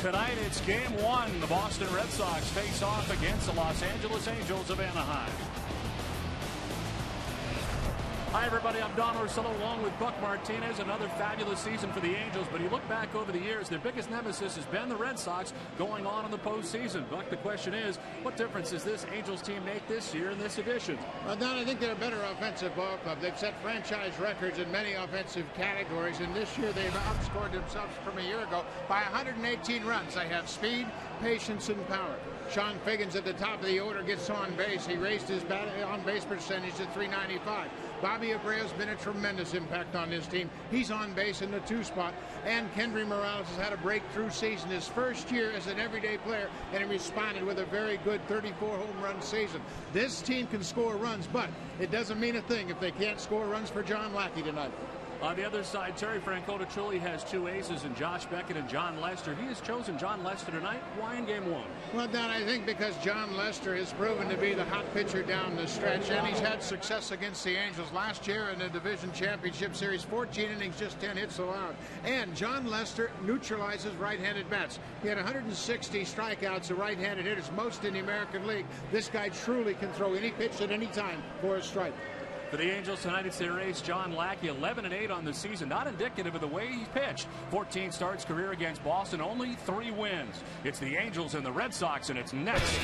Tonight it's game one. The Boston Red Sox face off against the Los Angeles Angels of Anaheim. Hi everybody, I'm Don Orsillo along with Buck Martinez. Another fabulous season for the Angels, but you look back over the years, their biggest nemesis has been the Red Sox going on in the postseason. Buck, the question is, what difference does this Angels team make this year in this edition? Well, Don, I think they're a better offensive ball club. They've set franchise records in many offensive categories, and this year they've outscored themselves from a year ago by 118 runs. They have speed, patience, and power. Sean Figgins at the top of the order gets on base. He raised his on-base percentage to .395. Bobby Abreu's been a tremendous impact on this team. He's on base in the 2 spot. And Kendry Morales has had a breakthrough season, his first year as an everyday player, and he responded with a very good 34 home run season. This team can score runs, but it doesn't mean a thing if they can't score runs for John Lackey tonight. On the other side, Terry Francona truly has 2 aces in Josh Beckett and John Lester. He has chosen John Lester tonight. Why in game one? Well, Don, I think because John Lester has proven to be the hot pitcher down the stretch, and he's had success against the Angels last year in the Division Championship Series. 14 innings, just 10 hits allowed. And John Lester neutralizes right-handed bats. He had 160 strikeouts of right-handed hitters, most in the American League. This guy truly can throw any pitch at any time for a strike. For the Angels tonight, it's their ace, John Lackey, 11-8 on the season. Not indicative of the way he pitched. 14 starts, career against Boston, only 3 wins. It's the Angels and the Red Sox, and it's next.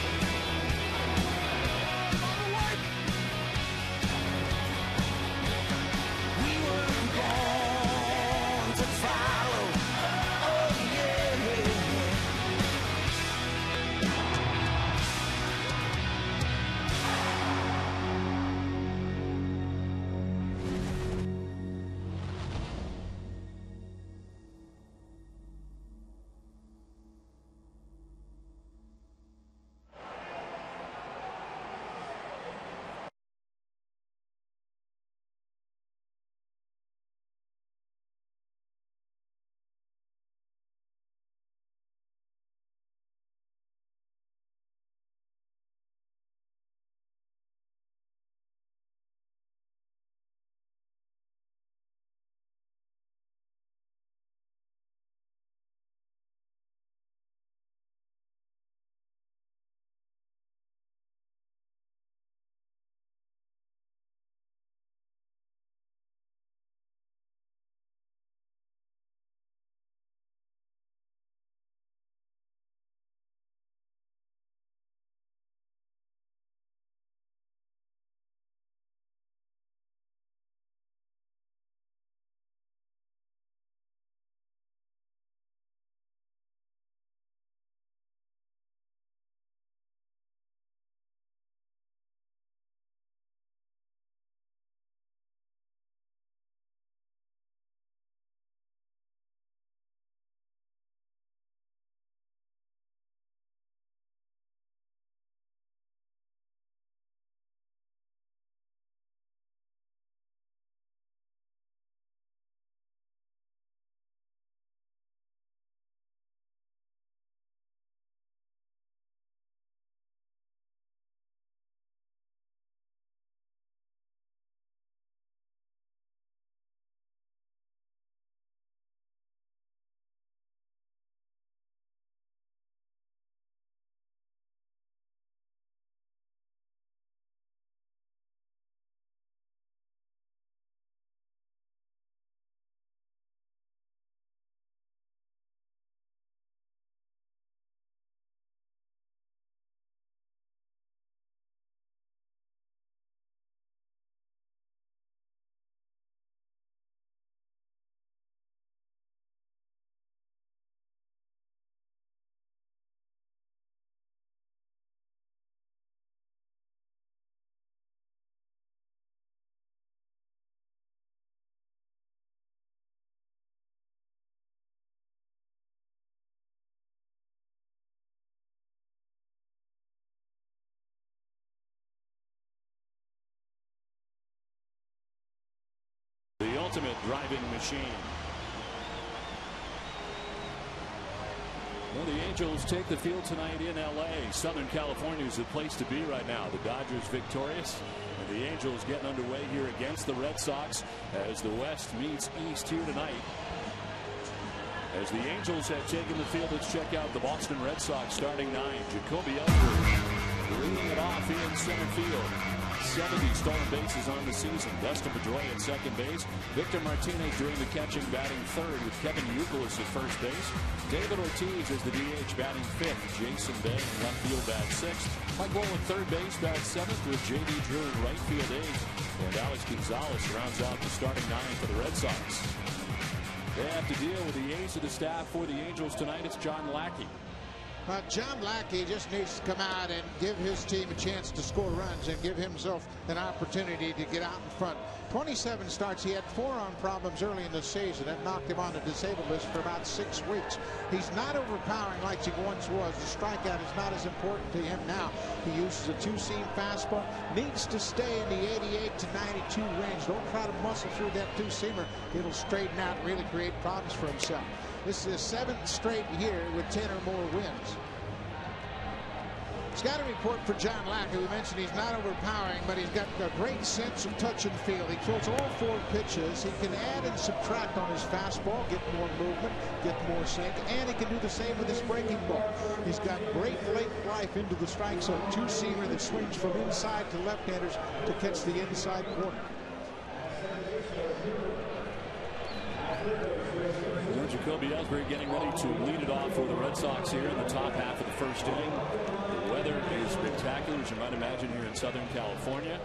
Ultimate driving machine. Well, the Angels take the field tonight in L.A. Southern California is the place to be right now. The Dodgers victorious, and the Angels getting underway here against the Red Sox as the West meets East here tonight. As the Angels have taken the field, let's check out the Boston Red Sox starting nine. Jacoby Ellsbury leading it off in center field. 70 stolen bases on the season. Dustin Pedroia at second base. Victor Martinez doing the catching, batting third, with Kevin Youkilis at first base. David Ortiz is the DH, batting fifth. Jason Bay in left field, bats sixth. Mike Bowl at third base, bats seventh, with J.D. Drew in right field eighth. And Alex Gonzalez rounds out the starting nine for the Red Sox. They have to deal with the ace of the staff for the Angels tonight. It's John Lackey. John Lackey just needs to come out and give his team a chance to score runs and give himself an opportunity to get out in front. 27 starts. He had forearm problems early in the season. That knocked him on the disabled list for about 6 weeks. He's not overpowering like he once was. The strikeout is not as important to him now. He uses a two-seam fastball. Needs to stay in the 88 to 92 range. Don't try to muscle through that two-seamer. It'll straighten out and really create problems for himself. This is his 7th straight year with 10 or more wins. He's got a report for John Lackey. We mentioned he's not overpowering, but he's got a great sense of touch and feel. He throws all 4 pitches. He can add and subtract on his fastball, get more movement, get more sink, and he can do the same with his breaking ball. He's got great late life into the strike zone. Two-seamer that swings from inside to left-handers to catch the inside corner. Jacoby Ellsbury getting ready to lead it off for the Red Sox here in the top half of the first inning. The weather is spectacular, as you might imagine, here in Southern California.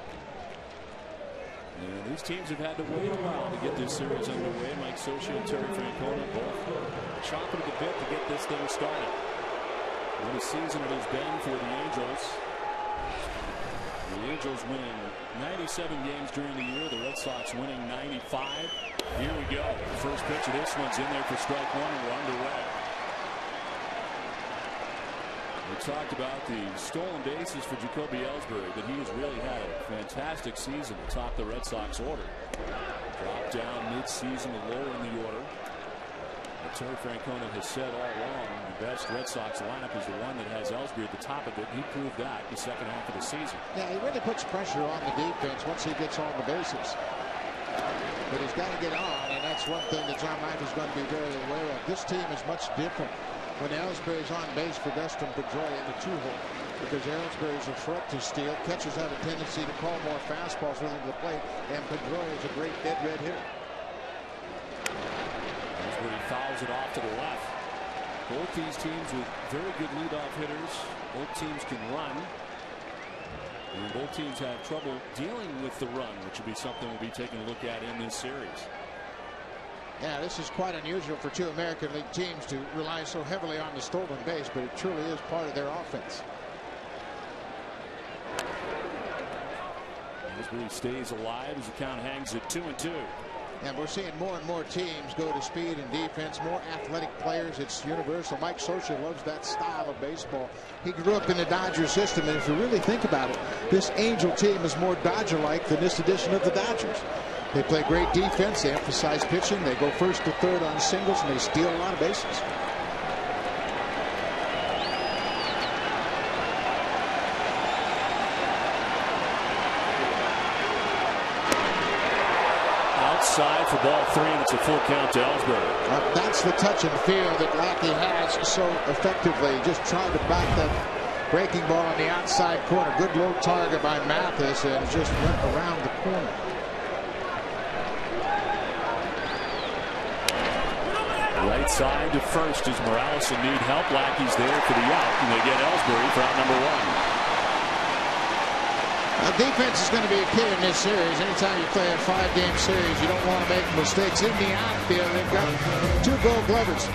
And these teams have had to wait a while to get this series underway. Mike Scioscia and Terry Francona both chomping at the bit to get this thing started. What a season it has been for the Angels. The Angels winning 97 games during the year. The Red Sox winning 95. Here we go. The first pitch of this one's in there for strike one, and we're underway. We talked about the stolen bases for Jacoby Ellsbury, but he has really had a fantastic season to top the Red Sox order. Dropped down mid-season to lower in the order. But Terry Francona has said all along the best Red Sox lineup is the one that has Ellsbury at the top of it. He proved that the second half of the season. Yeah, he really puts pressure on the defense once he gets on the bases. But he's got to get on, and that's one thing that John Lackey is going to be very aware of. This team is much different when Ellsbury's on base for Dustin Pedroia in the 2-hole, because Ellsbury's a threat to steal. Catchers have a tendency to call more fastballs running to the plate, and Pedroia is a great dead red hitter. Ellsbury fouls it off to the left. Both these teams with very good leadoff hitters. Both teams can run. And both teams have trouble dealing with the run, which will be something we'll be taking a look at in this series. Yeah, this is quite unusual for 2 American League teams to rely so heavily on the stolen base, but it truly is part of their offense. Ellsbury stays alive as the count hangs at 2-2. And we're seeing more and more teams go to speed and defense, more athletic players. It's universal. Mike Scioscia loves that style of baseball. He grew up in the Dodger system, and if you really think about it, this Angel team is more Dodger-like than this edition of the Dodgers. They play great defense. They emphasize pitching. They go first to third on singles, and they steal a lot of bases. Outside for ball 3, and it's a full count to Ellsbury. That's the touch and feel that Lackey has so effectively. Just trying to back that breaking ball on the outside corner. Good low target by Mathis, and just went around the corner. Right side to first as Morales will need help. Lackey's there for the out, and they get Ellsbury for out number 1. Defense is going to be a key in this series. Anytime you play a 5-game series, you don't want to make mistakes. In the outfield, they've got 2 Gold Glovers.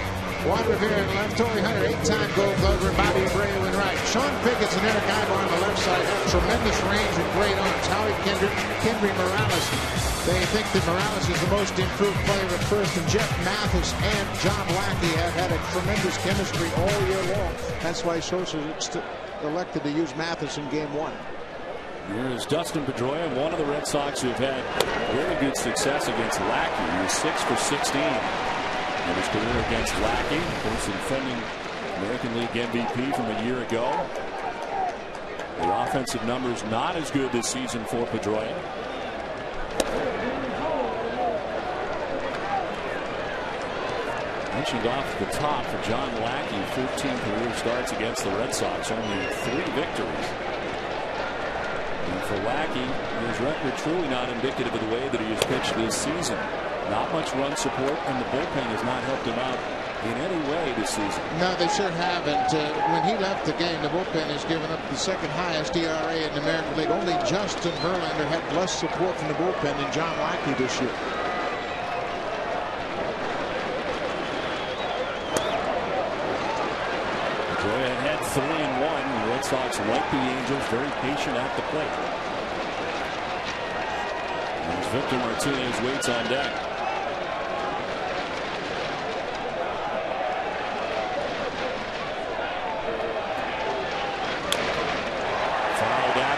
Juan Rivera in left, Torrey Hunter, 8-time Gold Glover, Bobby Abreu in right. Sean Pickett's and Eric Ibar on the left side have tremendous range and great arms. Howie Kendry Morales. They think that Morales is the most improved player at first, and Jeff Mathis and John Lackey have had a tremendous chemistry all year long. That's why Scioscia elected to use Mathis in Game 1. Here is Dustin Pedroia, one of the Red Sox who have had very good success against Lackey. He was 6 for 16 in his career against Lackey. Of course, the defending American League MVP from a year ago. The offensive numbers not as good this season for Pedroia. Punching off the top for John Lackey, 14 career starts against the Red Sox, only 3 victories. And for Lackey, his record truly not indicative of the way that he has pitched this season. Not much run support, and the bullpen has not helped him out in any way this season. No, they sure haven't. When he left the game, the bullpen has given up the second highest ERA in the American League. Only Justin Verlander had less support from the bullpen than John Lackey this year. Pedroia had 3-1. The Red Sox, like the Angels, very patient at the plate. As Victor Martinez waits on deck.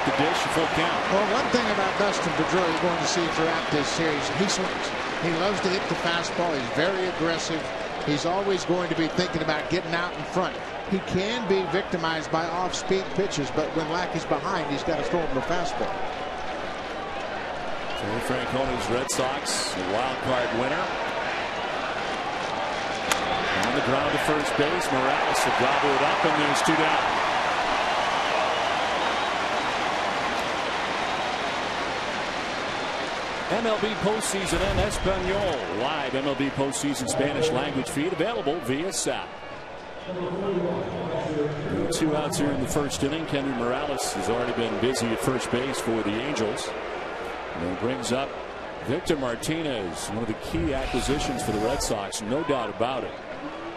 The dish, full count. Well, one thing about Dustin Pedroia you're going to see throughout this series, he swings. He loves to hit the fastball. He's very aggressive. He's always going to be thinking about getting out in front. He can be victimized by off-speed pitches, but when Lackey's behind, he's got to throw him the fastball. Terry Francona's Red Sox, a wild card winner. On the ground to first base, Morales will gobble it up, and there's 2 down. MLB postseason en Espanol. Live MLB postseason Spanish language feed available via SAP. 2 outs here in the first inning. Kenny Morales has already been busy at first base for the Angels. And brings up Victor Martinez, one of the key acquisitions for the Red Sox, no doubt about it.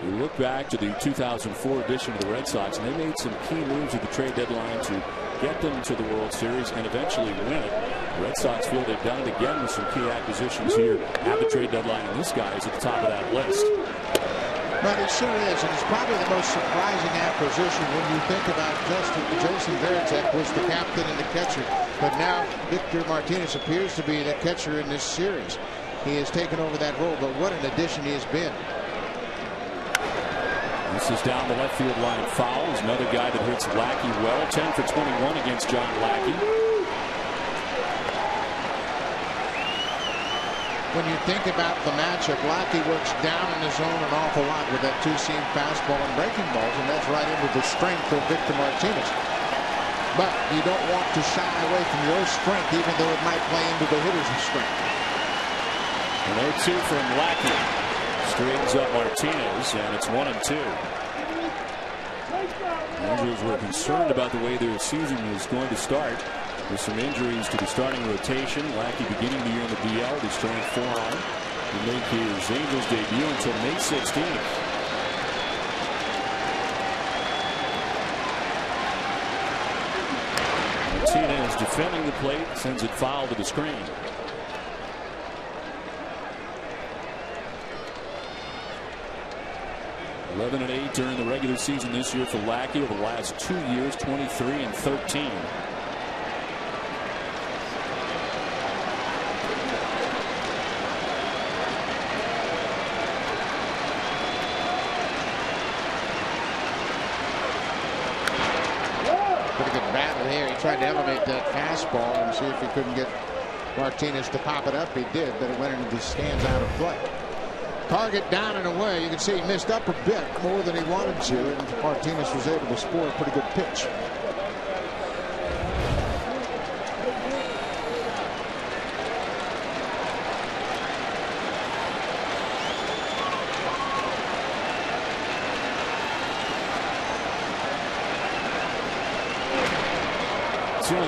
We look back to the 2004 edition of the Red Sox, and they made some key moves at the trade deadline to get them to the World Series and eventually win it. The Red Sox feel they've done it again with some key acquisitions here at the trade deadline, and this guy is at the top of that list. But it sure is, and it's probably the most surprising acquisition when you think about Jason Varitek was the captain and the catcher, but now Victor Martinez appears to be the catcher in this series. He has taken over that role, but what an addition he has been. This is down the left field line foul. He's another guy that hits Lackey well. 10 for 21 against John Lackey. When you think about the matchup, Lackey works down in the zone an awful lot with that 2-seam fastball and breaking balls, and that's right into the strength of Victor Martinez. But you don't want to shy away from your strength, even though it might play into the hitter's strength. An 0-2 from Lackey. Straightens up Martinez, and it's 1-2. The Angels were concerned about the way their season was going to start, with some injuries to the starting rotation. Lackey beginning the year in the DL, he's turned 4 on. He'll make his Angels debut until May 16th. Martinez defending the plate, sends it foul to the screen. 11-8 during the regular season this year for Lackey. Over the last 2 years, 23-13. Pretty good battle here. He tried to elevate that fastball and see if he couldn't get Martinez to pop it up. He did, but it went into the stands out of play. Target down and away. You can see he missed up a bit more than he wanted to, and Martinez was able to score a pretty good pitch.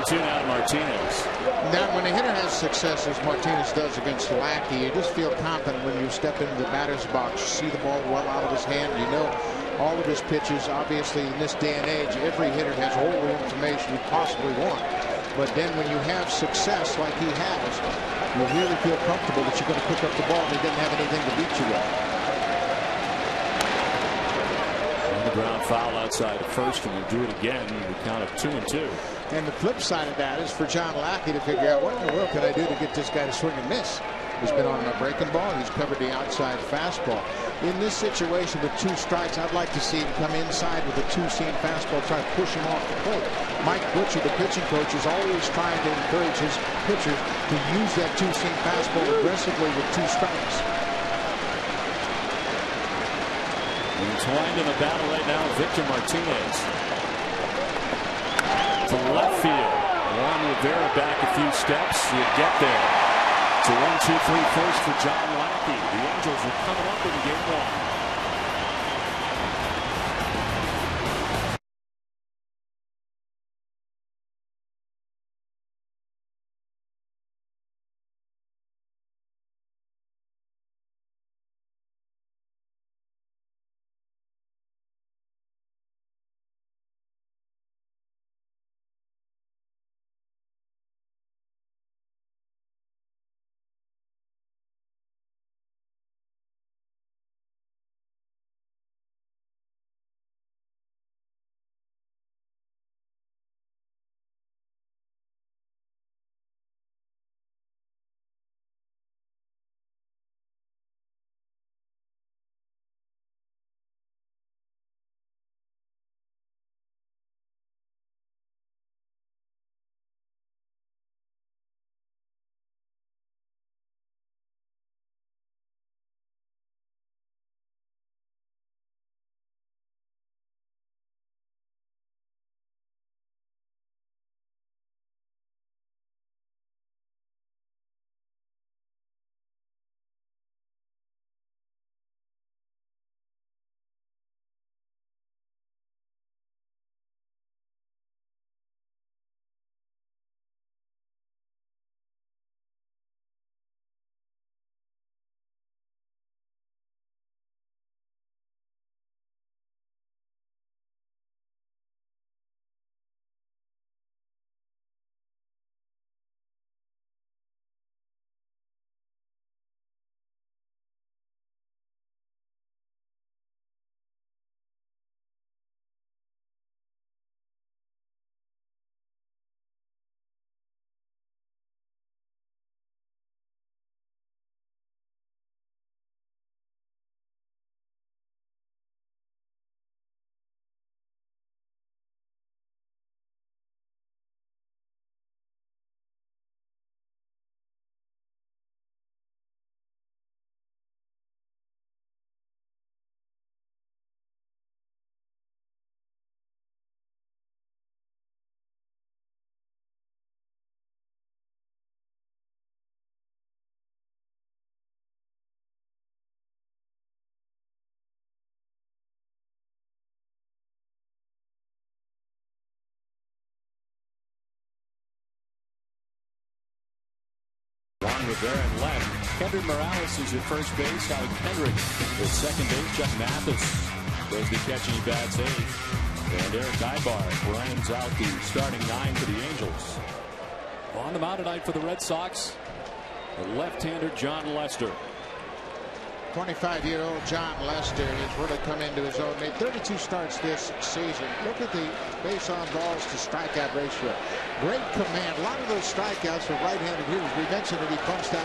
Two now to Martinez. Now, when a hitter has success, as Martinez does against Lackey, you just feel confident when you step into the batter's box. You see the ball well out of his hand. You know all of his pitches. Obviously, in this day and age, every hitter has all the information you possibly want. But then when you have success like he has, you really feel comfortable that you're going to pick up the ball and he doesn't have anything to beat you with. On the ground foul outside of first, and we'll do it again. We count of 2-2. And the flip side of that is for John Lackey to figure out what in the world can I do to get this guy to swing and miss. He's been on a breaking ball. He's covered the outside fastball. In this situation with 2 strikes, I'd like to see him come inside with a 2-seam fastball, try to push him off the plate. Mike Butcher, the pitching coach, is always trying to encourage his pitchers to use that 2-seam fastball aggressively with 2 strikes. Entwined in the battle right now, Victor Martinez. To left field. Juan Rivera back a few steps. He'll get there. It's a 1-2-3 first for John Lackey. The Angels are coming up in game 1. Juan Rivera in left. Kendrick Morales is at first base. Howard Kendrick at second base. Chuck Mathis does the catch and he bats eighth. And Eric Ibar rounds out the starting 9 for the Angels. On the mound tonight for the Red Sox, the left-hander John Lester. 25-year-old John Lester has really come into his own. Made 32 starts this season. Look at the base on balls to strikeout ratio. Great command. A lot of those strikeouts are right-handed hitters. We mentioned that he punched out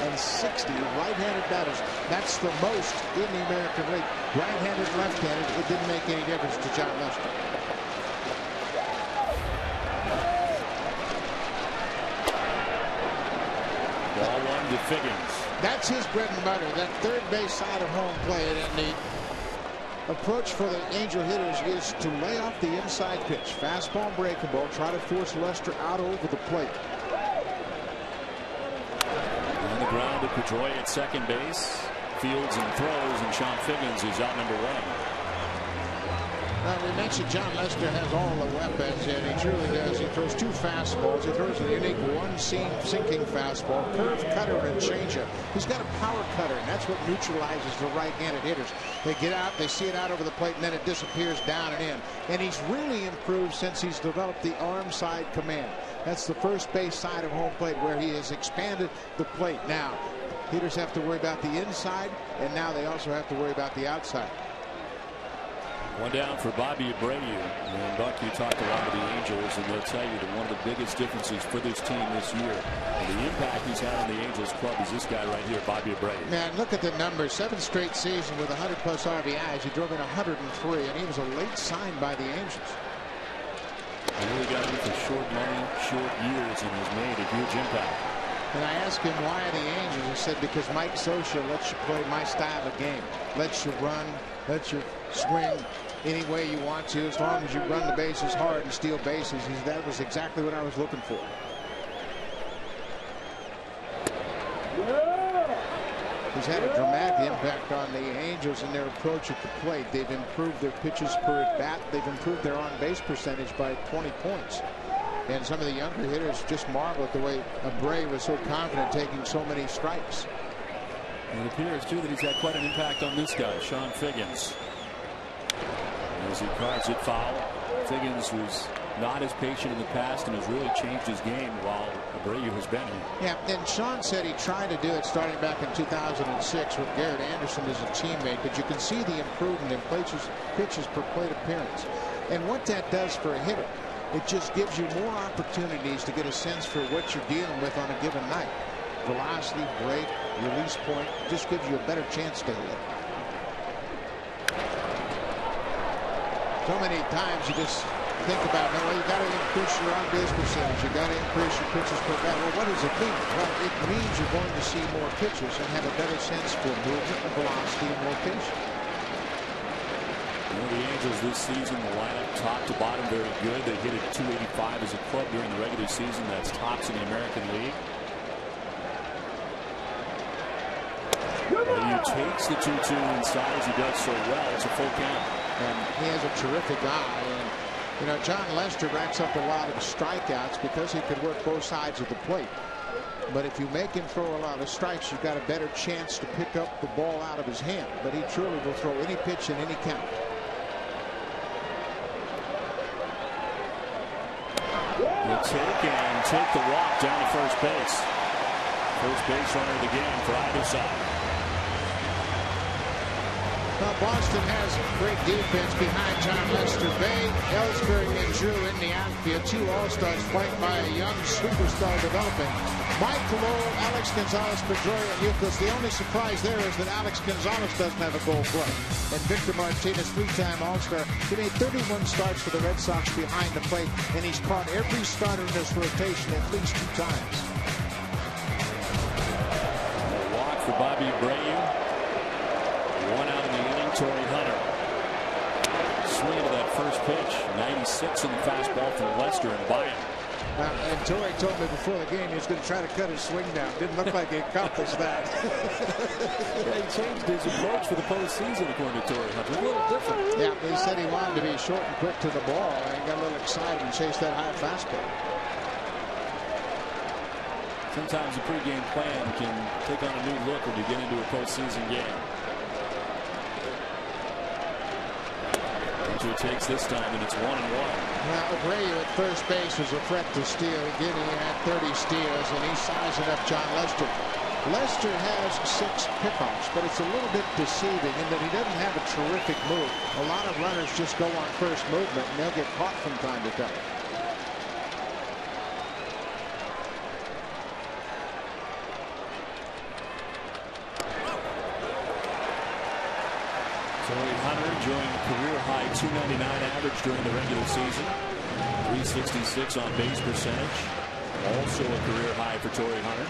160 right-handed batters. That's the most in the American League. Right-handed, left-handed. It didn't make any difference to John Lester. Ball 1 to Figgins. That's his bread and butter, that third base side of home plate. And the approach for the Angel hitters is to lay off the inside pitch. Fastball and breaking ball. Try to force Lester out over the plate. On the ground to Pedroia at second base. Fields and throws, and Sean Figgins is out number 1. Well, we mentioned John Lester has all the weapons, and he truly does. He throws 2 fastballs. He throws a unique one-seam sinking fastball, curve cutter, and changeup. He's got a power cutter, and that's what neutralizes the right-handed hitters. They get out, they see it out over the plate, and then it disappears down and in. And he's really improved since he's developed the arm side command. That's the first base side of home plate where he has expanded the plate. Now, hitters have to worry about the inside, and now they also have to worry about the outside. One down for Bobby Abreu. And Buck, you talked a lot of the Angels, and they'll tell you that one of the biggest differences for this team this year and the impact he's had on the Angels club is this guy right here, Bobby Abreu. Man, look at the numbers. 7th straight season with 100+ RBIs. He drove in 103, and he was a late sign by the Angels. He really got in for short money, short years, and has made a huge impact. And I asked him why the Angels. He said because Mike Scioscia lets you play my style of game. Lets you run, lets you swing any way you want to, as long as you run the bases hard and steal bases. That was exactly what I was looking for. He's had a dramatic impact on the Angels in their approach at the plate. They've improved their pitches per at bat. They've improved their on base percentage by 20 points. And some of the younger hitters just marvel at the way Bray was so confident taking so many strikes. It appears too that he's had quite an impact on this guy, Sean Figgins. As he cards it foul, Figgins was not as patient in the past and has really changed his game while Abreu has been here. Yeah, and Sean said he tried to do it starting back in 2006 with Garrett Anderson as a teammate, but you can see the improvement in pitches per plate appearance. And what that does for a hitter, it just gives you more opportunities to get a sense for what you're dealing with on a given night. Velocity, break, release point, just gives you a better chance to hit. So many times you just think about, well, you got to increase your on-base percentage. You got to increase your pitches per bat. Well, what does it mean? Well, it means you're going to see more pitches and have a better sense for movement and velocity and location. The Angels this season, the lineup top to bottom very good. They hit at .285 as a club during the regular season. That's tops in the American League. He takes the 2-2 inside as he does so well. It's a full count. And he has a terrific eye. And, you know, John Lester racks up a lot of strikeouts because he could work both sides of the plate. But if you make him throw a lot of strikes, you've got a better chance to pick up the ball out of his hand. But he truly will throw any pitch in any count. He'll take the walk down to first base. First base runner of the game for either side. Well, Boston has great defense behind John Lester. Bay, Ellsbury, and Drew in the outfield. Two All-Stars flanked by a young superstar developing. Mike Lowell, Alex Gonzalez-Pedroia, and Euclid. The only surprise there is that Alex Gonzalez doesn't have a Gold Glove. And Victor Martinez, three-time All-Star. He made 31 starts for the Red Sox behind the plate, and he's caught every starter in this rotation at least 2 times. A walk for Bobby Abreu. One out in the inning, Torrey Hunter. Swing to that first pitch. 96 in the fastball from Lester and by him. And Torrey told me before the game he was going to try to cut his swing down. Didn't look like he accomplished that. Yeah, he changed his approach for the postseason, according to Torrey Hunter. A little different. Yeah, he said he wanted to be short and quick to the ball, and he got a little excited and chased that high fastball. Sometimes a pregame plan can take on a new look when you get into a postseason game. It takes this time, and it's 1-1. Now, Abreu at first base was a threat to steal. Again, he had 30 steals, and he's sizing up John Lester. Lester has 6 pickoffs, but it's a little bit deceiving in that he doesn't have a terrific move. A lot of runners just go on first movement, and they'll get caught from time to time. Torrey Hunter enjoying career-high .299 average during the regular season. .366 on base percentage. Also a career high for Torrey Hunter.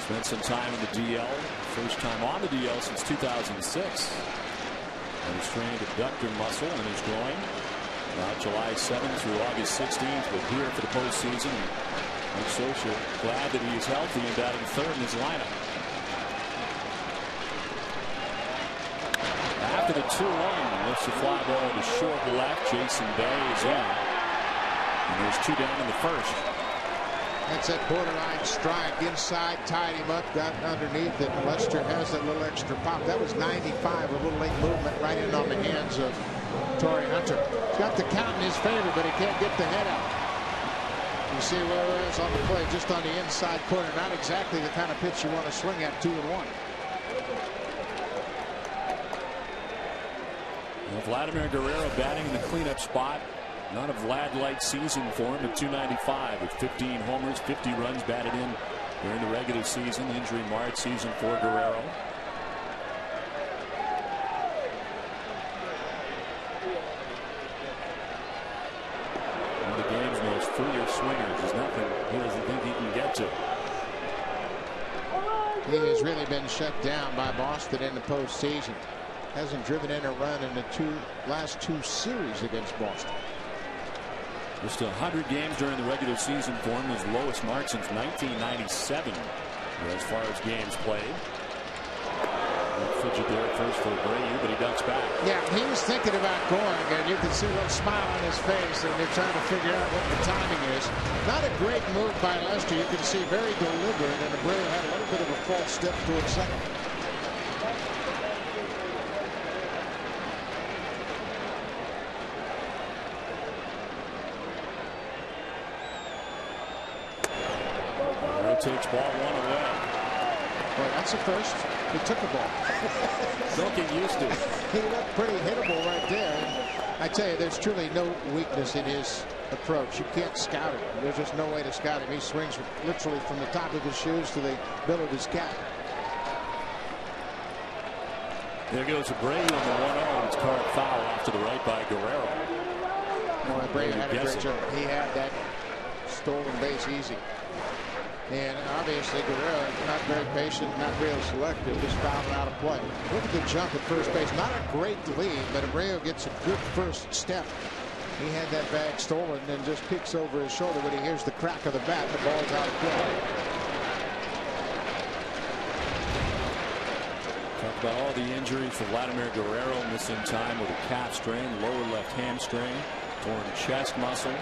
Spent some time in the DL. First time on the DL since 2006. And he's trained abductor muscle in his groin. About July 7th through August 16th, but here for the postseason. Mike Scioscia glad that he is healthy and batting third in his lineup. After the 2-1, lifts the fly ball to short left. Jason Bay is in. And there's 2 down in the first. That's that borderline strike. Inside, tied him up, got underneath it. Lester has that little extra pop. That was 95, a little late movement right in on the hands of Torrey Hunter. He's got the count in his favor, but he can't get the head out. You see where it is on the play, just on the inside corner. Not exactly the kind of pitch you want to swing at 2-1. Vladimir Guerrero batting in the cleanup spot. Not a Vlad-like season for him at .295 with 15 homers, 50 runs batted in during the regular season. Injury marred season for Guerrero. One of the game's most freer swingers. There's nothing he doesn't think he can get to. He has really been shut down by Boston in the postseason. hasn't driven in a run in the last two series against Boston. Just 100 games during the regular season for him, his lowest mark since 1997 as far as games played. Fidget there at first for Abreu, but he ducks back. Yeah, he was thinking about going, and you can see a little smile on his face, and they're trying to figure out what the timing is. Not a great move by Lester. You can see very deliberate, and Abreu had a little bit of a false step towards second. Takes ball one away. Well, that's the first. He took the ball. Don't get used to it. He looked pretty hittable right there. And I tell you, there's truly no weakness in his approach. You can't scout him. There's just no way to scout him. He swings literally from the top of his shoes to the bill of his cap. There goes Abreu on the 1-0. It's called foul off to the right by Guerrero. Well, Abreu had a great job. He had that stolen base easy. And obviously Guerrero, not very patient, not real selective, just fouled out of play. Look at the jump at first base. Not a great lead, but Abreu gets a good first step. He had that bag stolen and just peeks over his shoulder when he hears the crack of the bat. The ball's out of play. Talk about all the injuries for Vladimir Guerrero, missing time with a calf strain, lower left hamstring, torn chest muscle.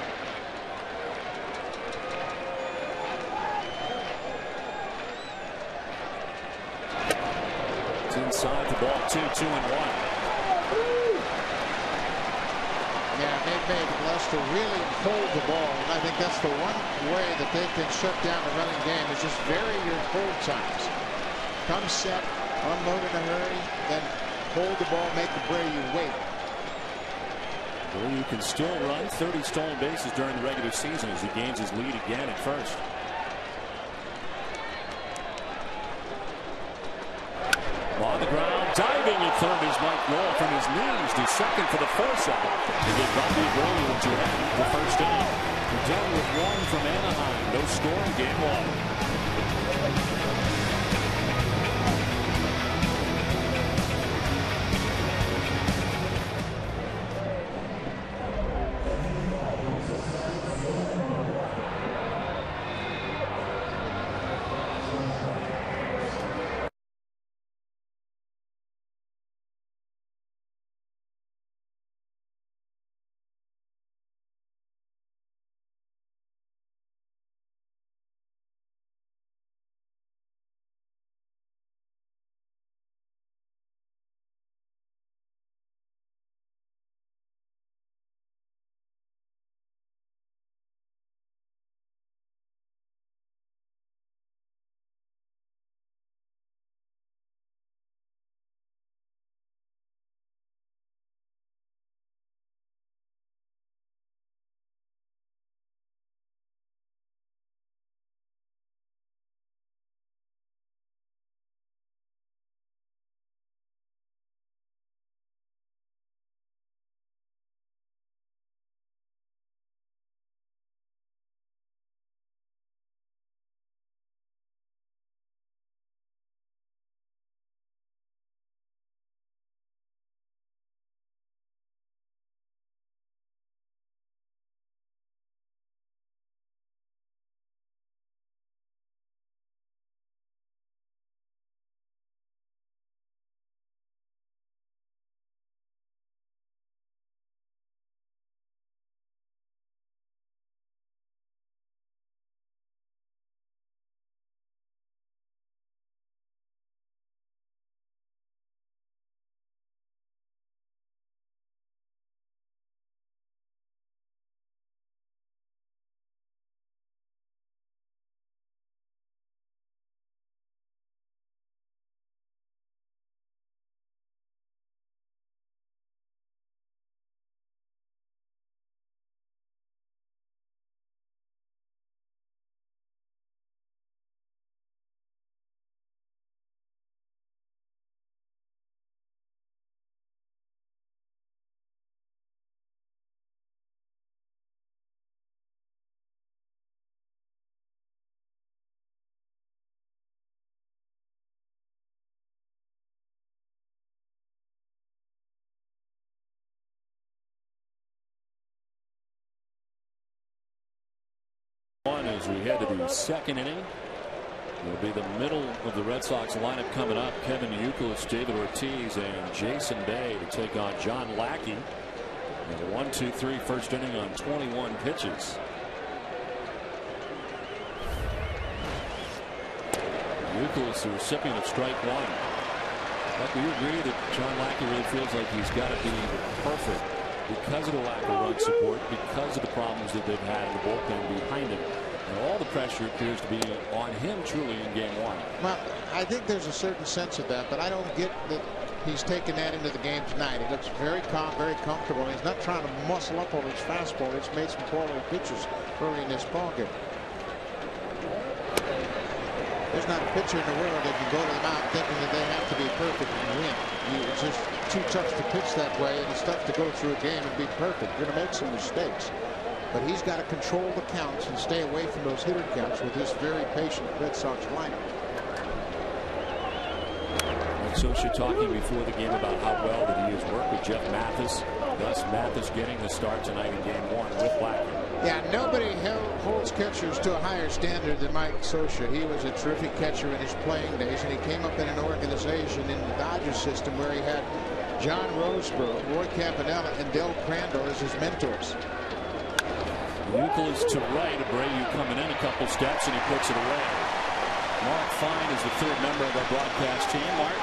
Inside the ball, 2-1. Yeah, they've made Lester really hold the ball, and I think that's the one way that they can shut down the running game is just vary your hold times. Come set, unload in a hurry, then hold the ball, make Abreu wait. Abreu can still run 30 stolen bases during the regular season as he gains his lead again at first. On the ground, diving at third is Mike Noel from his knees to second for the force out. To get Bobby Abreu to end the first inning. We're done with one from Anaheim. No score in game one. As we head to the second inning, it'll be the middle of the Red Sox lineup coming up. Kevin Youkilis, David Ortiz, and Jason Bay to take on John Lackey. And a 1-2-3 first inning on 21 pitches. Youkilis, the recipient of strike one. But do you agree that John Lackey really feels like he's got to be perfect because of the lack of run support, because of the problems that they've had in the bullpen behind him? And all the pressure appears to be on him truly in game one. Well, I think there's a certain sense of that, but I don't get that he's taken that into the game tonight. He looks very calm, very comfortable. He's not trying to muscle up on his fastball. He's made some quality pitches early in this ballgame. There's not a pitcher in the world that can go to the mound thinking that they have to be perfect and win. It's just too tough to pitch that way, and it's tough to go through a game and be perfect. You're going to make some mistakes. But he's got to control the counts and stay away from those hitter counts with this very patient Red Sox lineup. So she talking before the game about how well that he has worked with Jeff Mathis. Thus Mathis getting the start tonight in game one with Lackey. Yeah, nobody holds catchers to a higher standard than Mike Scioscia. He was a terrific catcher in his playing days, and he came up in an organization in the Dodgers system where he had John Roseborough, Roy Campanella, and Del Crandall as his mentors. Youkilis to right. Abreu coming in a couple steps, and he puts it away. Mark Fine is the third member of our broadcast team. Mark.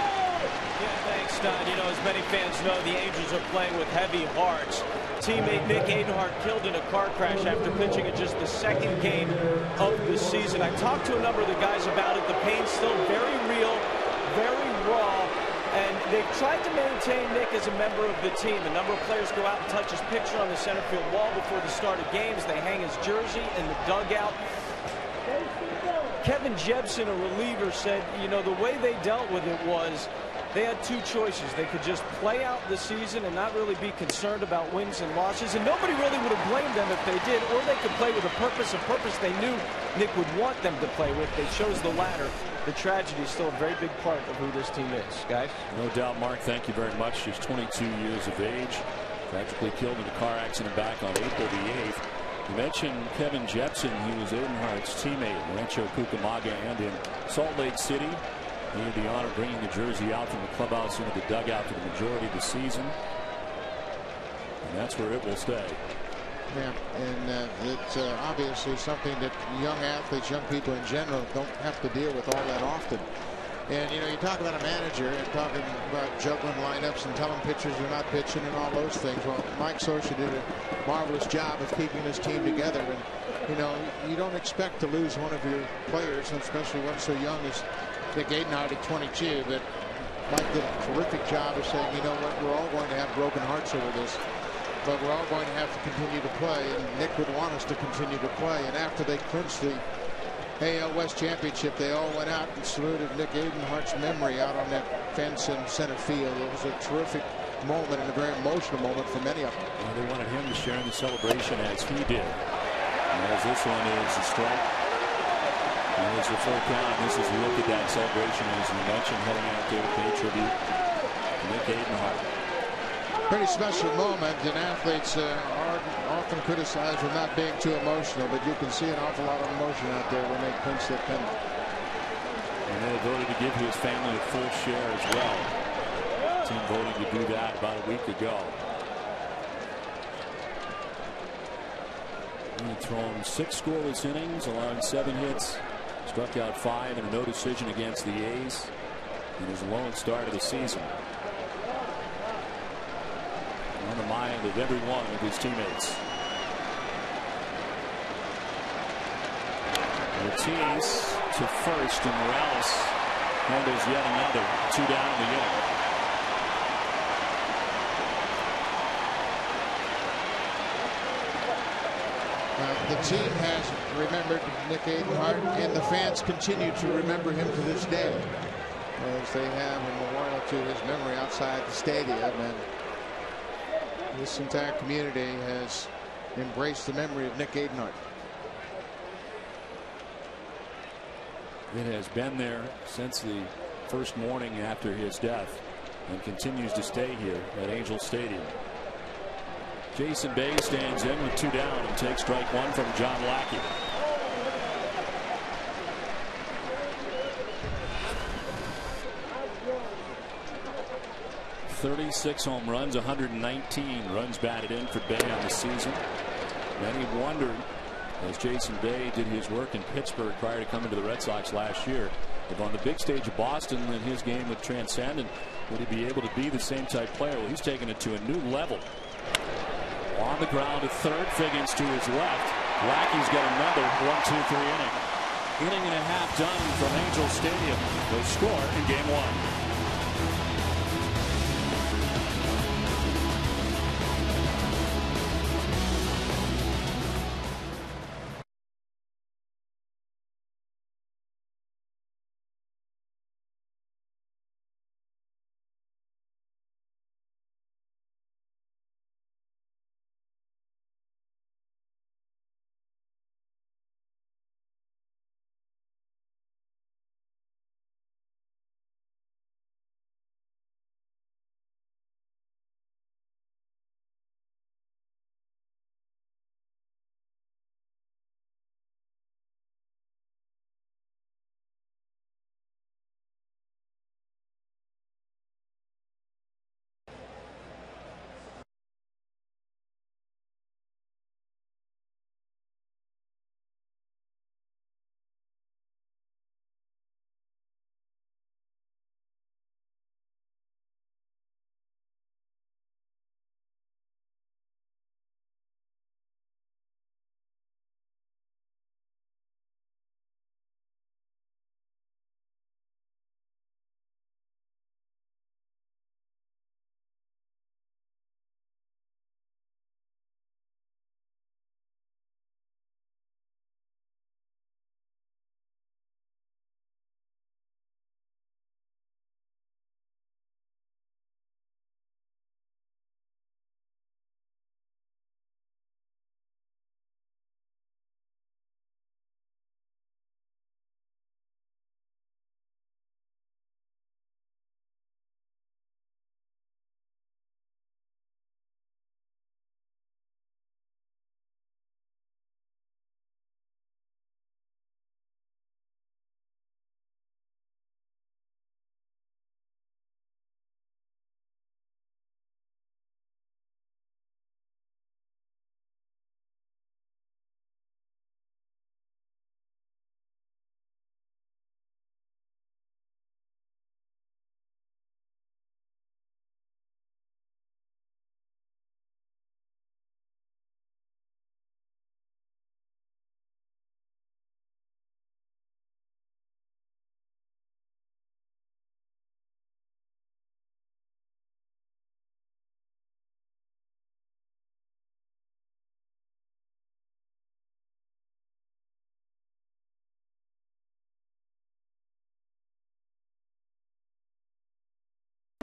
Yeah, thanks, Don. You know, as many fans know, the Angels are playing with heavy hearts. Teammate Nick Adenhart killed in a car crash after pitching in just the second game of the season. I talked to a number of the guys about it. The pain's still very real, very raw, and they've tried to maintain Nick as a member of the team. A number of players go out and touch his picture on the center field wall before the start of games. They hang his jersey in the dugout. Kevin Jebsen, a reliever, said, you know, the way they dealt with it was they had two choices. They could just play out the season and not really be concerned about wins and losses, and nobody really would have blamed them if they did, or they could play with a purpose they knew Nick would want them to play with. They chose the latter. The tragedy is still a very big part of who this team is. Guys? No doubt, Mark. Thank you very much. Just 22 years of age. Tragically killed in a car accident back on April the 8th. You mentioned Kevin Jebsen. He was Adenhart's teammate in Rancho Cucamonga and in Salt Lake City. He had the honor of bringing the jersey out from the clubhouse into the dugout for the majority of the season. And that's where it will stay. Yeah, and it's obviously something that young athletes, young people in general, don't have to deal with all that often. And, you know, you talk about a manager and talking about juggling lineups and telling pitchers they're not pitching and all those things. Well, Mike Scioscia did a marvelous job of keeping his team together. And, you know, you don't expect to lose one of your players, especially one so young as Nick Adenhart at 22. But Mike did a terrific job of saying, you know what, we're all going to have broken hearts over this, but we're all going to have to continue to play. And Nick would want us to continue to play. And after they clinched the AL West Championship, they all went out and saluted Nick Adenhart's memory out on that fence in center field. It was a terrific moment and a very emotional moment for many of them. And they wanted him to share in the celebration as he did. And as this one is a strike, and it's the full count. This is a look at that celebration, as you mentioned, heading out there to pay tribute to Nick Adenhart. Pretty special moment, and athletes are often criticized for not being too emotional, but you can see an awful lot of emotion out there when they clinch that pennant. And they voted to give his family a full share as well. The team voting to do that about a week ago. He's thrown 6 scoreless innings, allowed 7 hits, struck out 5 and a no decision against the A's in his lone start of the season. On the mind of every one of his teammates. Ortiz to first, and Morales handles yet another 2 down in the inning. The team has remembered Nick Adenhart, and the fans continue to remember him to this day, as they have a memorial to his memory outside the stadium. And this entire community has embraced the memory of Nick Adenhart. It has been there since the first morning after his death and continues to stay here at Angel Stadium. Jason Bay stands in with 2 down and takes strike 1 from John Lackey. 36 home runs, 119 runs batted in for Bay on the season. Many wondered, as Jason Bay did his work in Pittsburgh prior to coming to the Red Sox last year, if on the big stage of Boston then his game would transcend, and would he be able to be the same type player? Well, he's taken it to a new level. On the ground at third, Figgins to his left. Lackey's got another 1-2-3 inning. Inning and a half done from Angel Stadium. They'll score in game one.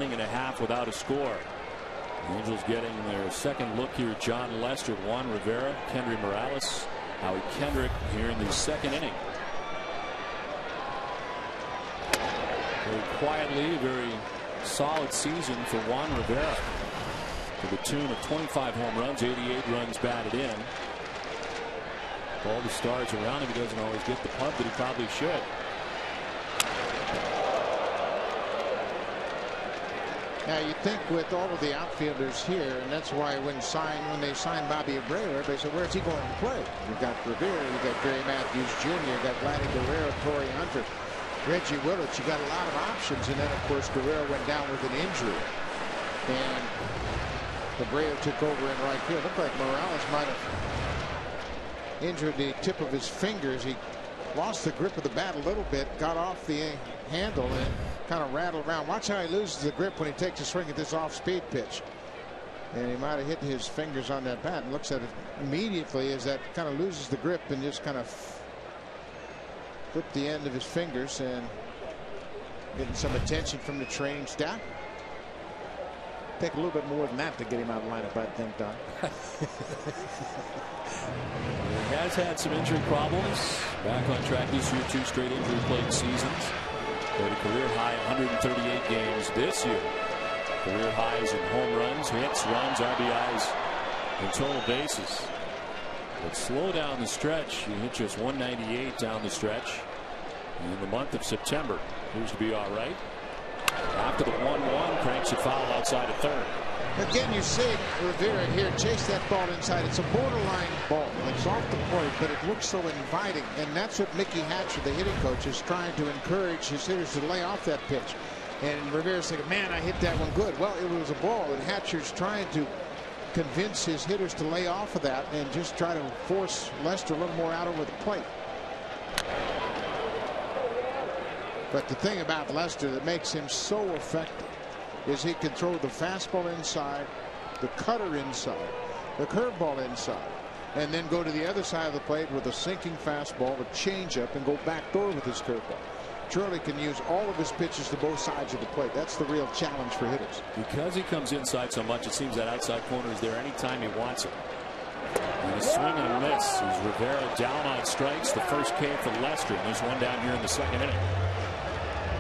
And a half without a score. The Angels getting their second look here. John Lester, Juan Rivera, Kendry Morales, Howie Kendrick here in the second inning. Very quietly, very solid season for Juan Rivera, to the tune of 25 home runs, 88 runs batted in. All the stars around him, he doesn't always get the pub that he probably should. Now you think with all of the outfielders here, and that's why when they signed Bobby Abreu, they said, where's he going to play? You've got Rivera, you've got Gary Matthews Jr., you've got Vladdy Guerrero, Torrey Hunter, Reggie Willits. You got a lot of options, and then of course Guerrero went down with an injury, and Abreu took over in right field. Looked like Morales might have injured the tip of his fingers. He lost the grip of the bat a little bit, got off the handle, and kind of rattled around. Watch how he loses the grip when he takes a swing at this off-speed pitch. And he might have hit his fingers on that bat, and looks at it immediately as that kind of loses the grip and just kind of flipped the end of his fingers, and getting some attention from the training staff. Take a little bit more than that to get him out of lineup, I think, Don. He has had some injury problems. Back on track this year, 2 straight injury-plagued seasons. But a career high 138 games this year. Career highs in home runs, hits, runs, RBIs, and total bases. But slow down the stretch. He hit just 198 down the stretch in the month of September. Appears to be all right. After the 1-1, cranks a foul outside of third. Again, you see Rivera here chase that ball inside. It's a borderline ball. It's off the plate, but it looks so inviting. And that's what Mickey Hatcher, the hitting coach, is trying to encourage his hitters to lay off that pitch. And Rivera's thinking, man, I hit that one good. Well, it was a ball, and Hatcher's trying to convince his hitters to lay off of that and just try to force Lester a little more out over the plate. But the thing about Lester that makes him so effective is he can throw the fastball inside, the cutter inside, the curveball inside, and then go to the other side of the plate with a sinking fastball, a changeup, and go backdoor with his curveball. Charlie can use all of his pitches to both sides of the plate. That's the real challenge for hitters. Because he comes inside so much, it seems that outside corner is there anytime he wants it. And a swing and a miss as Rivera down on strikes. The first K for Lester, and there's one down here in the second inning.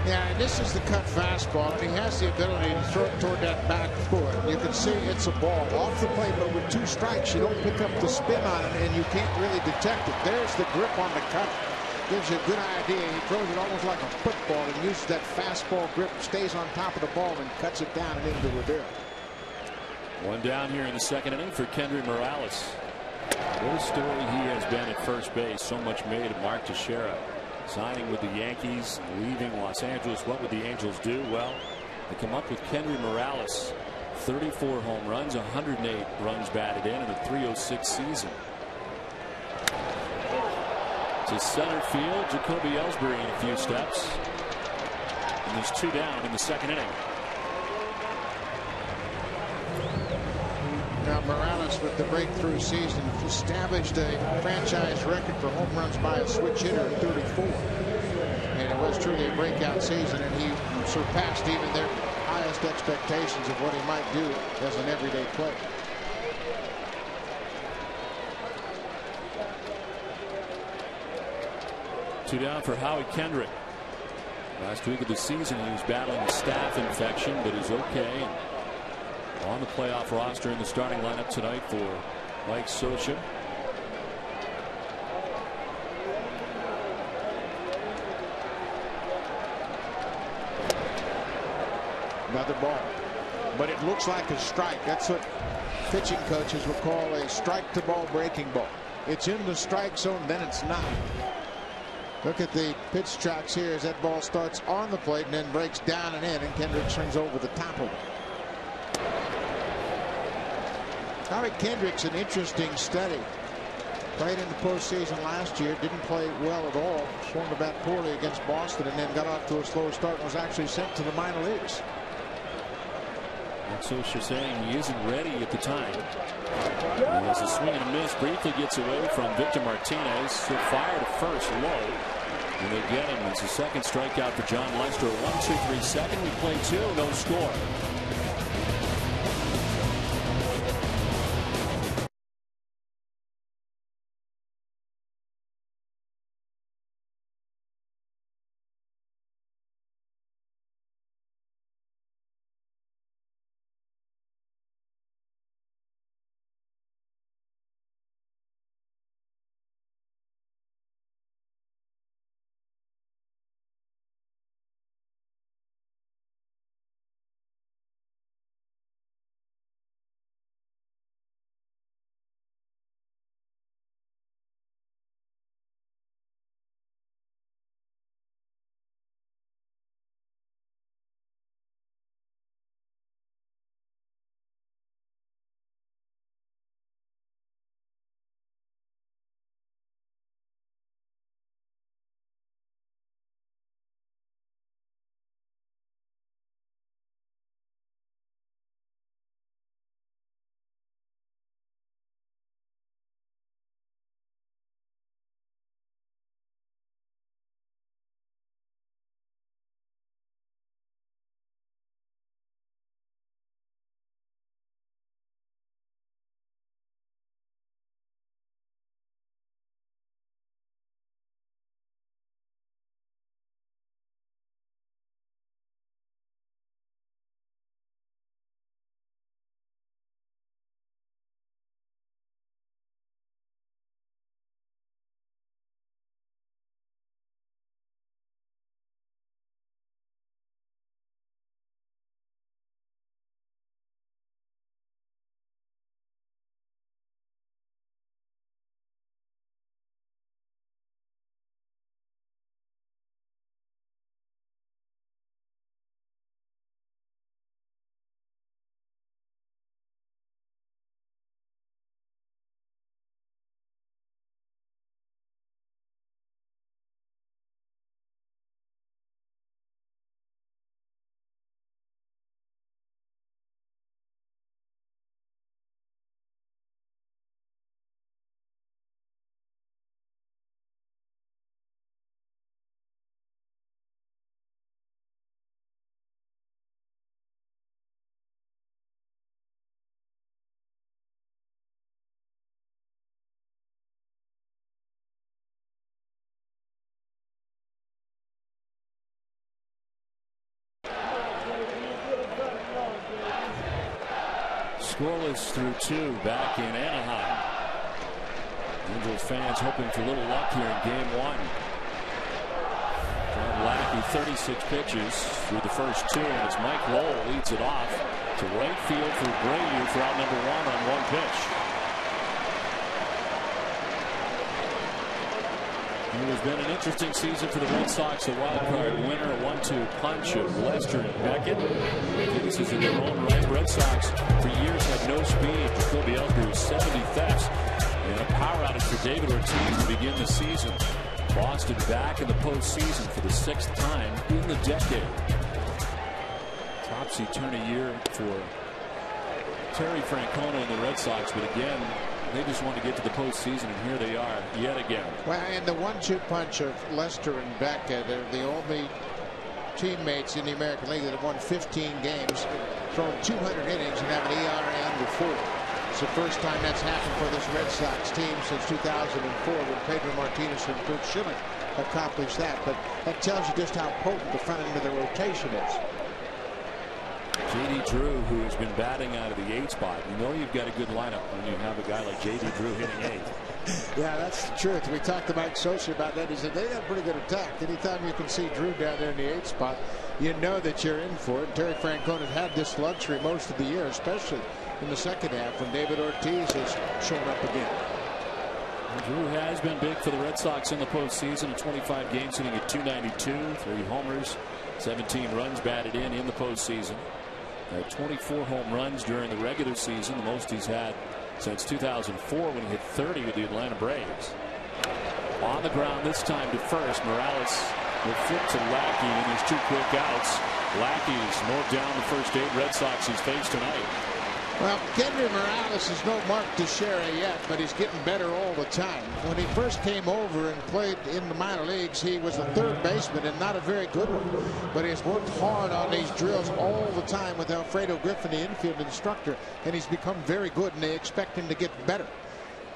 Yeah, and this is the cut fastball, and he has the ability to throw it toward that back foot. You can see it's a ball off the plate, but with 2 strikes, you don't pick up the spin on it, and you can't really detect it. There's the grip on the cut. Gives you a good idea. He throws it almost like a football and uses that fastball grip, stays on top of the ball, and cuts it down and into Rivera. One down here in the second inning for Kendry Morales. What a story he has been at first base. So much made of Mark Teixeira. Signing with the Yankees, leaving Los Angeles. What would the Angels do? Well, they come up with Kendry Morales. 34 home runs, 108 runs batted in a .306 season. To center field, Jacoby Ellsbury in a few steps. And there's 2 down in the second inning. Now Morales, with the breakthrough season, established a franchise record for home runs by a switch hitter at 34. And it was truly a breakout season, and he surpassed even their highest expectations of what he might do as an everyday player. Two down for Howie Kendrick. Last week of the season, he was battling a staph infection, but is okay. And on the playoff roster in the starting lineup tonight for Mike Scioscia. Another ball, but it looks like a strike. That's what pitching coaches will call a strike to ball breaking ball. It's in the strike zone, then it's not. Look at the pitch tracks here as that ball starts on the plate and then breaks down and in, and Kendrick swings over the top of it. Howie Kendrick's an interesting study. Played in the postseason last year, didn't play well at all, swung the bat poorly against Boston, and then got off to a slow start and was actually sent to the minor leagues. So she's saying he isn't ready at the time. And as a swing and a miss, briefly gets away from Victor Martinez. He'll fire to first low. And they get him. It's a second strikeout for John Lester. 1-2-3 second. We play 2. No score. Scoreless through 2 back in Anaheim. Angels fans hoping for a little luck here in game 1. Lackey 36 pitches through the first 2, and it's Mike Lowell leads it off to right field for Brayu for out number 1 on 1 pitch. It has been an interesting season for the Red Sox. A wild card winner, a 1-2 punch of Lester and Beckett. Pieces in their own right. Red Sox for years had no speed. Jacoby Ellsbury 70 thefts and a power outage for David Ortiz to begin the season. Boston back in the postseason for the 6th time in the decade. Topsy-turvy year for Terry Francona and the Red Sox, but again, they just want to get to the postseason, and here they are yet again. Well, and the 1-2 punch of Lester and Beckett, they're the only teammates in the American League that have won 15 games, thrown 200 innings, and have an ERA under 4. It's the first time that's happened for this Red Sox team since 2004 when Pedro Martinez and Kurt Schilling accomplished that. But that tells you just how potent the front end of the rotation is. J.D. Drew, who has been batting out of the 8 spot. You know you've got a good lineup when you have a guy like J.D. Drew hitting 8. Yeah, that's the truth. We talked to Mike Sosa about that. He said they got a pretty good attack. Anytime you can see Drew down there in the 8 spot, you know that you're in for it. And Terry Francona has had this luxury most of the year, especially in the second half when David Ortiz has shown up again. Drew has been big for the Red Sox in the postseason. In 25 games, hitting at .292, 3 homers, 17 runs batted in the postseason. 24 home runs during the regular season, the most he's had since 2004 when he hit 30 with the Atlanta Braves. On the ground this time to first. Morales will flip to Lackey, and there's 2 quick outs. Lackey's mowed down the first 8 Red Sox he's faced tonight. Well, Kendry Morales is no Mark Teixeira yet, but he's getting better all the time. When he first came over and played in the minor leagues, he was a third baseman and not a very good one. But he has worked hard on these drills all the time with Alfredo Griffin, the infield instructor, and he's become very good, and they expect him to get better.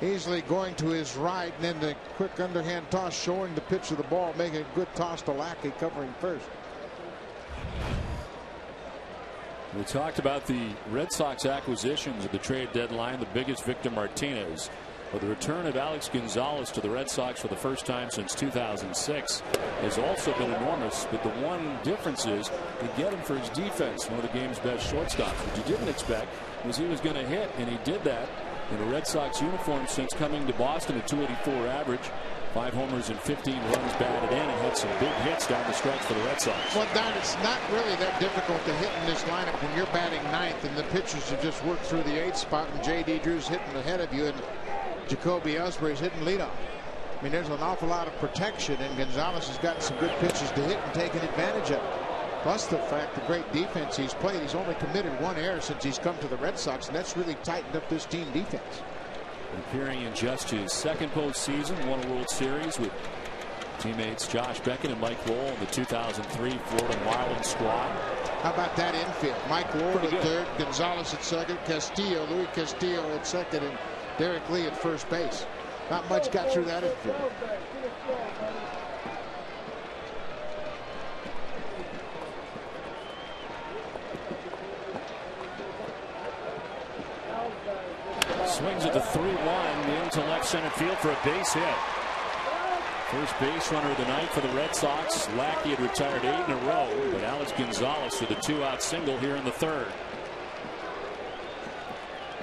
Easily going to his right, and then the quick underhand toss showing the pitch of the ball, making a good toss to Lackey covering first. We talked about the Red Sox acquisitions at the trade deadline, the biggest Victor Martinez. But the return of Alex Gonzalez to the Red Sox for the first time since 2006 has also been enormous. But the one difference is they get him for his defense, one of the game's best shortstops. What you didn't expect was he was going to hit, and he did that in a Red Sox uniform since coming to Boston, a .284 average. 5 homers and 15 runs batted in, and had some big hits down the stretch for the Red Sox. Well, Don, it's not really that difficult to hit in this lineup when you're batting 9th and the pitchers have just worked through the 8th spot, and J.D. Drew's hitting ahead of you and Jacoby Ellsbury's hitting leadoff. I mean, there's an awful lot of protection, and Gonzalez has gotten some good pitches to hit and taken advantage of it. Plus the fact the great defense he's played. He's only committed 1 error since he's come to the Red Sox, and that's really tightened up this team defense. Appearing in just his 2nd postseason, won a World Series with teammates Josh Beckett and Mike Lowell in the 2003 Florida Marlins squad. How about that infield? Mike Lowell at 3rd, Gonzalez at 2nd, Luis Castillo at 2nd, and Derek Lee at first base. Not much got through that infield. Swings at the 3-1 into left center field for a base hit. First base runner of the night for the Red Sox. Lackey had retired 8 in a row, but Alex Gonzalez with a 2-out single here in the 3rd.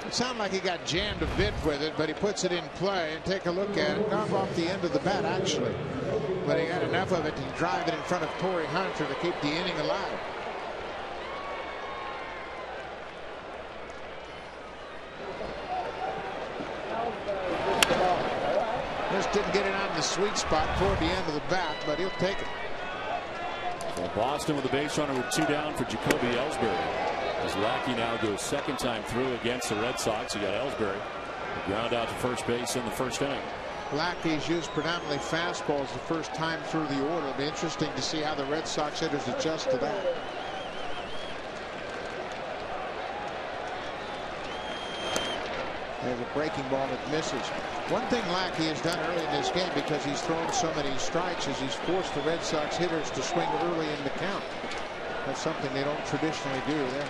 It sounded like he got jammed a bit with it, but he puts it in play, and take a look at it. Not off the end of the bat, actually. But he got enough of it to drive it in front of Torrey Hunter to keep the inning alive. Just didn't get it on the sweet spot toward the end of the bat, but he'll take it. So Boston with a base runner with 2 down for Jacoby Ellsbury. As Lackey now goes 2nd time through against the Red Sox. You got Ellsbury ground out to first base in the 1st inning. Lackey's used predominantly fastballs the first time through the order. It'll be interesting to see how the Red Sox hitters adjust to that. There's a breaking ball that misses. One thing Lackey has done early in this game, because he's thrown so many strikes, is he's forced the Red Sox hitters to swing early in the count. That's something they don't traditionally do. They're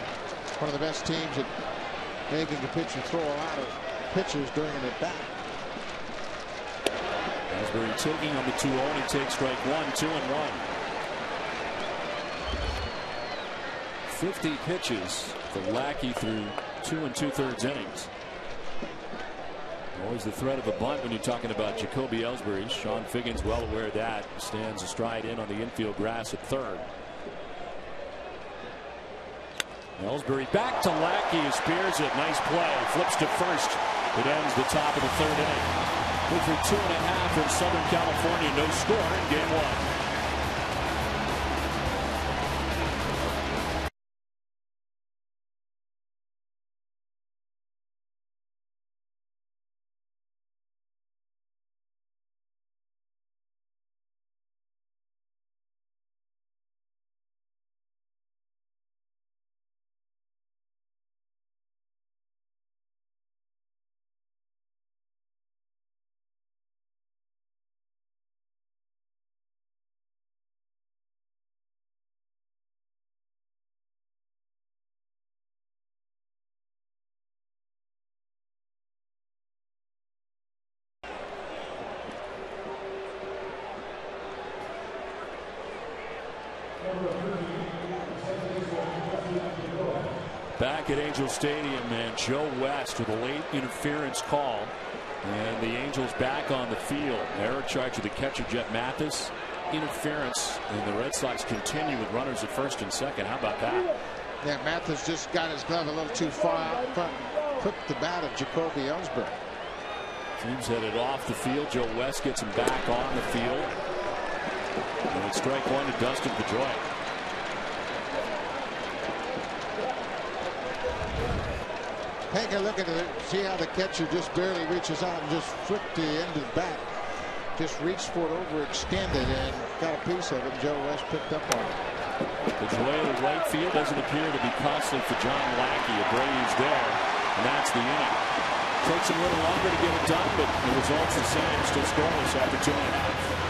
one of the best teams at making the pitcher throw a lot of pitches during an at-bat. Ellsbury taking on the 2-0, and he takes strike one, 2-1. 50 pitches for Lackey through 2 2/3 innings. Always the threat of a bunt when you're talking about Jacoby Ellsbury. Sean Figgins well aware of that. Stands astride in on the infield grass at third. Ellsbury back to Lackey, who spears it. Nice play. Flips to first. It ends the top of the third inning. Good for 2.5 in Southern California. No score in game one. Back at Angel Stadium, and Joe West with a late interference call, and the Angels back on the field. Error charge of the catcher Jeff Mathis. Interference, and the Red Sox continue with runners at first and second. How about that? Yeah, Mathis just got his glove a little too far out front, clipped the bat of Jacoby Ellsbury. Team's headed off the field. Joe West gets him back on the field. And it's strike one to Dustin Pedroia. Take a look at it. See how the catcher just barely reaches out and just flipped the end of the bat. Just reached for it, overextended, and got a piece of it. Joe West picked up on it. Pedroia to right field doesn't appear to be costly for John Lackey. A Brady's there, and that's the inning. Takes him a little longer to get it done, but the result's the same. Still scoreless after 2.5.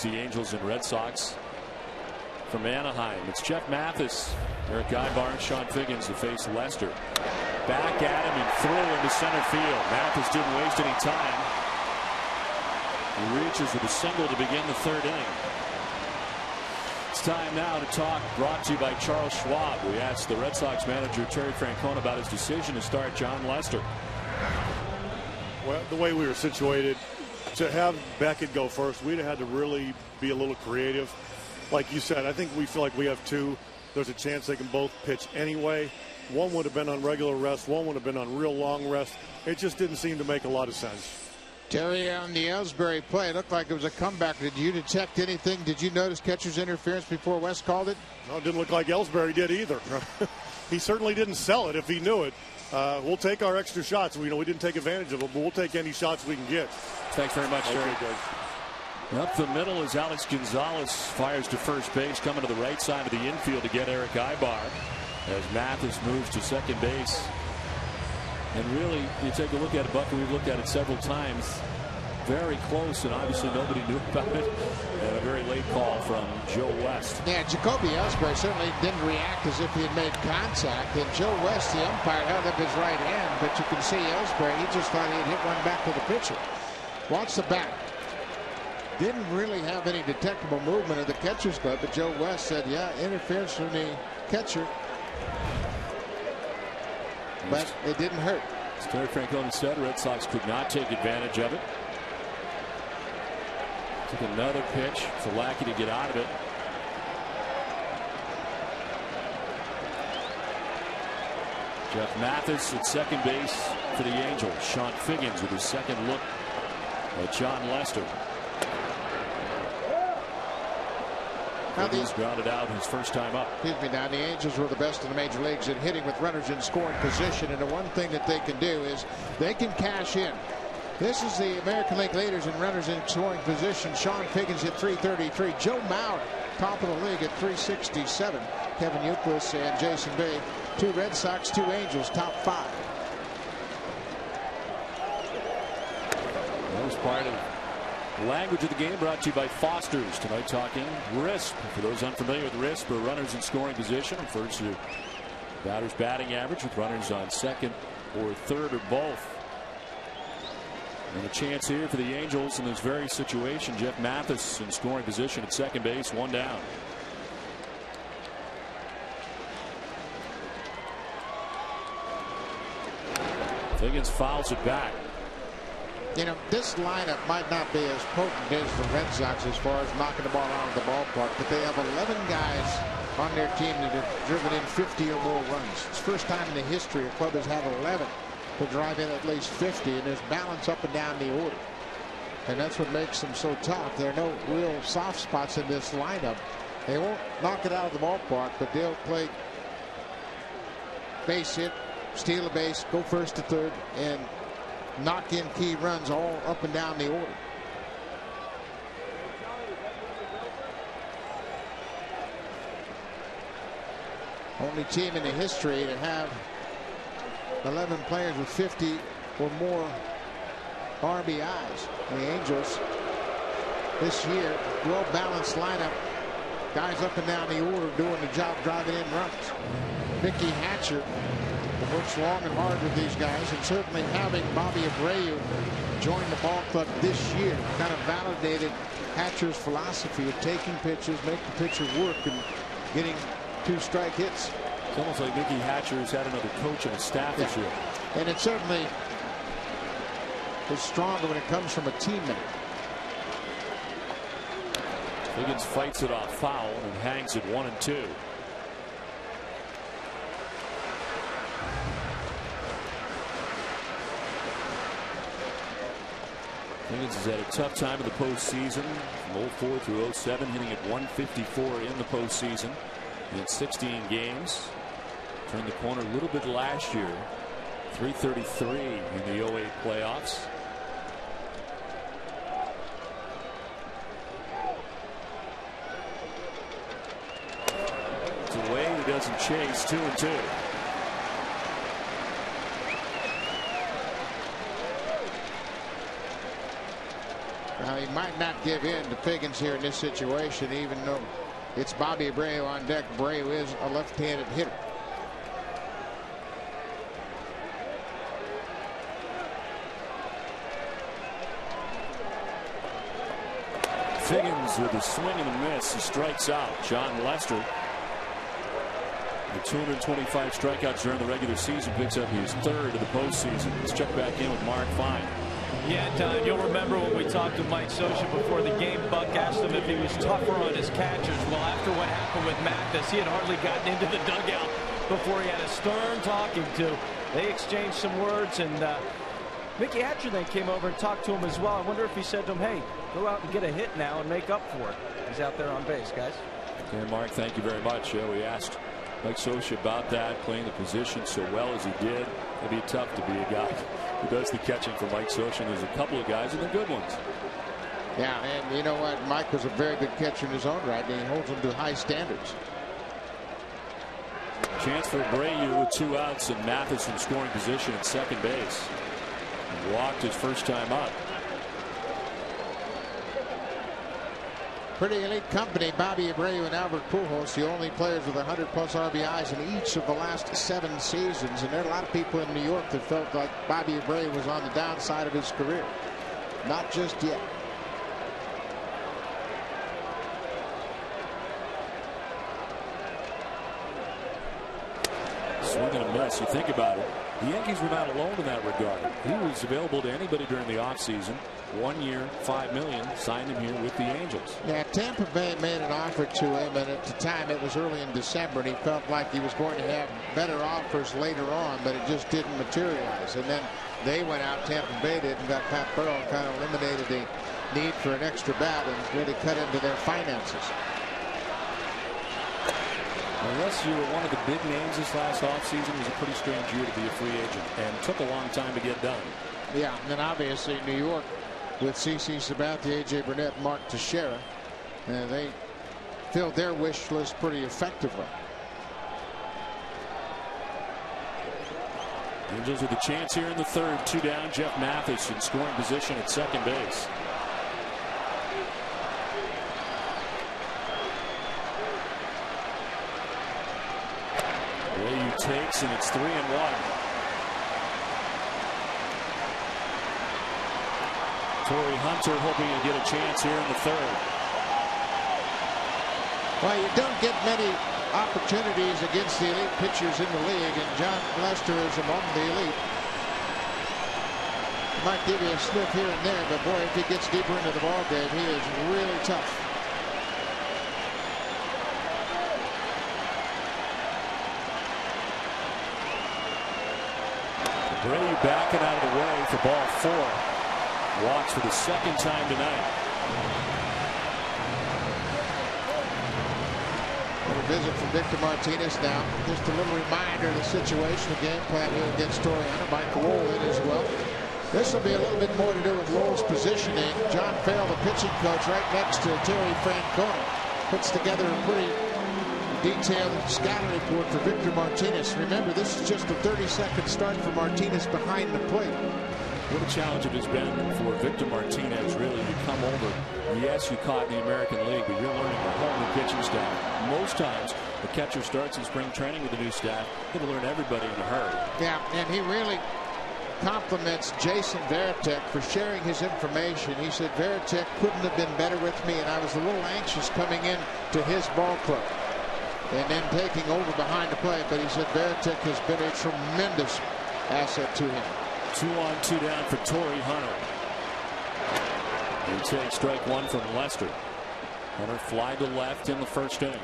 The Angels and Red Sox from Anaheim. It's Jeff Mathis, Eric Ibar, and Sean Figgins to face Lester. Back at him and through into center field. Mathis didn't waste any time. He reaches with a single to begin the third inning. It's time now to talk, brought to you by Charles Schwab. We asked the Red Sox manager Terry Francona about his decision to start John Lester. Well, the way we were situated, to have Beckett go first, we'd have had to really be a little creative. Like you said, I think we feel like we have two. There's a chance they can both pitch anyway. One would have been on regular rest. One would have been on real long rest. It just didn't seem to make a lot of sense. Terry, on the Ellsbury play, it looked like it was a comeback. Did you detect anything? Did you notice catcher's interference before West called it? No, it didn't look like Ellsbury did either. He certainly didn't sell it if he knew it. We'll take our extra shots. We didn't take advantage of it, but we'll take any shots we can get. Thanks very much, Terry. Up the middle as Alex Gonzalez fires to first base, coming to the right side of the infield to get Eric Ibar as Mathis moves to second base. And really, you take a look at it, Buck, we've looked at it several times. Very close, and obviously nobody knew about it. And a very late call from Joe West. Yeah, Jacoby Ellsbury certainly didn't react as if he had made contact. And Joe West, the umpire, held up his right hand. But you can see Ellsbury, he just thought he'd hit one back to the pitcher. Watch the bat. Didn't really have any detectable movement of the catcher's glove, but Joe West said, yeah, interference from the catcher. But it didn't hurt. As Terry Francona said, Red Sox could not take advantage of it. Took another pitch for Lackey to get out of it. Jeff Mathis at second base for the Angels. Sean Figgins with his second look at John Lester. Figgins grounded out his first time up. Excuse me, now the Angels were the best in the major leagues in hitting with runners in scoring position, and the one thing that they can do is they can cash in. This is the American League leaders in runners in scoring position. Sean Figgins at 333. Joe Mauer, top of the league at 367. Kevin Youkilis and Jason Bay, two Red Sox, two Angels, top five. That was part of the language of the game, brought to you by Foster's. Tonight talking RISP. For those unfamiliar with RISP, or runners in scoring position, refers to batter's batting average with runners on second or third or both. And a chance here for the Angels in this very situation. Jeff Mathis in scoring position at second base, one down. Figgins fouls it back. You know, this lineup might not be as potent as the Red Sox as far as knocking the ball out of the ballpark, but they have 11 guys on their team that have driven in 50 or more runs. It's the first time in the history a club has had 11 to drive in at least 50, and there's balance up and down the order. And that's what makes them so tough. There are no real soft spots in this lineup. They won't knock it out of the ballpark, but they'll play base hit, steal a base, go first to third, and knock in key runs all up and down the order. Only team in the history to have 11 players with 50 or more RBIs. The Angels this year, well-balanced lineup, guys up and down the order doing the job driving in runs. Mickey Hatcher works long and hard with these guys, and certainly having Bobby Abreu join the ball club this year kind of validated Hatcher's philosophy of taking pitches, make the pitcher work, and getting 2 strike hits. It's almost like Mickey Hatcher has had another coach and a staff this year. And it certainly is stronger when it comes from a teammate. Figgins fights it off foul and hangs it 1-2. Figgins has had a tough time in the postseason from 04 through 07, hitting at 154 in the postseason in 16 games. Turned the corner a little bit last year, 333 in the 08 playoffs. It's a way he doesn't chase, 2-2. He might not give in to Figgins here in this situation, even though it's Bobby Abreu on deck. Abreu is a left-handed hitter. Figgins with a swing and a miss. He strikes out. John Lester, with 225 strikeouts during the regular season, picks up his third of the postseason. Let's check back in with Mark Fine. Yeah, Don, you'll remember when we talked to Mike Scioscia before the game. Buck asked him if he was tougher on his catchers. Well, after what happened with Mathis, he had hardly gotten into the dugout before he had a stern talking to. They exchanged some words, and Mickey Hatcher then came over and talked to him as well. I wonder if he said to him, hey, go out and get a hit now and make up for it. He's out there on base, guys. Okay, Mark, thank you very much. We asked Mike Scioscia about that, playing the position so well as he did. It'd be tough to be a guy who does the catching for Mike Scioscia. There's a couple of guys and the good ones. Yeah, and you know what? Mike was a very good catcher in his own right, and he holds them to high standards. Chance for Abreu with 2 outs and Mathis in scoring position at second base. He walked his first time up. Pretty elite company, Bobby Abreu and Albert Pujols, the only players with 100-plus RBIs in each of the last 7 seasons. And there are a lot of people in New York that felt like Bobby Abreu was on the downside of his career. Not just yet. Swing and a miss. You think about it, the Yankees were not alone in that regard. He was available to anybody during the offseason. 1 year, $5 million, signed him here with the Angels. Yeah, Tampa Bay made an offer to him, and at the time it was early in December, and he felt like he was going to have better offers later on, but it just didn't materialize. And then they went out, Tampa Bay did, and got Pat Burrell, and kind of eliminated the need for an extra bat and really cut into their finances. Unless you were one of the big names this last offseason, it was a pretty strange year to be a free agent, and took a long time to get done. Yeah, and then obviously New York with CC Sabathia, A.J. Burnett, Mark Teixeira, they filled their wish list pretty effectively. Angels with a chance here in the third. 2 down. Jeff Mathis in scoring position at second base. Abreu takes, and it's 3-1. Torrey Hunter hoping to get a chance here in the third. Well, you don't get many opportunities against the elite pitchers in the league, and John Lester is among the elite. He might give you a sniff here and there, but boy, if he gets deeper into the ballgame, he is really tough. Abreu backing out of the way for ball 4. Walks for the second time tonight. A little visit from Victor Martinez now. Just a little reminder of the situation, the game plan here against Torrey Hunter. Mike Lowell in as well. This will be a little bit more to do with Lowell's positioning. John Farrell, the pitching coach, right next to Terry Francona, puts together a pretty detailed scouting report for Victor Martinez. Remember, this is just a 30-second start for Martinez behind the plate. What a challenge it has been for Victor Martinez, really, to come over. Yes, you caught in the American League, but you're learning a whole new pitching staff. Most times, the catcher starts in spring training with a new staff. He'll learn everybody in a hurry. Yeah, and he really compliments Jason Varitek for sharing his information. He said Varitek couldn't have been better with me, and I was a little anxious coming in to his ball club and then taking over behind the plate. But he said Varitek has been a tremendous asset to him. 2 on, 2 down for Torrey Hunter. He takes strike 1 from Lester. Hunter fly to left in the first inning.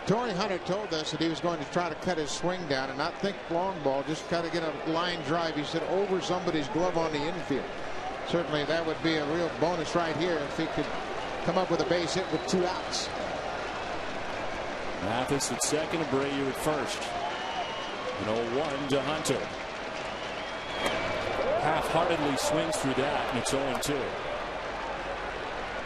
Torrey Hunter told us that he was going to try to cut his swing down and not think long ball, just kind of get a line drive. He said over somebody's glove on the infield. Certainly that would be a real bonus right here if he could come up with a base hit with 2 outs. Mathis at second, Abreu at first. And 0-1 to Hunter. Half-heartedly swings through that, and it's 0-2.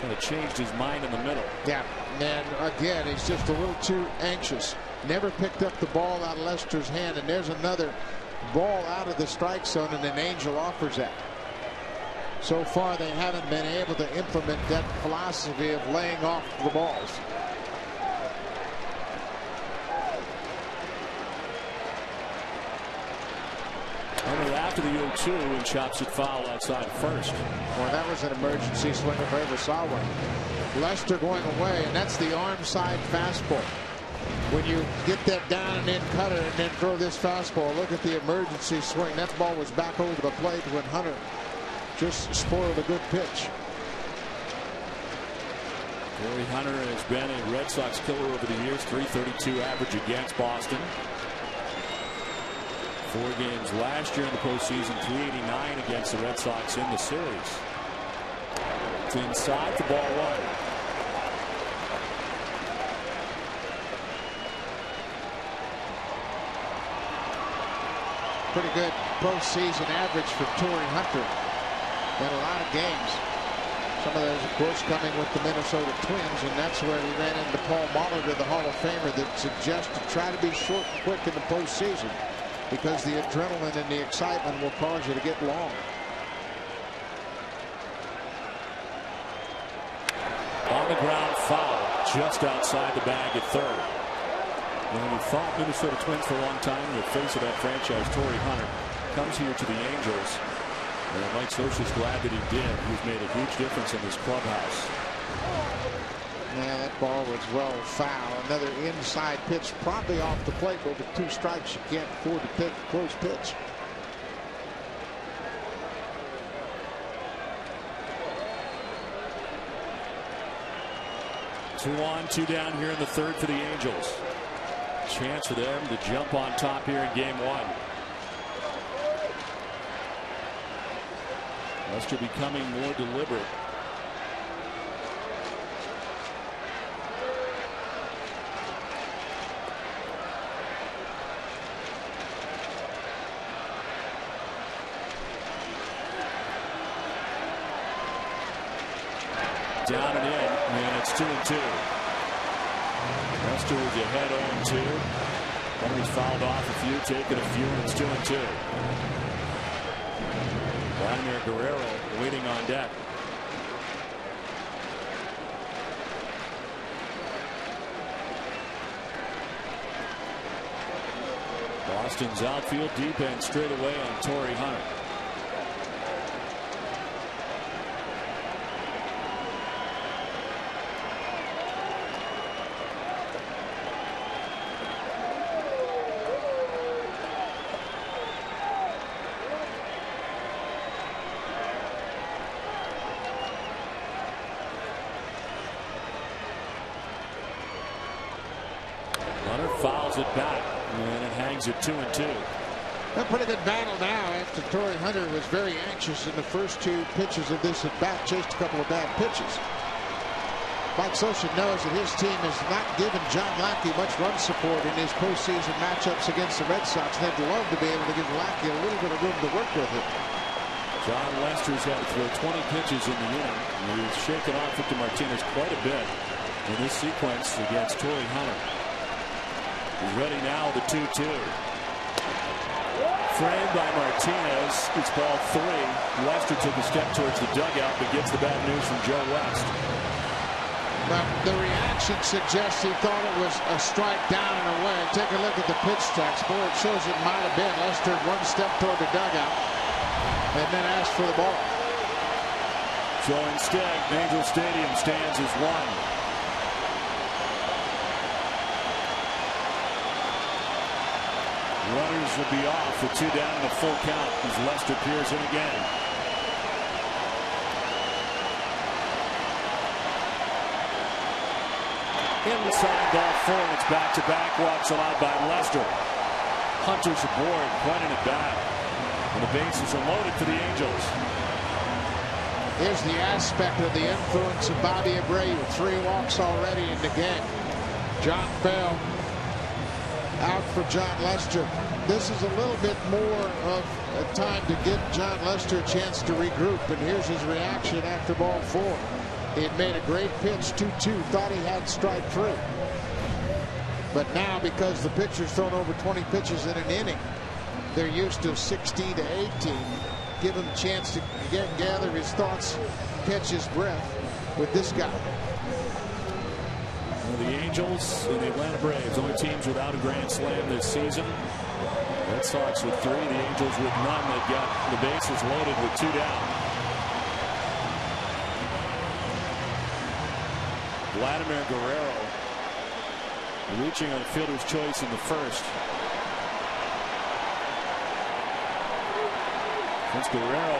Kind of changed his mind in the middle. Yeah, and again, he's just a little too anxious. Never picked up the ball out of Lester's hand, and there's another ball out of the strike zone, and an Angel offers that. So far, they haven't been able to implement that philosophy of laying off the balls. Hunter after the 0-2 and chops it foul outside first. Well, that was an emergency swing if I ever saw one. Lester going away, and that's the arm side fastball. When you get that down and then cut it and then throw this fastball, look at the emergency swing. That ball was back over the plate when Hunter just spoiled a good pitch. Torii Hunter has been a Red Sox killer over the years. .332 average against Boston. 4 games last year in the postseason. .389 against the Red Sox in the series. It's inside the ball one. Pretty good postseason average for Torii Hunter in a lot of games. Some of those, of course, coming with the Minnesota Twins, and that's where he ran into Paul Molitor, the Hall of Famer, that suggests to try to be short and quick in the postseason because the adrenaline and the excitement will cause you to get long. On the ground foul just outside the bag at third. When we fought Minnesota Twins for a long time, the face of that franchise, Torii Hunter, comes here to the Angels. And Mike Scioscia's glad that he did. He's made a huge difference in this clubhouse. Yeah, that ball was well foul. Another inside pitch, probably off the plate, but with 2 strikes, you can't afford to pick a close pitch. Two on, 2 down here in the third for the Angels. Chance for them to jump on top here in game 1. Lester becoming more deliberate. Down and in, and it's 2-2. Lester was ahead 0-2. Hunter's fouled off a few, taken a few, and it's 2-2. Vladimir Guerrero waiting on deck. Boston's outfield deep end straight away on Torii Hunter. Fouls it back, and it hangs at 2-2. A pretty good battle now after Torii Hunter was very anxious in the first 2 pitches of this at bat, chased a couple of bad pitches. Mike Scioscia knows that his team has not given John Lackey much run support in his postseason matchups against the Red Sox. They'd love to be able to give Lackey a little bit of room to work with him. John Lester's had to throw 20 pitches in the inning. He's shaken off Victor Martinez quite a bit in this sequence against Torii Hunter. He's ready now, the 2-2. Framed by Martinez. It's ball 3. Lester took a step towards the dugout, but gets the bad news from Joe West. But the reaction suggests he thought it was a strike down and away. Take a look at the pitch tracks. Boy, it shows it might have been. Lester 1 step toward the dugout and then asked for the ball. So instead, Angel Stadium stands as 1. Runners will be off with 2 down and a full count as Lester peers in again. Inside ball 4, and it's back-to-back walks allowed by Lester. Hunter's aboard, pointing it back. And the bases are loaded for the Angels. Here's the aspect of the influence of Bobby Abreu. 3 walks already in the game. John Bell out for John Lester. This is a little bit more of a time to give John Lester a chance to regroup, and here's his reaction after ball 4. He had made a great pitch, 2-2, thought he had strike 3. But now, because the pitcher's thrown over 20 pitches in an inning, they're used to 16 to 18. give him a chance to gather his thoughts, catch his breath with this guy. Well, the Angels and the Atlanta Braves, only teams without a grand slam this season. Red Sox with 3, the Angels with none. They've got the bases loaded with 2 down. Vladimir Guerrero reaching on fielder's choice in the first. Since Guerrero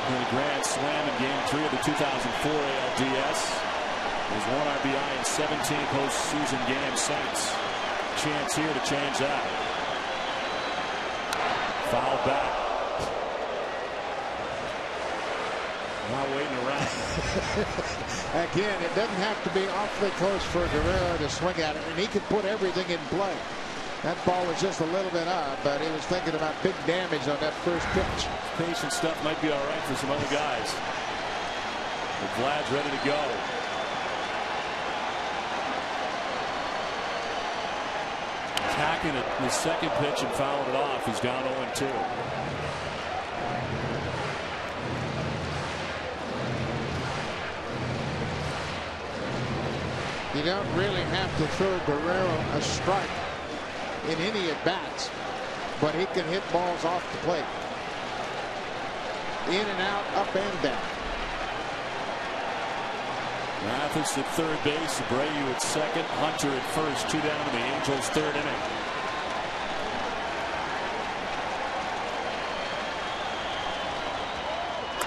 hit a grand slam in Game 3 of the 2004 ALDS. There's 1 RBI in 17 postseason games since. Chance here to change that. Foul back. Not waiting around. Again, it doesn't have to be awfully close for Guerrero to swing at it, and he can put everything in play. That ball was just a little bit up, but he was thinking about big damage on that first pitch. Patient stuff might be all right for some other guys. But Vlad's ready to go. Attacking it, the second pitch and fouling it off. He's down 0-2. You don't really have to throw Guerrero a strike in any at bats, but he can hit balls off the plate, in and out, up and down. Mathis at third base, Abreu at second, Hunter at first, 2 down in the Angels' 3rd inning.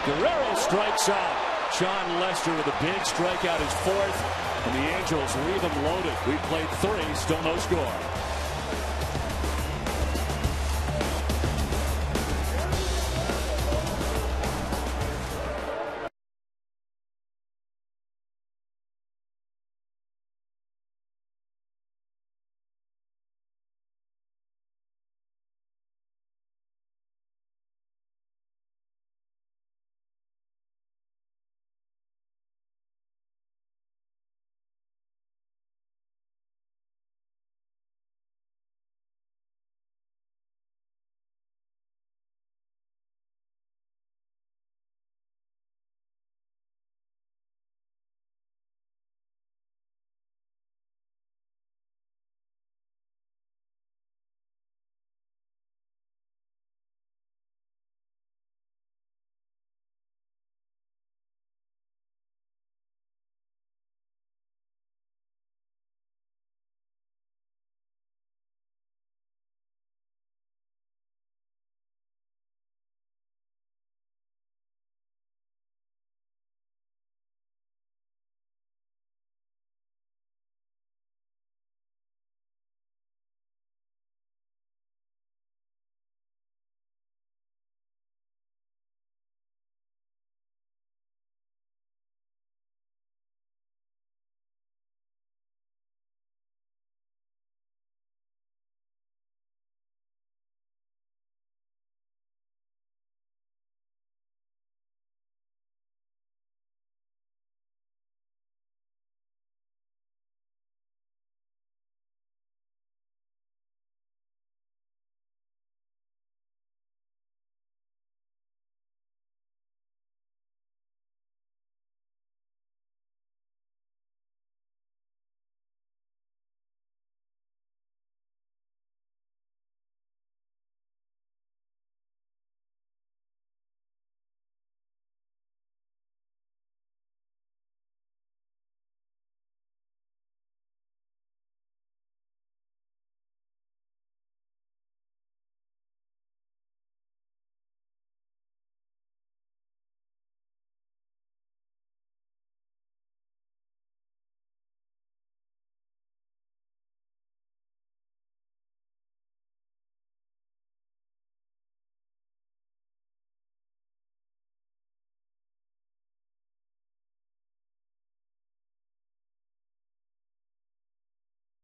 Guerrero strikes out. John Lester with a big strikeout, his 4th, and the Angels leave him loaded. We played 3, still no score.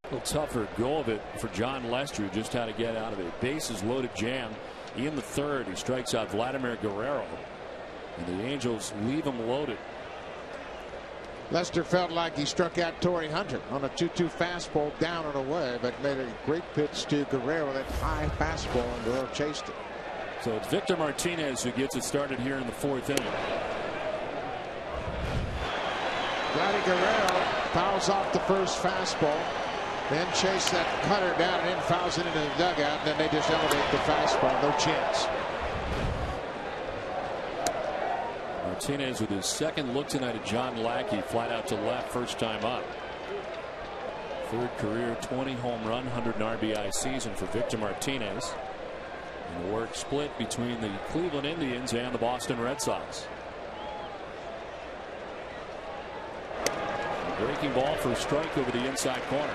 A little tougher go of it for John Lester, who just had to get out of it. Bases loaded jam in the 3rd. He strikes out Vladimir Guerrero, and the Angels leave him loaded. Lester felt like he struck out Torrey Hunter on a 2-2 fastball down and away, but made a great pitch to Guerrero, that high fastball, and Guerrero chased it. So it's Victor Martinez who gets it started here in the 4th inning. Vladdy Guerrero fouls off the first fastball, then chase that cutter down and then fouls it into the dugout, and then they just elevate the fastball. No chance. Martinez with his second look tonight at John Lackey, flat out to left, first time up. 3rd career 20 home run, 100 RBI season for Victor Martinez. And the work split between the Cleveland Indians and the Boston Red Sox. Breaking ball for a strike over the inside corner.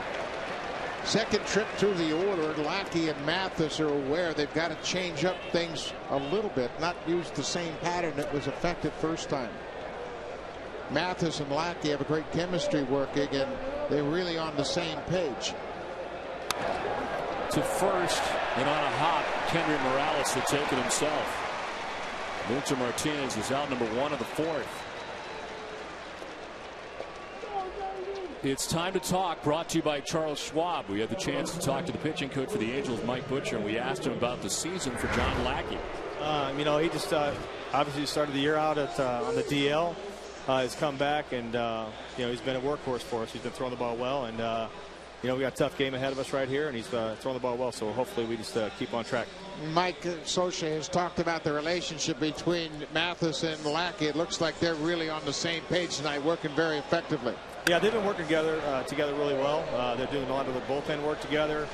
Second trip through the order. Lackey and Mathis are aware they've got to change up things a little bit, not use the same pattern that was effective first time. Mathis and Lackey have a great chemistry working, and they're really on the same page. To first, and on a hop, Kendry Morales will take it himself. Victor Martinez is out number 1 of the 4th. It's time to talk, brought to you by Charles Schwab. We had the chance to talk to the pitching coach for the Angels, Mike Butcher, and we asked him about the season for John Lackey. You know, he just obviously started the year out on the DL. He's come back, and you know, he's been a workhorse for us. He's been throwing the ball well, and you know, we got a tough game ahead of us right here, and he's throwing the ball well. So hopefully we just keep on track. Mike Socha has talked about the relationship between Mathis and Lackey. It looks like they're really on the same page tonight, working very effectively. Yeah, they've been working together really well. They're doing a lot of the bullpen work together.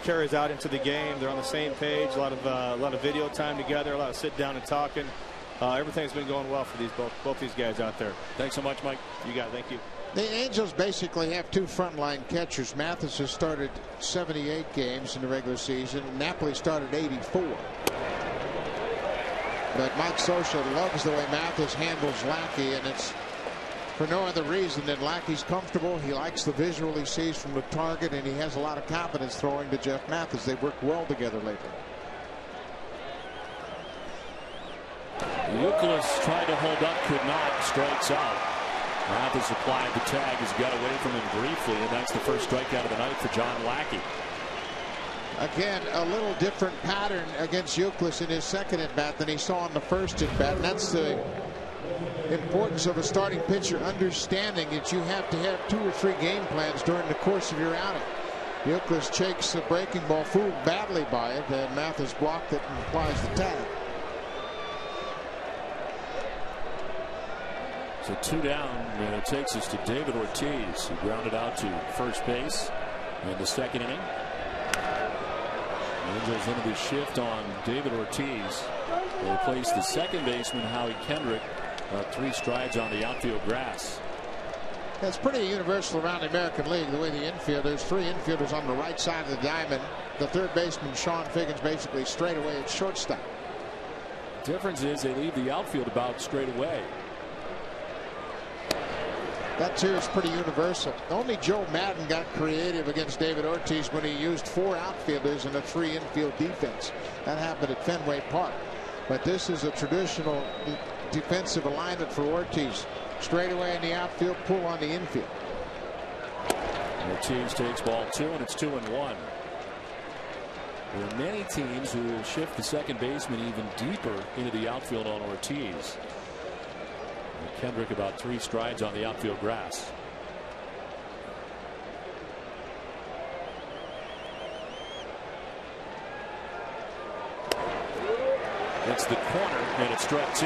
Carries out into the game. They're on the same page. A lot of video time together. A lot of sit down and talking. Everything's been going well for both these guys out there. Thanks so much, Mike. You got it. Thank you. The Angels basically have 2 frontline catchers. Mathis has started 78 games in the regular season. Napoli started 84. But Mike Socha loves the way Mathis handles Lackey, and it's for no other reason than Lackey's comfortable. He likes the visual he sees from the target, and he has a lot of confidence throwing to Jeff Mathis. They've worked well together lately. Youkilis tried to hold up, could not, strikes out. Mathis applied the tag, has got away from him briefly, and that's the first strikeout of the night for John Lackey. Again, a little different pattern against Youkilis in his second at bat than he saw in the first at bat, and that's the importance of a starting pitcher understanding that you have to have 2 or 3 game plans during the course of your outing. Youkilis chased the breaking ball, fooled badly by it, and Mathis blocked it and applies the tag. So 2 down, and it takes us to David Ortiz, who grounded out to first base in the second inning. The Angels into the shift on David Ortiz. They replace the second baseman, Howie Kendrick, 3 strides on the outfield grass. It's pretty universal around the American League, the way the infield, there's 3 infielders on the right side of the diamond. The third baseman, Sean Figgins, basically straight away at shortstop. Difference is they leave the outfield about straight away. That too is pretty universal. Only Joe Madden got creative against David Ortiz when he used 4 outfielders and a 3 infield defense. That happened at Fenway Park. But this is a traditional defensive alignment for Ortiz. Straight away in the outfield, pull on the infield. Ortiz takes ball 2, and it's 2-1. There are many teams who will shift the second baseman even deeper into the outfield on Ortiz. Kendrick about 3 strides on the outfield grass. It's the corner, and it's strike 2.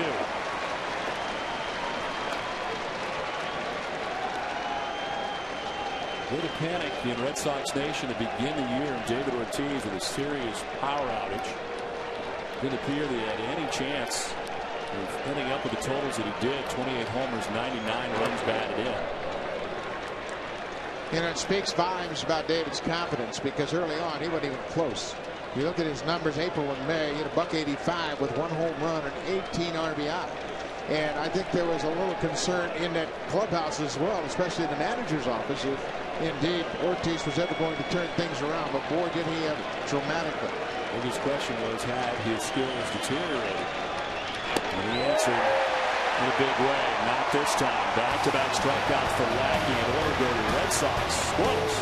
Bit of panic in Red Sox Nation to begin the year, and David Ortiz with a serious power outage. Didn't appear they had any chance of ending up with the totals that he did. 28 homers, 99 runs batted in. You know, it speaks volumes about David's confidence, because early on he wasn't even close. You look at his numbers, April and May, he had a .185 with 1 home run and 18 RBI. And I think there was a little concern in that clubhouse as well, especially the manager's office, if indeed Ortiz was ever going to turn things around. But boy, did he ever, dramatically. The biggest question was, had his skills deteriorated? And he answered in a big way. Not this time. Back-to-back strikeouts for Lackey, and Oregon Red Sox scoreless.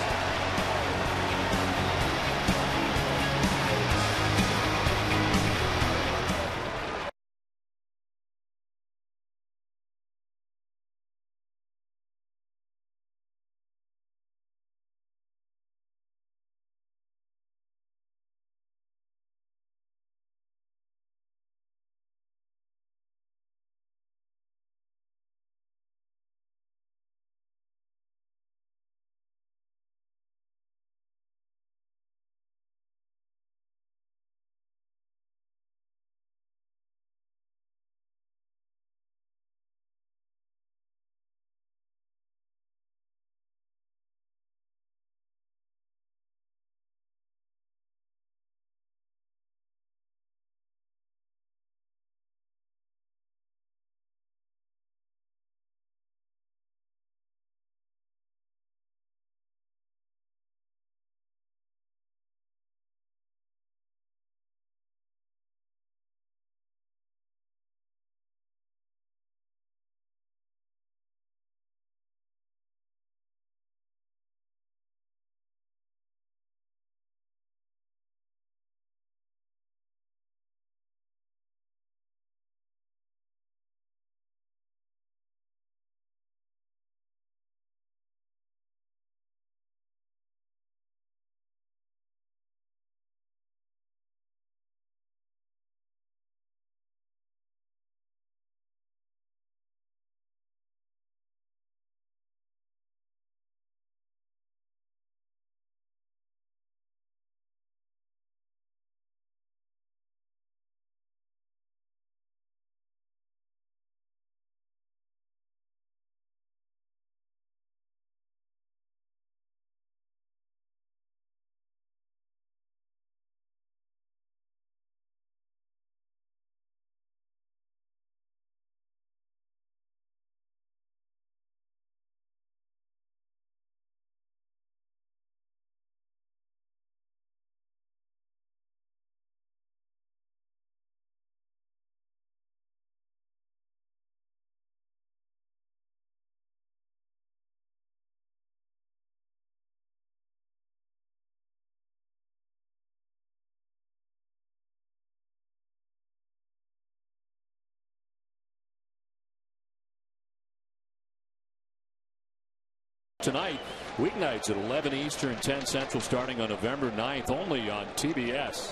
tonight. Weeknights at 11 Eastern, 10 Central, starting on November 9th, only on TBS.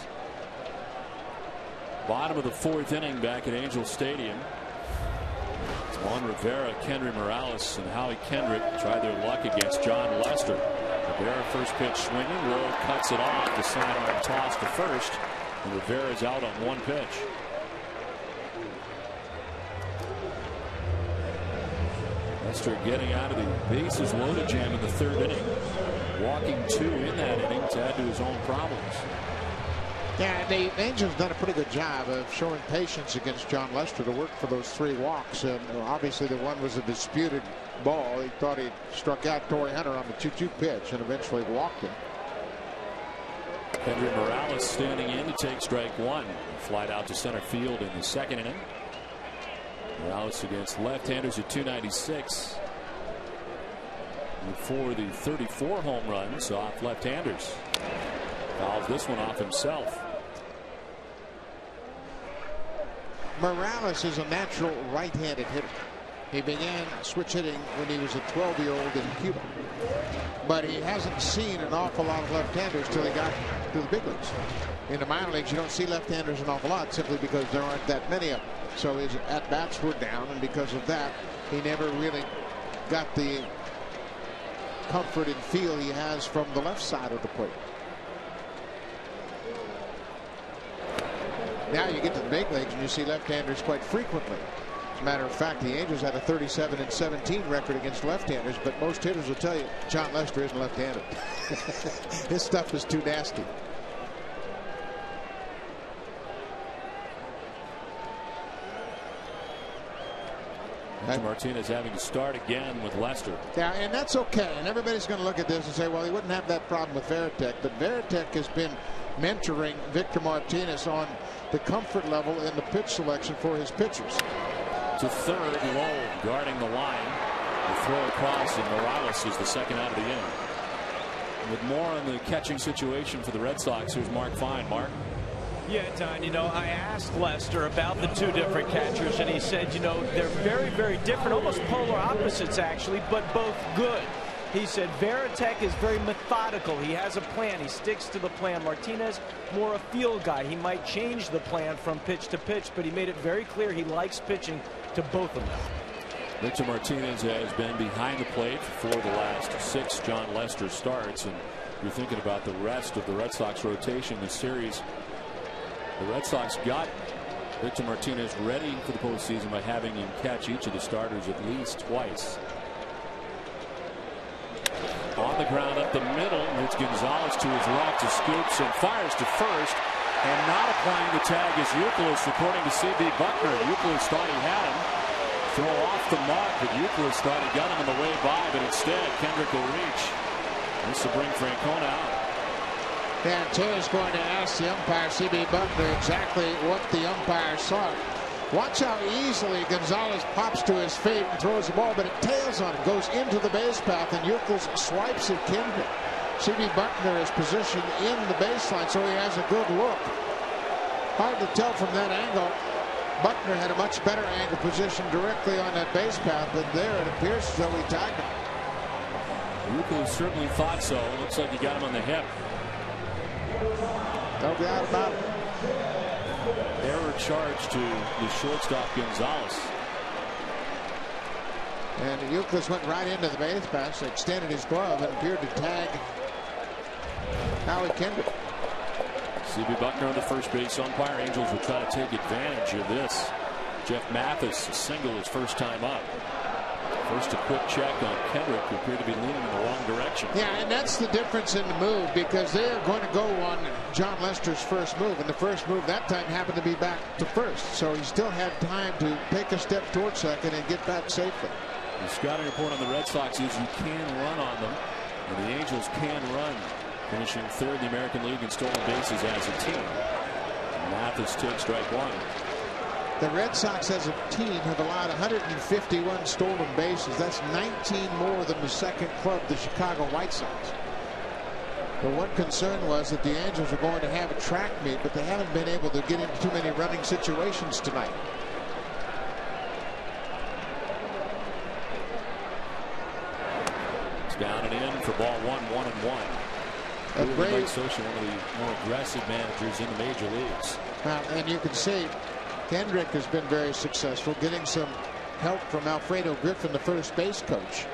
Bottom of the 4th inning back at Angel Stadium. Juan Rivera, Kendry Morales, and Howie Kendrick tried their luck against John Lester. Rivera first pitch swinging. Rowe cuts it off. The sidearm toss to first. And Rivera's out on one pitch. Lester getting out of the bases loaded jam in the 3rd inning. Walking 2 in that inning to add to his own problems. Yeah, the Angels done a pretty good job of showing patience against John Lester to work for those 3 walks. And obviously the one was a disputed ball. He thought he struck out Torrey Hunter on the 2-2 pitch and eventually walked him. Kendry Morales standing in to take strike 1. Flied out to center field in the 2nd inning. Morales against left-handers at 296. And for the 34 home runs off left-handers. Fouls this one off himself. Morales is a natural right-handed hitter. He began switch hitting when he was a 12-year-old in Cuba. But he hasn't seen an awful lot of left-handers till he got to the big leagues. In the minor leagues, you don't see left-handers an awful lot simply because there aren't that many of them. So his at-bats were down, and because of that, he never really got the comfort and feel he has from the left side of the plate. Now you get to the big leagues and you see left-handers quite frequently. As a matter of fact, the Angels had a 37-17 record against left-handers, but most hitters will tell you John Lester isn't left-handed. His stuff is too nasty. Martinez having to start again with Lester. Yeah, and that's okay. And everybody's going to look at this and say, well, he wouldn't have that problem with Veritek. But Veritek has been mentoring Victor Martinez on the comfort level in the pitch selection for his pitchers. To third, Lowell guarding the line. The throw across, and Morales is the second out of the inning. With more on the catching situation for the Red Sox, here's Mark Fine. Mark? Yeah, Don, I asked Lester about the 2 different catchers, and he said, they're very, very different, almost polar opposites, actually, but both good. He said Veritek is very methodical. He has a plan. He sticks to the plan. Martinez, more a field guy. He might change the plan from pitch to pitch, but he made it very clear he likes pitching to both of them. Victor Martinez has been behind the plate for the last 6 John Lester starts, and you're thinking about the rest of the Red Sox rotation this series. The Red Sox got Victor Martinez ready for the postseason by having him catch each of the starters at least twice. On the ground up the middle, it's Gonzalez to his left, who scoops and fires to first, and not applying the tag is Youkilis, according to C.B. Buckner. Youkilis thought he had him. Throw off the mark, but Youkilis thought he got him on the way by, but instead Kendrick will reach. This will bring Francona out. And Taylor's going to ask the umpire, C.B. Buckner, exactly what the umpire saw. Watch how easily Gonzalez pops to his feet and throws the ball, but it tails on him, goes into the base path, and Youkilis swipes at Kendrick. C.B. Buckner is positioned in the baseline, so he has a good look. Hard to tell from that angle. Buckner had a much better angle position directly on that base path, but there it appears as though he tagged him. Youkilis certainly thought so. Looks like he got him on the hip. No doubt about it. Error charge to the shortstop Gonzalez. And Youkilis went right into the base pass, extended his glove, and appeared to tag Howie Kendrick. C.B. Buckner on the first base umpire. Angels will try to take advantage of this. Jeff Mathis, a single his first time up. First a quick check on Kendrick, who appeared to be leaning in the wrong direction. Yeah, and that's the difference in the move, because they are going to go on John Lester's first move, and the first move that time happened to be back to first, so he still had time to take a step towards second and get back safely. The scouting report on the Red Sox is you can run on them, and the Angels can run, finishing third in the American League in stolen bases as a team. Mathis takes strike 1. The Red Sox as a team have allowed 151 stolen bases. That's 19 more than the second club, the Chicago White Sox. The one concern was that the Angels are going to have a track meet, but they haven't been able to get into too many running situations tonight. It's down for ball one, 1-1. Mike Scioscia, one of the more aggressive managers in the major leagues. And you can see Kendrick has been very successful, getting some help from Alfredo Griffin, the first base coach.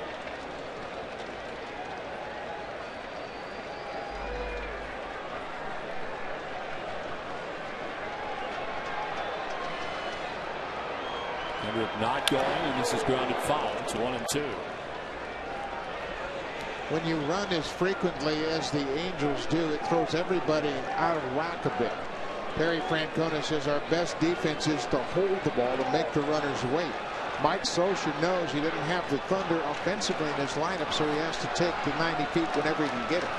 Kendrick not going, and this is grounded foul. It's 1-2. When you run as frequently as the Angels do, it throws everybody out of whack a bit. Perry Francona says our best defense is to hold the ball to make the runners wait. Mike Scioscia knows he didn't have the Thunder offensively in his lineup, so he has to take the 90 feet whenever he can get it.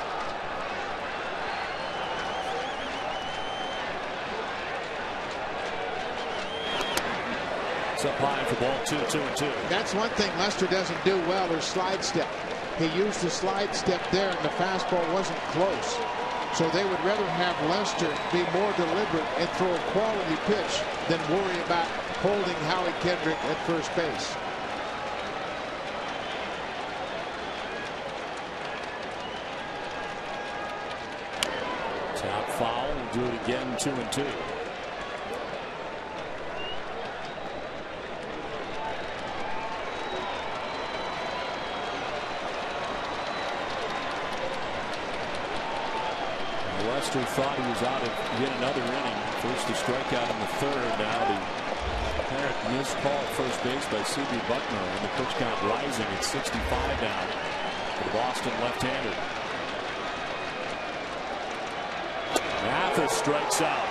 It's up high for ball 2-2. That's one thing Lester doesn't do well, is slide step. He used the slide step there, and the fastball wasn't close. So they would rather have Lester be more deliberate and throw a quality pitch than worry about holding Howie Kendrick at first base. Tap foul and do it again, 2-2. Lester thought he was out of yet another inning. First to strike out in the third. Now the apparent missed call at first base by C.B. Buckner, and the pitch count rising at 65 now for the Boston left-hander. Mathis strikes out.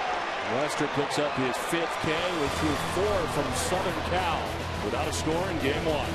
Lester picks up his 5th K with through 4 from Southern Cal without a score in game 1.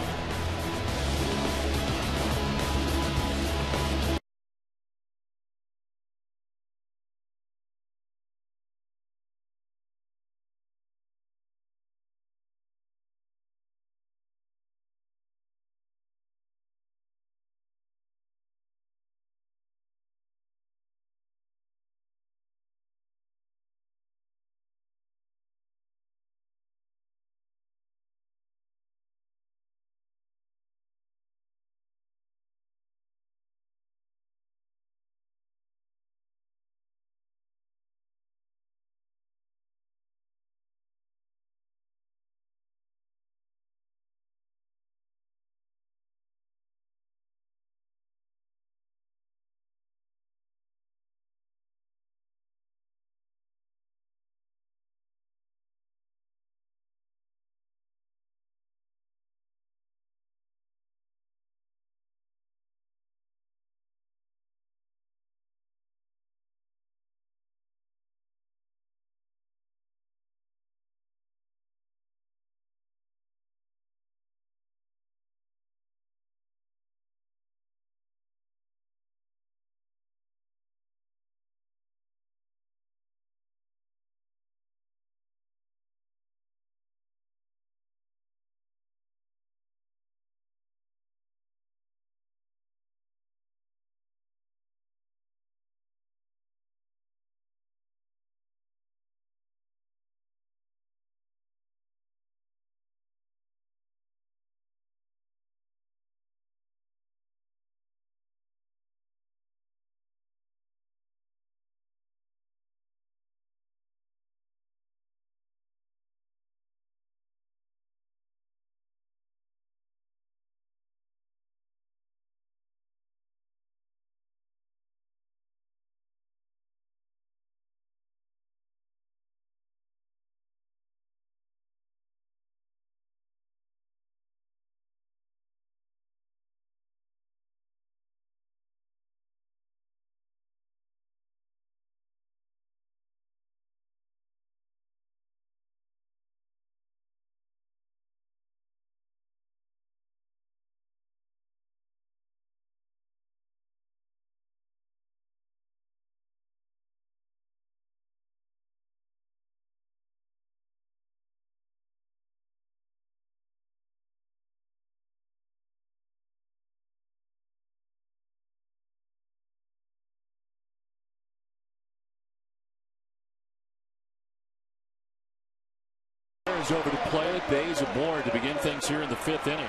Over to play it. Bays aboard to begin things here in the 5th inning.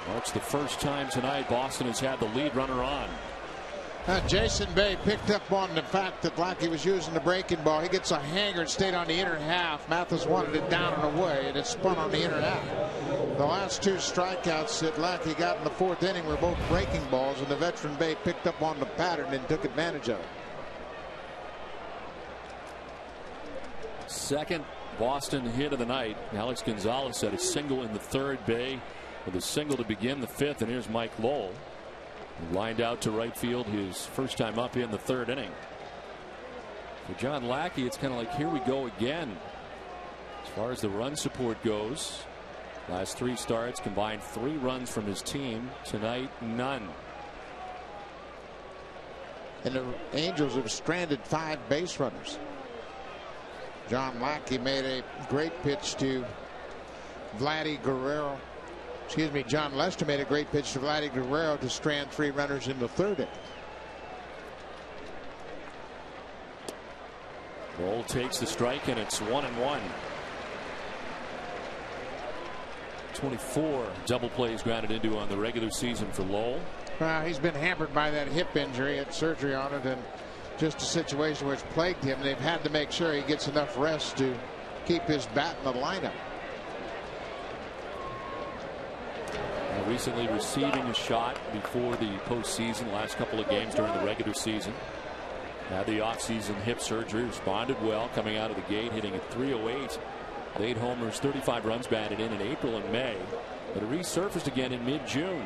Well, it's the first time tonight Boston has had the lead runner on. Jason Bay picked up on the fact that Lackey was using the breaking ball. He gets a hanger and stayed on the inner half. Mathis wanted it down and away, and it spun on the inner half. The last two strikeouts that Lackey got in the fourth inning were both breaking balls, and the veteran Bay picked up on the pattern and took advantage of it. Second Boston hit of the night. Alex Gonzalez had a single in the third. Bay with a single to begin the fifth, and here's Mike Lowell. Lined out to right field, his first time up in the third inning. For John Lackey, it's kind of like, here we go again. As far as the run support goes, last three starts combined 3 runs from his team. Tonight, none. And the Angels have stranded 5 base runners. John Lackey made a great pitch to Vladdy Guerrero. Excuse me, John Lester made a great pitch to Vladdy Guerrero to strand 3 runners in the third inning. Lowell takes the strike, and it's 1-1. 24 double plays grounded into on the regular season for Lowell. He's been hampered by that hip injury, had surgery on it, and just a situation which plagued him. They've had to make sure he gets enough rest to keep his bat in the lineup. Recently receiving a shot before the postseason, last couple of games during the regular season. Had the offseason hip surgery, responded well coming out of the gate, hitting at .308. 8 homers, 35 runs batted in April and May. But it resurfaced again in mid-June.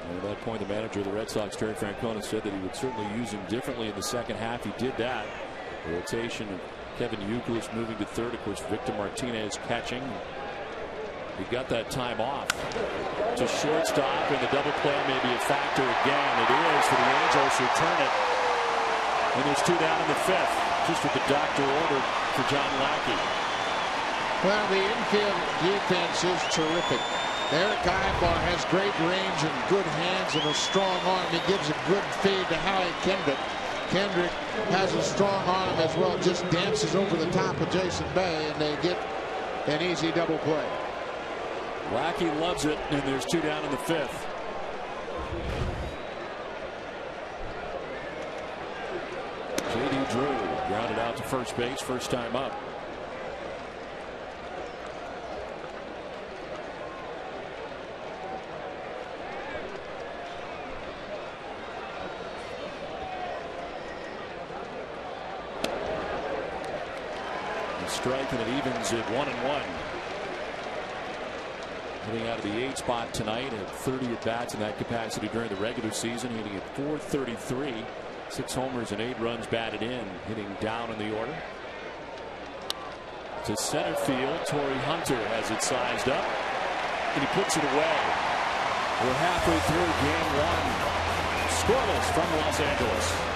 And at that point, the manager of the Red Sox, Terry Francona, said that he would certainly use him differently in the second half. He did that. The rotation of Kevin Youkilis moving to third. Of course, Victor Martinez catching. He got that time off to shortstop, and the double play may be a factor again. It is for the Angels who turn it. And there's 2 down in the fifth, just what the doctor ordered for John Lackey. Well, the infield defense is terrific. Eric Aybar has great range and good hands and a strong arm. He gives a good feed to Howie Kendrick. Kendrick has a strong arm as well, just dances over the top of Jason Bay, and they get an easy double play. Lackey loves it, and there's 2 down in the fifth. J.D. Drew grounded out to first base, first time up. The strike, and it evens at 1-1. Hitting out of the 8 spot tonight, had 30 at bats in that capacity during the regular season, hitting at .433, 6 homers and 8 runs batted in, hitting down in the order. To center field, Torrey Hunter has it sized up, and he puts it away. We're halfway through game 1. Scoreless from Los Angeles.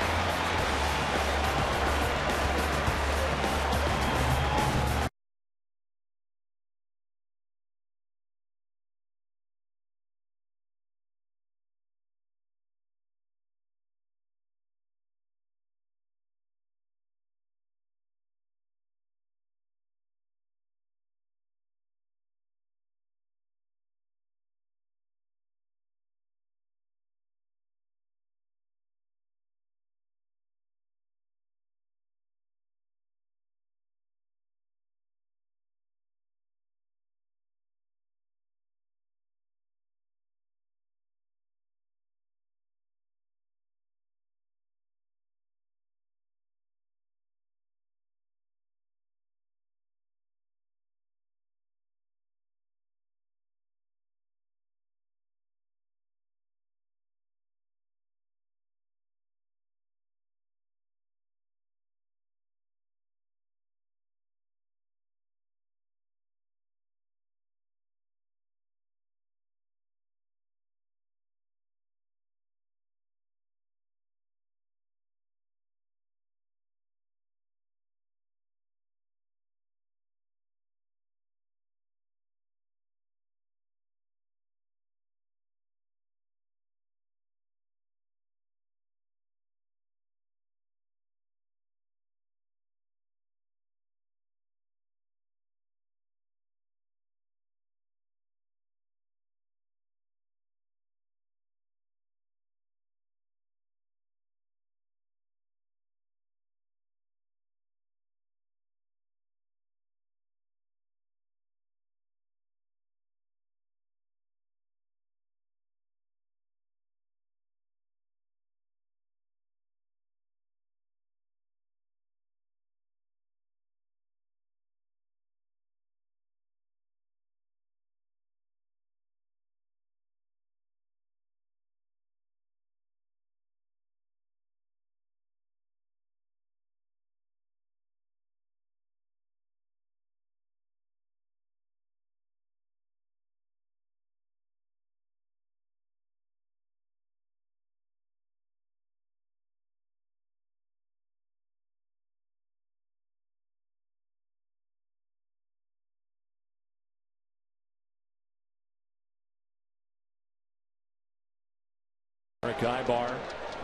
Eric Ibar,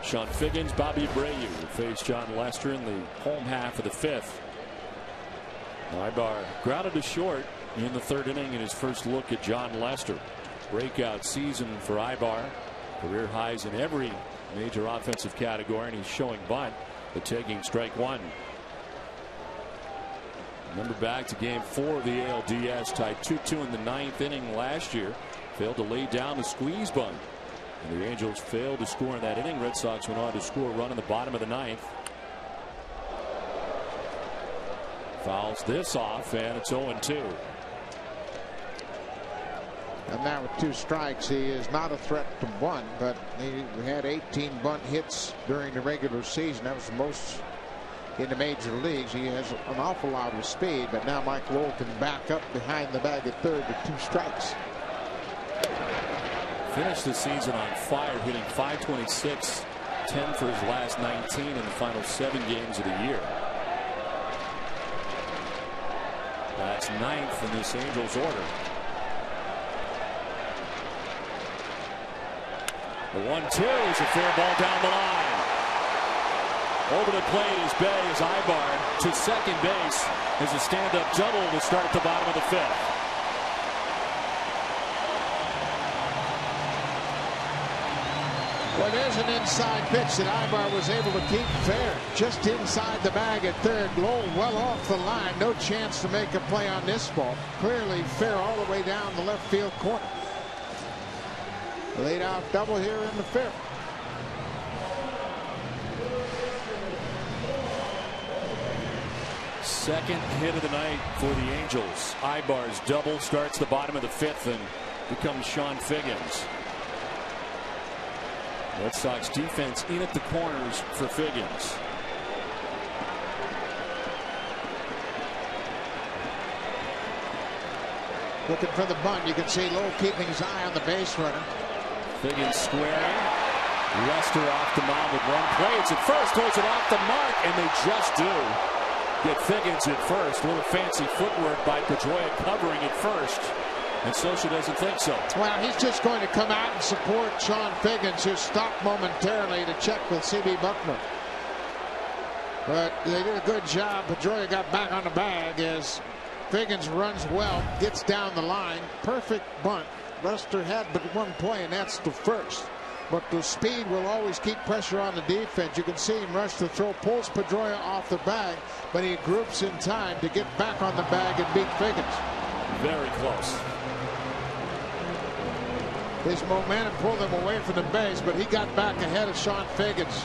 Sean Figgins, Bobby Abreu will face John Lester in the home half of the fifth. Ibar grounded to short in the third inning in his first look at John Lester. Breakout season for Ibar. Career highs in every major offensive category, and he's showing bunt, but taking strike one. Remember back to game 4 of the ALDS, tied 2-2 in the ninth inning last year. Failed to lay down the squeeze bunt. And the Angels failed to score in that inning. Red Sox went on to score a run in the bottom of the ninth. Fouls this off, and it's 0-2. And now with 2 strikes, he is not a threat to bunt, but he had 18 bunt hits during the regular season. That was the most in the major leagues. He has an awful lot of speed, but now Mike Lowell can back up behind the bag at third with 2 strikes. Finished the season on fire, hitting .526, 10 for his last 19 in the final 7 games of the year. That's 9th in this Angels order. The 1-2 is a fair ball down the line. Over the plate is Bay as Ibar to second base as a stand-up double to start the bottom of the fifth. Well, there's an inside pitch that Ibar was able to keep fair. Just inside the bag at third. Lowell well off the line. No chance to make a play on this ball. Clearly fair all the way down the left field corner. Laid out double here in the fifth. Second hit of the night for the Angels. Ibar's double starts the bottom of the fifth and becomes Sean Figgins. Red Sox defense in at the corners for Figgins. Looking for the bunt. You can see Lowell keeping his eye on the base runner. Figgins squaring. Lester off the mound with one play. It's at first, throws it off the mark, and they just do get Figgins at first. A little fancy footwork by Pedroia covering at first. And Sosa doesn't think so. Well, he's just going to come out and support Sean Figgins, who stopped momentarily to check with C.B. Buckner. But they did a good job. Pedroia got back on the bag as Figgins runs well, gets down the line. Perfect bunt. Lester had but one play, and that's the first. But the speed will always keep pressure on the defense. You can see him rush the throw, pulls Pedroia off the bag, but he groups in time to get back on the bag and beat Figgins. Very close. His momentum pulled him away from the base, but he got back ahead of Sean Figgins.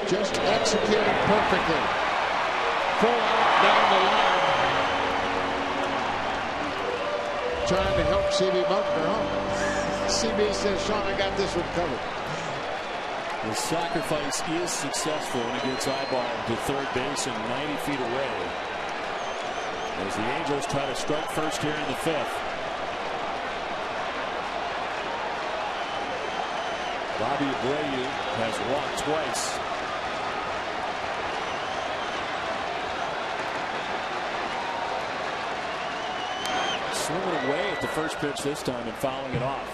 Just executed perfectly. Full out down the line. Trying to help C.B. Buckner home. C.B. says, Sean, I got this one covered. The sacrifice is successful when he gets Ibar to third base and 90 feet away, as the Angels try to strike first here in the fifth. Bobby Abreu has walked twice. Swinging away at the first pitch this time and fouling it off.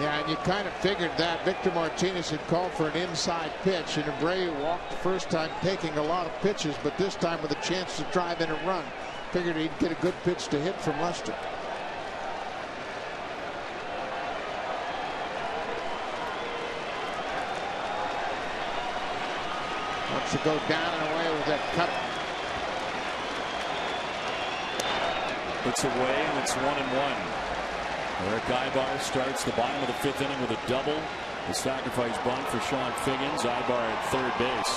Yeah, and you kind of figured that. Victor Martinez had called for an inside pitch, and Abreu walked the first time, taking a lot of pitches, but this time with a chance to drive in a run. Figured he'd get a good pitch to hit from Lester. Wants to go down and away with that cut. It's away, and it's 1-1. Eric Ibar starts the bottom of the fifth inning with a double. The sacrifice bunt for Sean Figgins. Ibar at third base.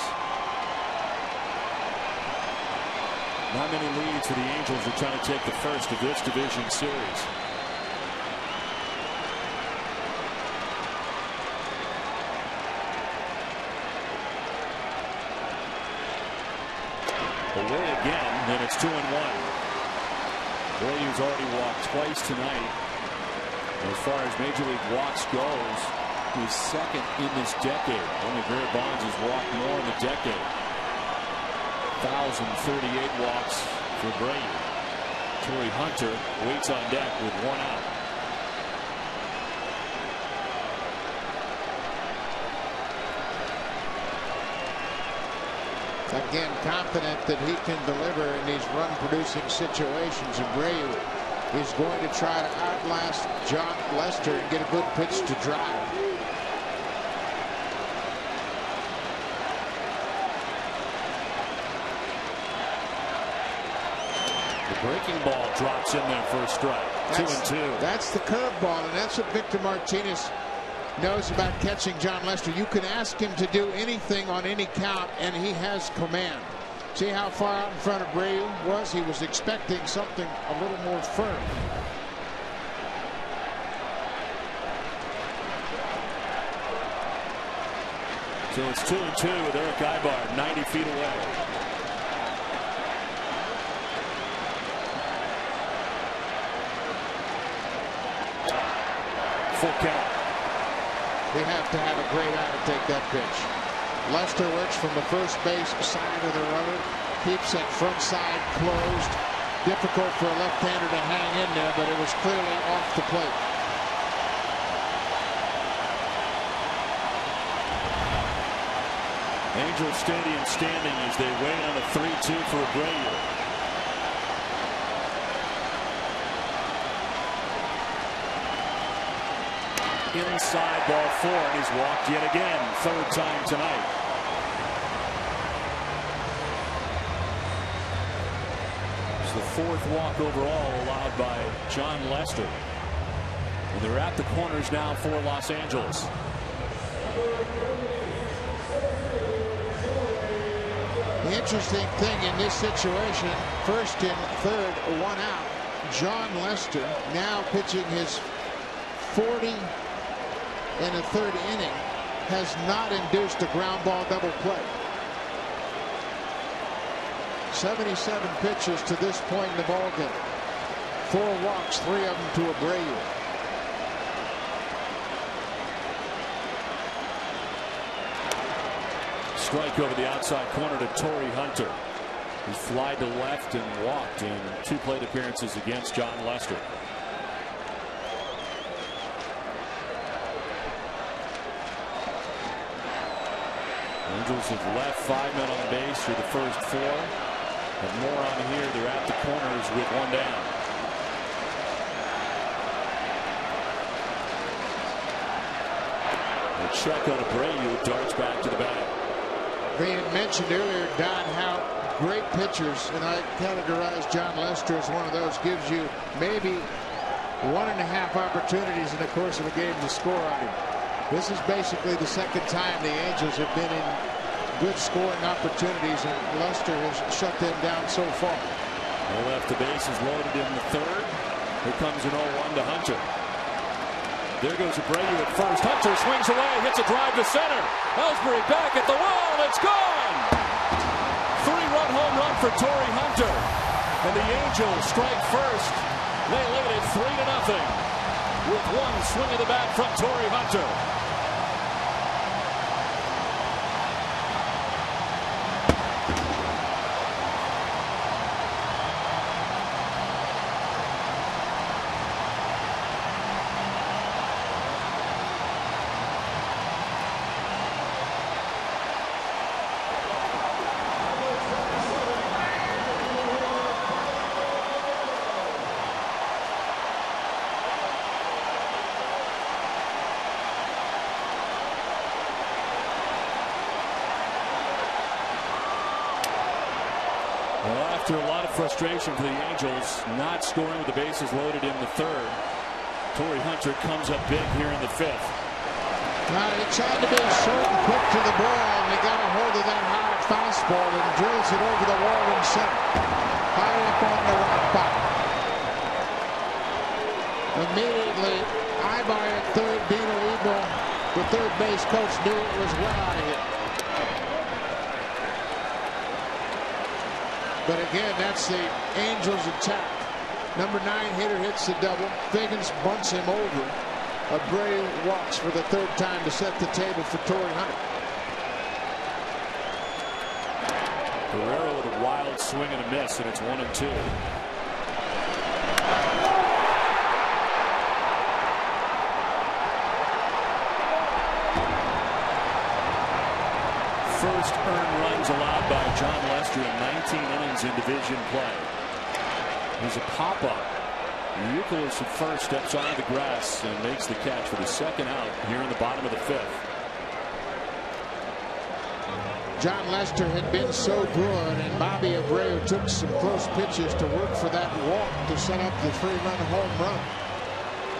Not many leads for the Angels are trying to take the first of this division series. Away again, and it's 2-1. Abreu's already walked twice tonight. As far as Major League walks goes, he's second in this decade. Only Barry Bonds has walked more in the decade. 1,038 walks for Abreu. Torrey Hunter waits on deck with one out. Again, confident that he can deliver in these run-producing situations. Abreu is going to try to outlast John Lester and get a good pitch to drive. The breaking ball drops in there for a strike. 2-2. That's the curveball, and that's what Victor Martinez knows about catching John Lester. You can ask him to do anything on any count, and he has command. See how far out in front of Abreu was? He was expecting something a little more firm. So it's 2-2 with Eric Ibar 90 feet away. Full count. They have to have a great eye to take that pitch. Lester works from the first base side of the rubber, keeps that front side closed. Difficult for a left-hander to hang in there, but it was clearly off the plate. Angel Stadium standing as they wait on a 3-2 for Abreu. Inside ball 4, and he's walked yet again, third time tonight. It's the fourth walk overall allowed by John Lester. And they're at the corners now for Los Angeles. The interesting thing in this situation, first and third, 1 out. John Lester now pitching his 40 in a third inning has not induced a ground ball double play. 77 pitches to this point in the ballgame. 4 walks, 3 of them to Abreu. Strike over the outside corner to Torrey Hunter. He flied to left and walked in 2 plate appearances against John Lester. Angels have left 5 men on base through the first 4. And more on here. They're at the corners with 1 down. A check on Abreu, darts back to the bag. They had mentioned earlier, Don, how great pitchers, and I categorize John Lester as one of those, gives you maybe 1.5 opportunities in the course of a game to score on him. This is basically the second time the Angels have been in good scoring opportunities, and Lester has shut them down so far. They left the bases loaded in the third. Here comes an 0-1 to Hunter. There goes Abreu at first. Hunter swings away, hits a drive to center. Ellsbury back at the wall. It's gone. 3-run home run for Torrey Hunter. And the Angels strike first. They lead it 3-0 with 1 swing of the bat from Torrey Hunter. After a lot of frustration for the Angels, not scoring with the bases loaded in the third, Torrey Hunter comes up big here in the 5th. Now he tried to be short and quick to the ball, and he got a hold of that high fastball and drills it over the wall in center, high up on the right pocket. Immediately, Ibar at third, Dino Ebo, the third base coach, knew it was well out of here. But again, that's the Angels' attack. Number 9 hitter hits the double. Figgins bunts him over. Abreu walks for the 3rd time to set the table for Torrey Hunter. Guerrero with a wild swing and a miss, and it's 1-2. first earned runs allowed by John Lester in 19 innings in division play. There's a pop-up. Youkilis at first steps onto the grass and makes the catch for the second out here in the bottom of the fifth. John Lester had been so good, and Bobby Abreu took some close pitches to work for that walk to set up the 3-run home run.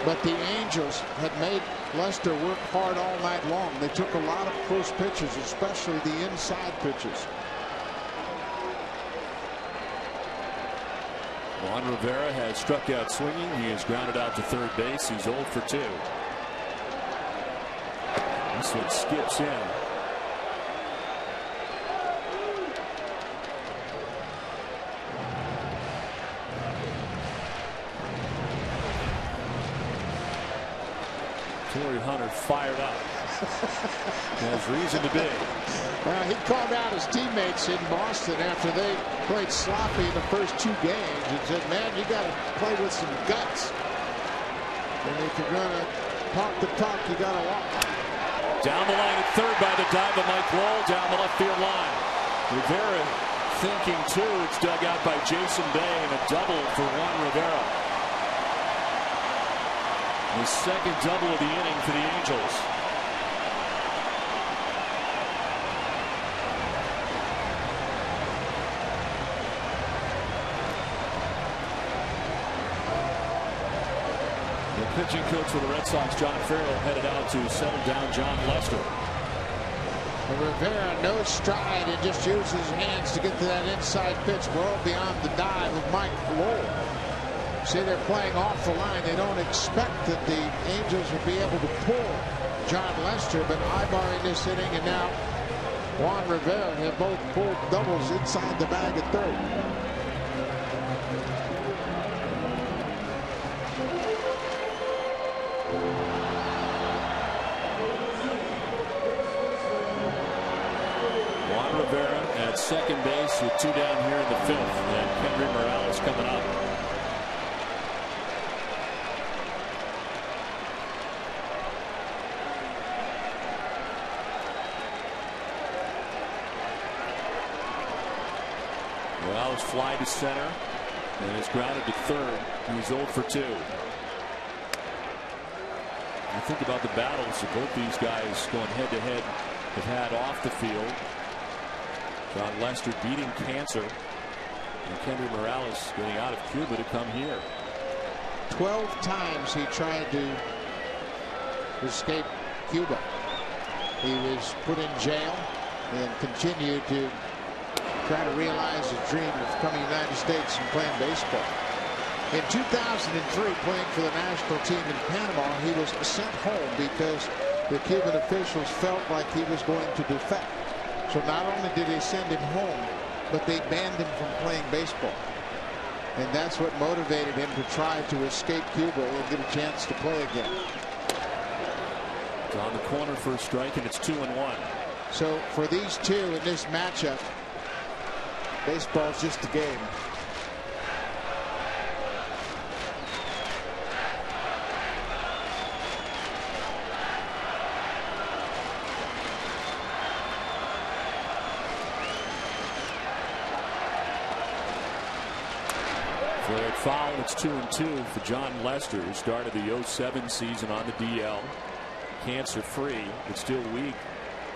But the Angels had made Lester work hard all night long. They took a lot of close pitches, especially the inside pitches. Juan Rivera has struck out swinging. He has grounded out to third base. He's 0 for 2. This one skips in. Torrey Hunter fired up. Has reason to be. He called out his teammates in Boston after they played sloppy in the first 2 games and said, man, you got to play with some guts. And if you're going to talk the talk, you got to walk. Down the line at third by the dive of Mike Lowell down the left field line. Rivera thinking too. It's dug out by Jason Bay and a double for Juan Rivera. The second double of the inning for the Angels. The pitching coach for the Red Sox, John Farrell, headed out to settle down John Lester. Rivera no stride and just uses his hands to get to that inside pitch well beyond the dive of Mike Lowell. See, they're playing off the line. They don't expect that the Angels will be able to pull John Lester, but eyeballing this inning, and now Juan Rivera have both pulled doubles inside the bag at third. Juan Rivera at second base with 2 down here in the fifth, and Kendry Morales coming up. Morales fly to center and is grounded to third. He's 0 for 2. You think about the battles that both these guys going head to head have had off the field. John Lester beating cancer, and Kendry Morales getting out of Cuba to come here. 12 times he tried to escape Cuba. He was put in jail and continued to try to realize his dream of coming to the United States and playing baseball. In 2003, playing for the national team in Panama, he was sent home because the Cuban officials felt like he was going to defect. So not only did they send him home, but they banned him from playing baseball. And that's what motivated him to try to escape Cuba and get a chance to play again. It's on the corner for a strike, and it's 2-1. So for these two in this matchup, baseball's just a game. Flared foul. It's 2-2 for John Lester, who started the 07 season on the DL. Cancer free, but still weak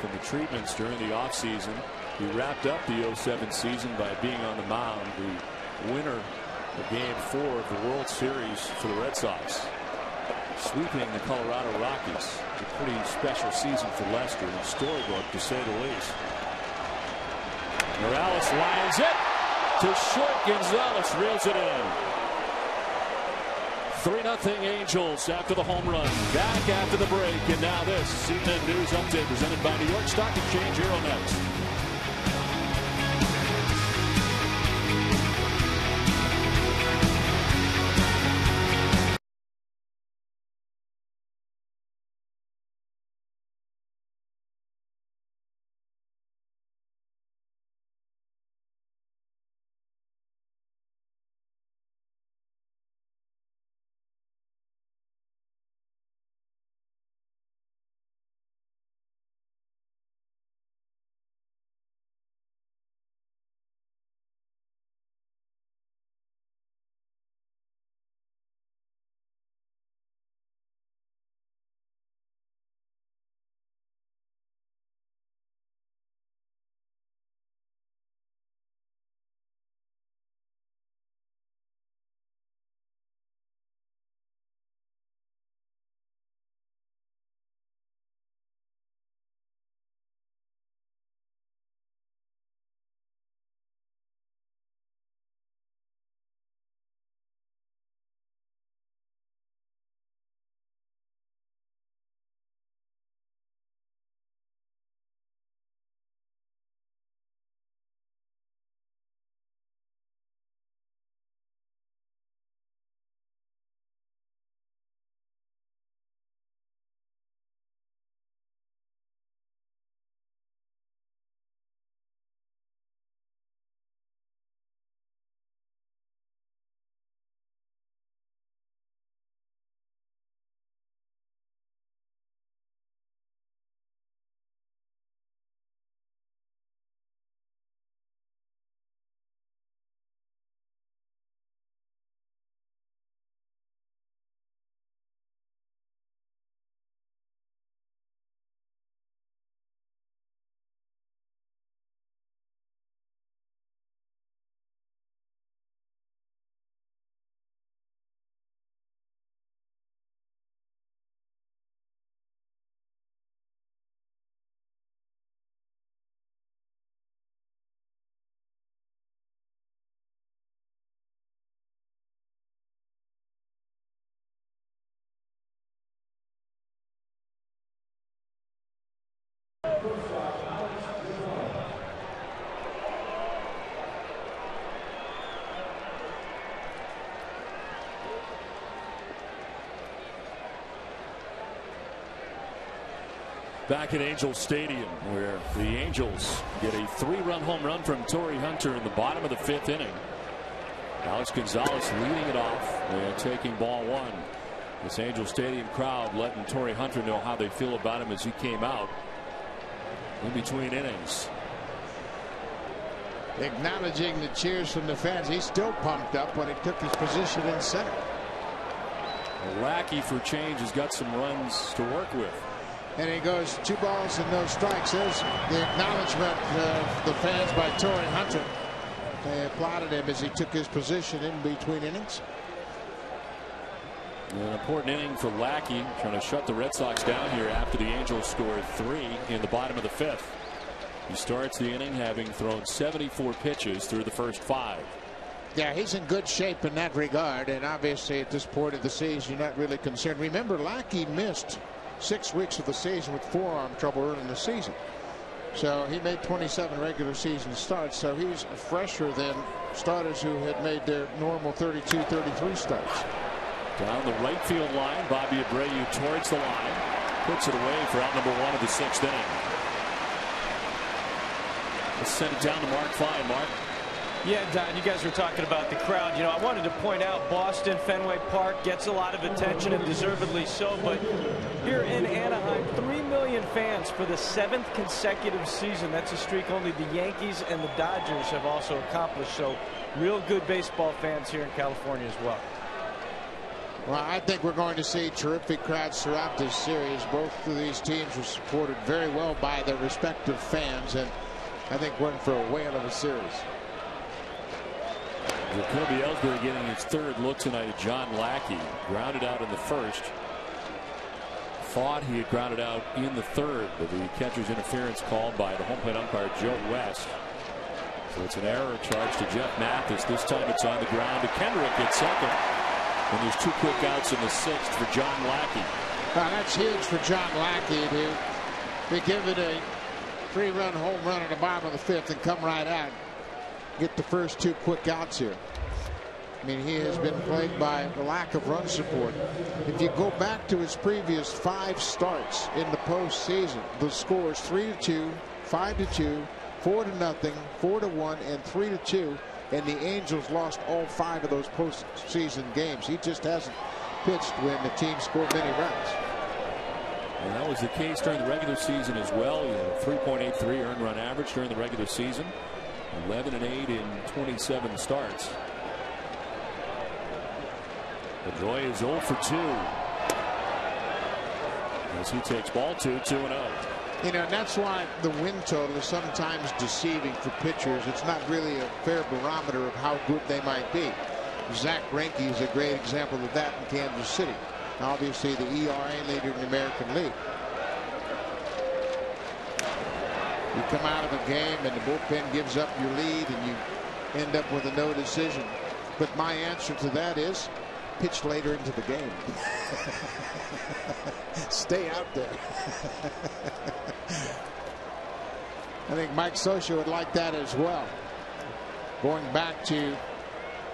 from the treatments during the offseason. He wrapped up the 07 season by being on the mound, the winner of Game 4 of the World Series for the Red Sox, sweeping the Colorado Rockies. A pretty special season for Lester, and storybook to say the least. Morales lines it to short. Gonzalez reels it in. 3-0 Angels after the home run. Back after the break, and now this CNN News Update presented by New York Stock Exchange. Hero next. Back at Angels Stadium, where the Angels get a 3-run home run from Torrey Hunter in the bottom of the 5th inning. Alex Gonzalez leading it off and taking ball 1. This Angel Stadium crowd letting Torrey Hunter know how they feel about him as he came out in between innings. Acknowledging the cheers from the fans. He's still pumped up when he took his position in center. Lackey for change has got some runs to work with. And he goes 2 balls and no strikes. There's the acknowledgement of the fans by Torrey Hunter. They applauded him as he took his position in between innings. An important inning for Lackey, trying to shut the Red Sox down here after the Angels scored 3 in the bottom of the 5th. He starts the inning having thrown 74 pitches through the first 5. Yeah, he's in good shape in that regard, and obviously at this point of the season you're not really concerned. Remember, Lackey missed 6 weeks of the season with forearm trouble early in the season. So he made 27 regular season starts, so he's fresher than starters who had made their normal 32, 33 starts. Down the right field line, Bobby Abreu towards the line, puts it away for out number 1 of the 6th inning. Let's send it down to Mark Fine. Mark. Yeah, Don, you guys were talking about the crowd. You know, I wanted to point out Boston, Fenway Park gets a lot of attention, and deservedly so. But here in Anaheim, 3 million fans for the 7th consecutive season. That's a streak only the Yankees and the Dodgers have also accomplished. So real good baseball fans here in California as well. Well, I think we're going to see terrific crowds throughout this series. Both of these teams were supported very well by their respective fans, and I think we're in for a whale of a series. Jacoby Ellsbury getting his 3rd look tonight at John Lackey. Grounded out in the 1st. Thought he had grounded out in the 3rd, but the catcher's interference called by the home plate umpire Joe West. So it's an error charged to Jeff Mathis. This time it's on the ground to Kendrick at 2nd. And there's 2 quick outs in the 6th for John Lackey. Well, that's huge for John Lackey to give it a 3-run home run at the bottom of the 5th and come right out. Get the first 2 quick outs here. I mean, he has been plagued by the lack of run support. If you go back to his previous 5 starts in the postseason, the scores 3-2, 5-2, 4-0, 4-1, and 3-2. And the Angels lost all 5 of those postseason games. He just hasn't pitched when the team scored many runs. And that was the case during the regular season as well. He had a 3.83 earned run average during the regular season. 11-8 in 27 starts. Pedroia is 0 for 2. As he takes ball 2, 2-0. You know, that's why the win total is sometimes deceiving for pitchers. It's not really a fair barometer of how good they might be. Zach Greinke is a great example of that in Kansas City. Obviously the ERA leader in the American League. You come out of a game and the bullpen gives up your lead and you end up with a no decision. But my answer to that is pitch later into the game. Stay out there. I think Mike Scioscia would like that as well. Going back to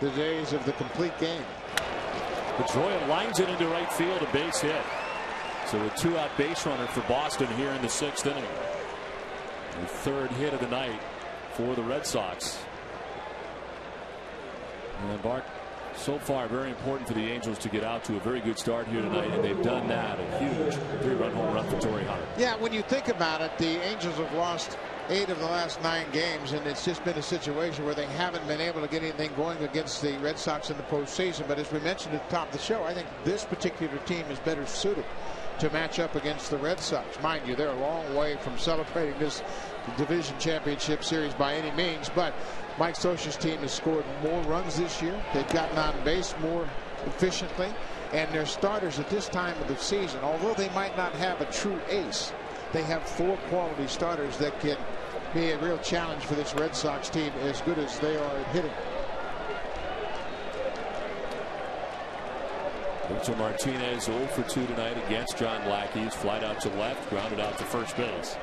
the days of the complete game. Pedroia lines it into right field, a base hit. So a 2-out base runner for Boston here in the 6th inning. The 3rd hit of the night for the Red Sox. And Bart, so far very important for the Angels to get out to a very good start here tonight, and they've done that. A huge 3-run home run for Torrey Hunter. Yeah, when you think about it, the Angels have lost 8 of the last 9 games, and it's just been a situation where they haven't been able to get anything going against the Red Sox in the postseason. But as we mentioned at the top of the show, I think this particular team is better suited to match up against the Red Sox. Mind you, they're a long way from celebrating this division championship series by any means, but Mike Scioscia's team has scored more runs this year. They've gotten on base more efficiently, and their starters at this time of the season, although they might not have a true ace, they have 4 quality starters that can be a real challenge for this Red Sox team, as good as they are at hitting. Victor Martinez 0 for 2 tonight against John Lackey. He's flied out to left, grounded out to first base.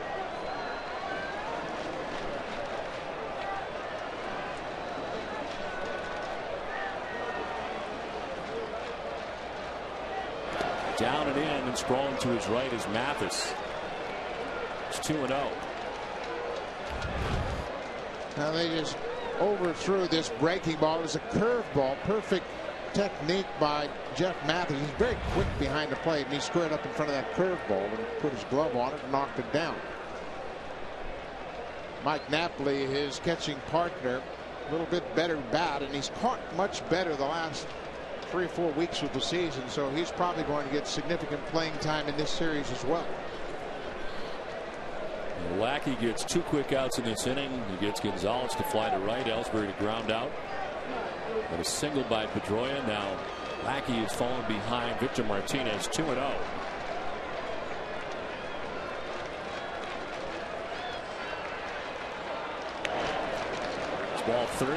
Down and in, and sprawling to his right is Mathis. Sox 2-0. Now they just overthrew this breaking ball. It was a curveball. Perfect technique by Jeff Mathis. He's very quick behind the plate, and he squared up in front of that curveball and put his glove on it and knocked it down. Mike Napoli, his catching partner, a little bit better bat, and he's caught much better the last 3 or 4 weeks of the season, so he's probably going to get significant playing time in this series as well. Lackey gets 2 quick outs in this inning. He gets Gonzalez to fly to right, Ellsbury to ground out. And a single by Pedroia. Now Lackey is falling behind Victor Martinez, 2-0. It's ball 3.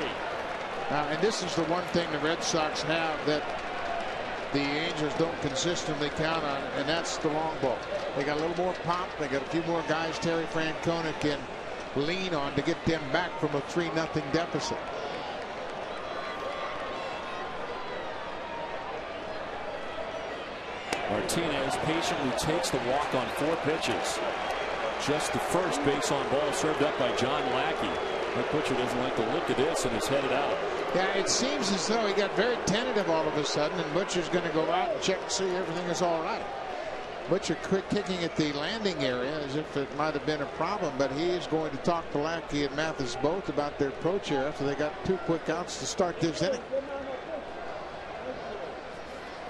And this is the one thing the Red Sox have that the Angels don't consistently count on, and that's the long ball. They got a little more pop. They got a few more guys Terry Francona can lean on to get them back from a 3-0 deficit. Martinez patiently takes the walk on 4 pitches. Just the first base on ball served up by John Lackey. That pitcher doesn't like the look of this and is headed out. Yeah, it seems as though he got very tentative all of a sudden, and Butcher's going to go out and check to see everything is all right. Butcher quick kicking at the landing area as if it might have been a problem, but he is going to talk to Lackey and Mathis both about their approach here after they got 2 quick outs to start this inning.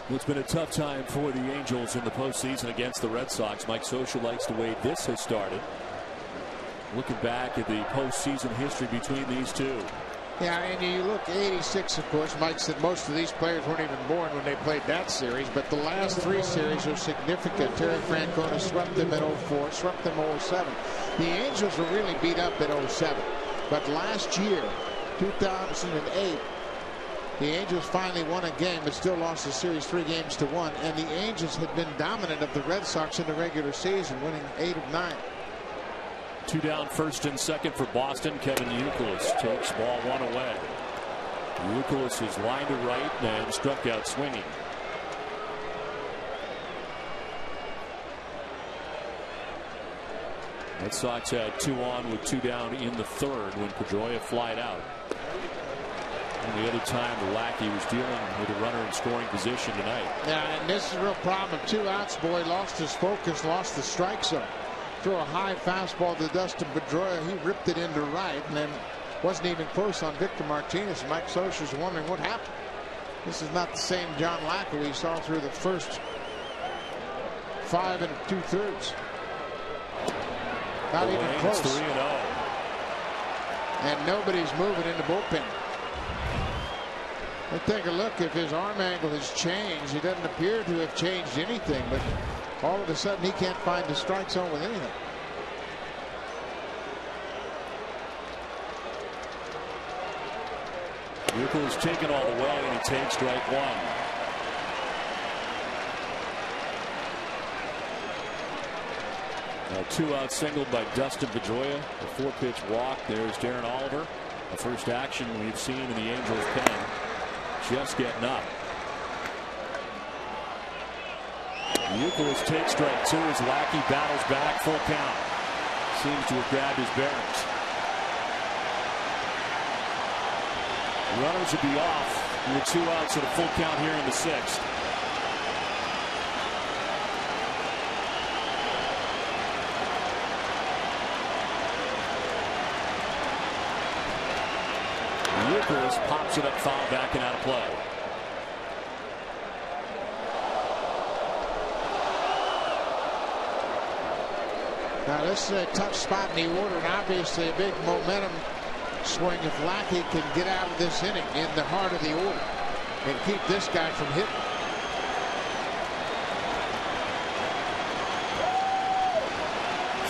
Well, it's been a tough time for the Angels in the postseason against the Red Sox. Mike Scioscia likes the way this has started. Looking back at the postseason history between these two. Yeah, and you look 86, of course. Mike said most of these players weren't even born when they played that series, but the last 3 series are significant. Terry Francona swept them in 04, swept them in 07. The Angels were really beat up in 07, but last year, 2008, the Angels finally won a game, but still lost the series 3-1, and the Angels had been dominant of the Red Sox in the regular season, winning 8 of 9. 2 down, first and second for Boston. Kevin Youkilis takes ball 1 away. Youkilis is lined to right and struck out swinging. Red Sox had 2 on with 2 down in the 3rd when Pedroia flied out. And the other time Lackey was dealing with a runner in scoring position tonight. Yeah, and this is a real problem. 2 outs, boy, lost his focus, lost the strike zone. Threw a high fastball to Dustin Pedroia. He ripped it into right and then wasn't even close on Victor Martinez. Mike Scioscia's wondering what happened. This is not the same John Lackey we saw through the first 5 2/3. Not even close. 3-0. And nobody's moving in the bullpen. Let's take a look if his arm angle has changed. He doesn't appear to have changed anything, but all of a sudden he can't find the strike zone with anything. Youkilis taken all the way, and he takes strike 1. A 2-out single by Dustin Pedroia. A 4-pitch walk. There's Darren Oliver. The first action we've seen in the Angels pen. Just getting up. Youkilis takes strike 2 as Lackey battles back. Full count. Seems to have grabbed his bearings. Runners will be off with 2 outs at a full count here in the 6th. Youkilis pops it up foul back and out of play. Now this is a tough spot in the order, and obviously a big momentum swing if Lackey can get out of this inning in the heart of the order and keep this guy from hitting.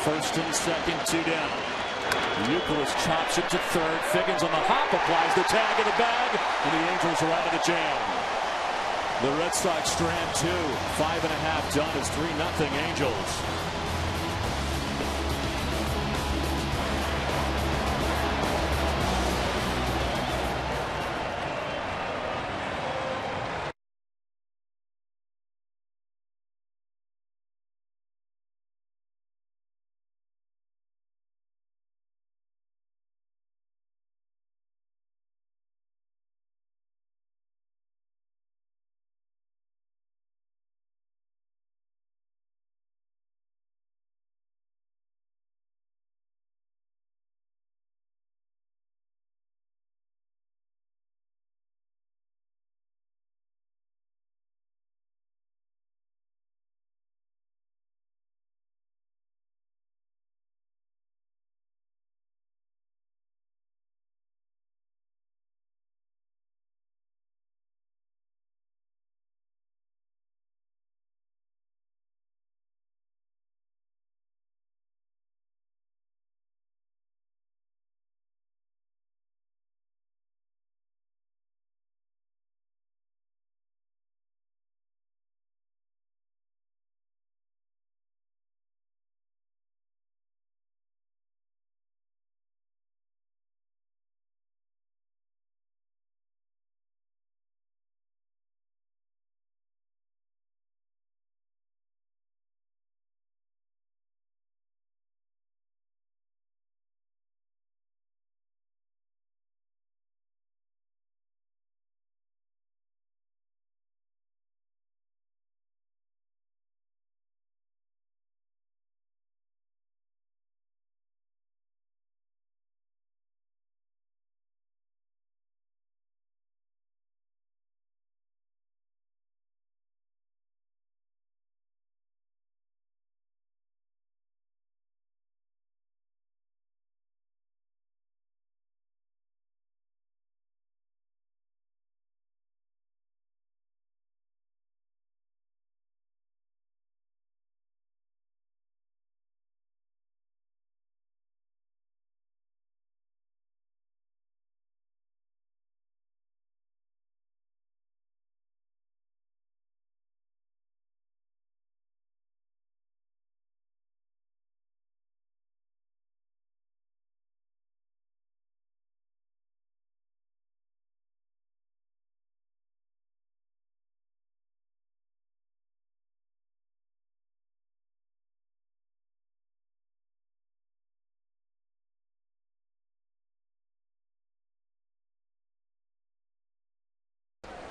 First and second, 2 down. Youkilis chops it to 3rd. Figgins on the hop, applies the tag in the bag, and the Angels are out of the jam. The Red Sox strand 2. 5.5 done. It's 3-0 Angels.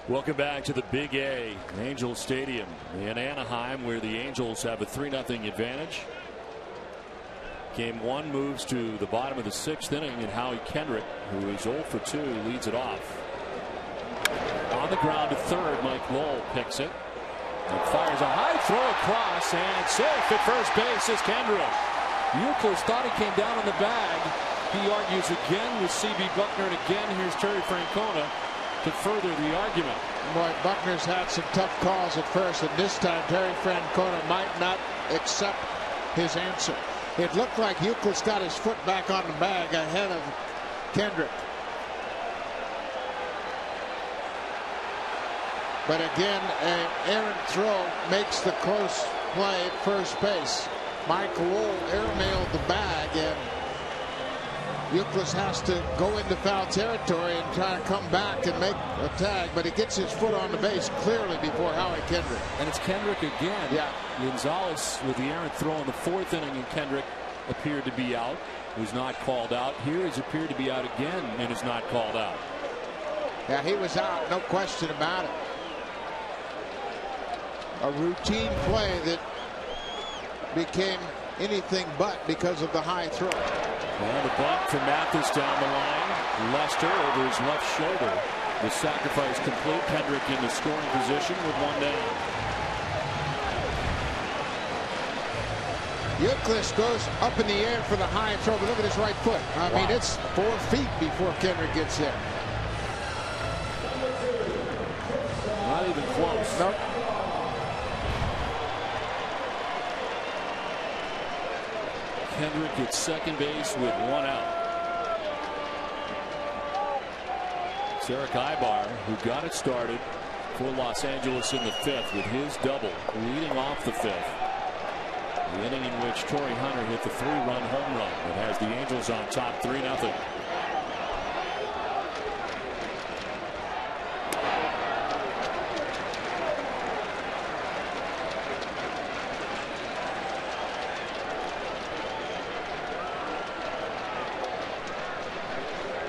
Welcome back to the Big A, Angels Stadium in Anaheim, where the Angels have a 3-0 advantage. Game 1 moves to the bottom of the 6th inning, and Howie Kendrick, who is 0 for 2, leads it off. On the ground to third, Mike Lowell picks it and fires a high throw across, and safe at first base is Kendrick. Euclid thought he came down on the bag. He argues again with C.B. Buckner, and again here's Terry Francona to further the argument. Boy, Buckner's had some tough calls at first, and this time Terry Francona might not accept his answer. It looked like Euclid's got his foot back on the bag ahead of Kendrick. But again, an errant throw makes the close play at first base. Mike Lowell airmailed the bag, and Euclid has to go into foul territory and try to come back and make a tag, but he gets his foot on the base clearly before Howie Kendrick. And it's Kendrick again. Yeah. Gonzalez with the errant throw in the 4th inning, and Kendrick appeared to be out, was not called out. Here he's appeared to be out again and is not called out. Yeah, he was out, no question about it. A routine play that became anything but because of the high throw. And the bunt from Mathis down the line. Lester over his left shoulder. The sacrifice complete. Kendrick in the scoring position with 1 down. Euclid goes up in the air for the high throw, but look at his right foot. I mean, it's 4 feet before Kendrick gets there. Not even close. Nope. Kendrick at second base with 1 out. It's Eric Ibar who got it started for Los Angeles in the 5th with his double leading off the 5th. The inning in which Torrey Hunter hit the 3-run home run that has the Angels on top 3-0.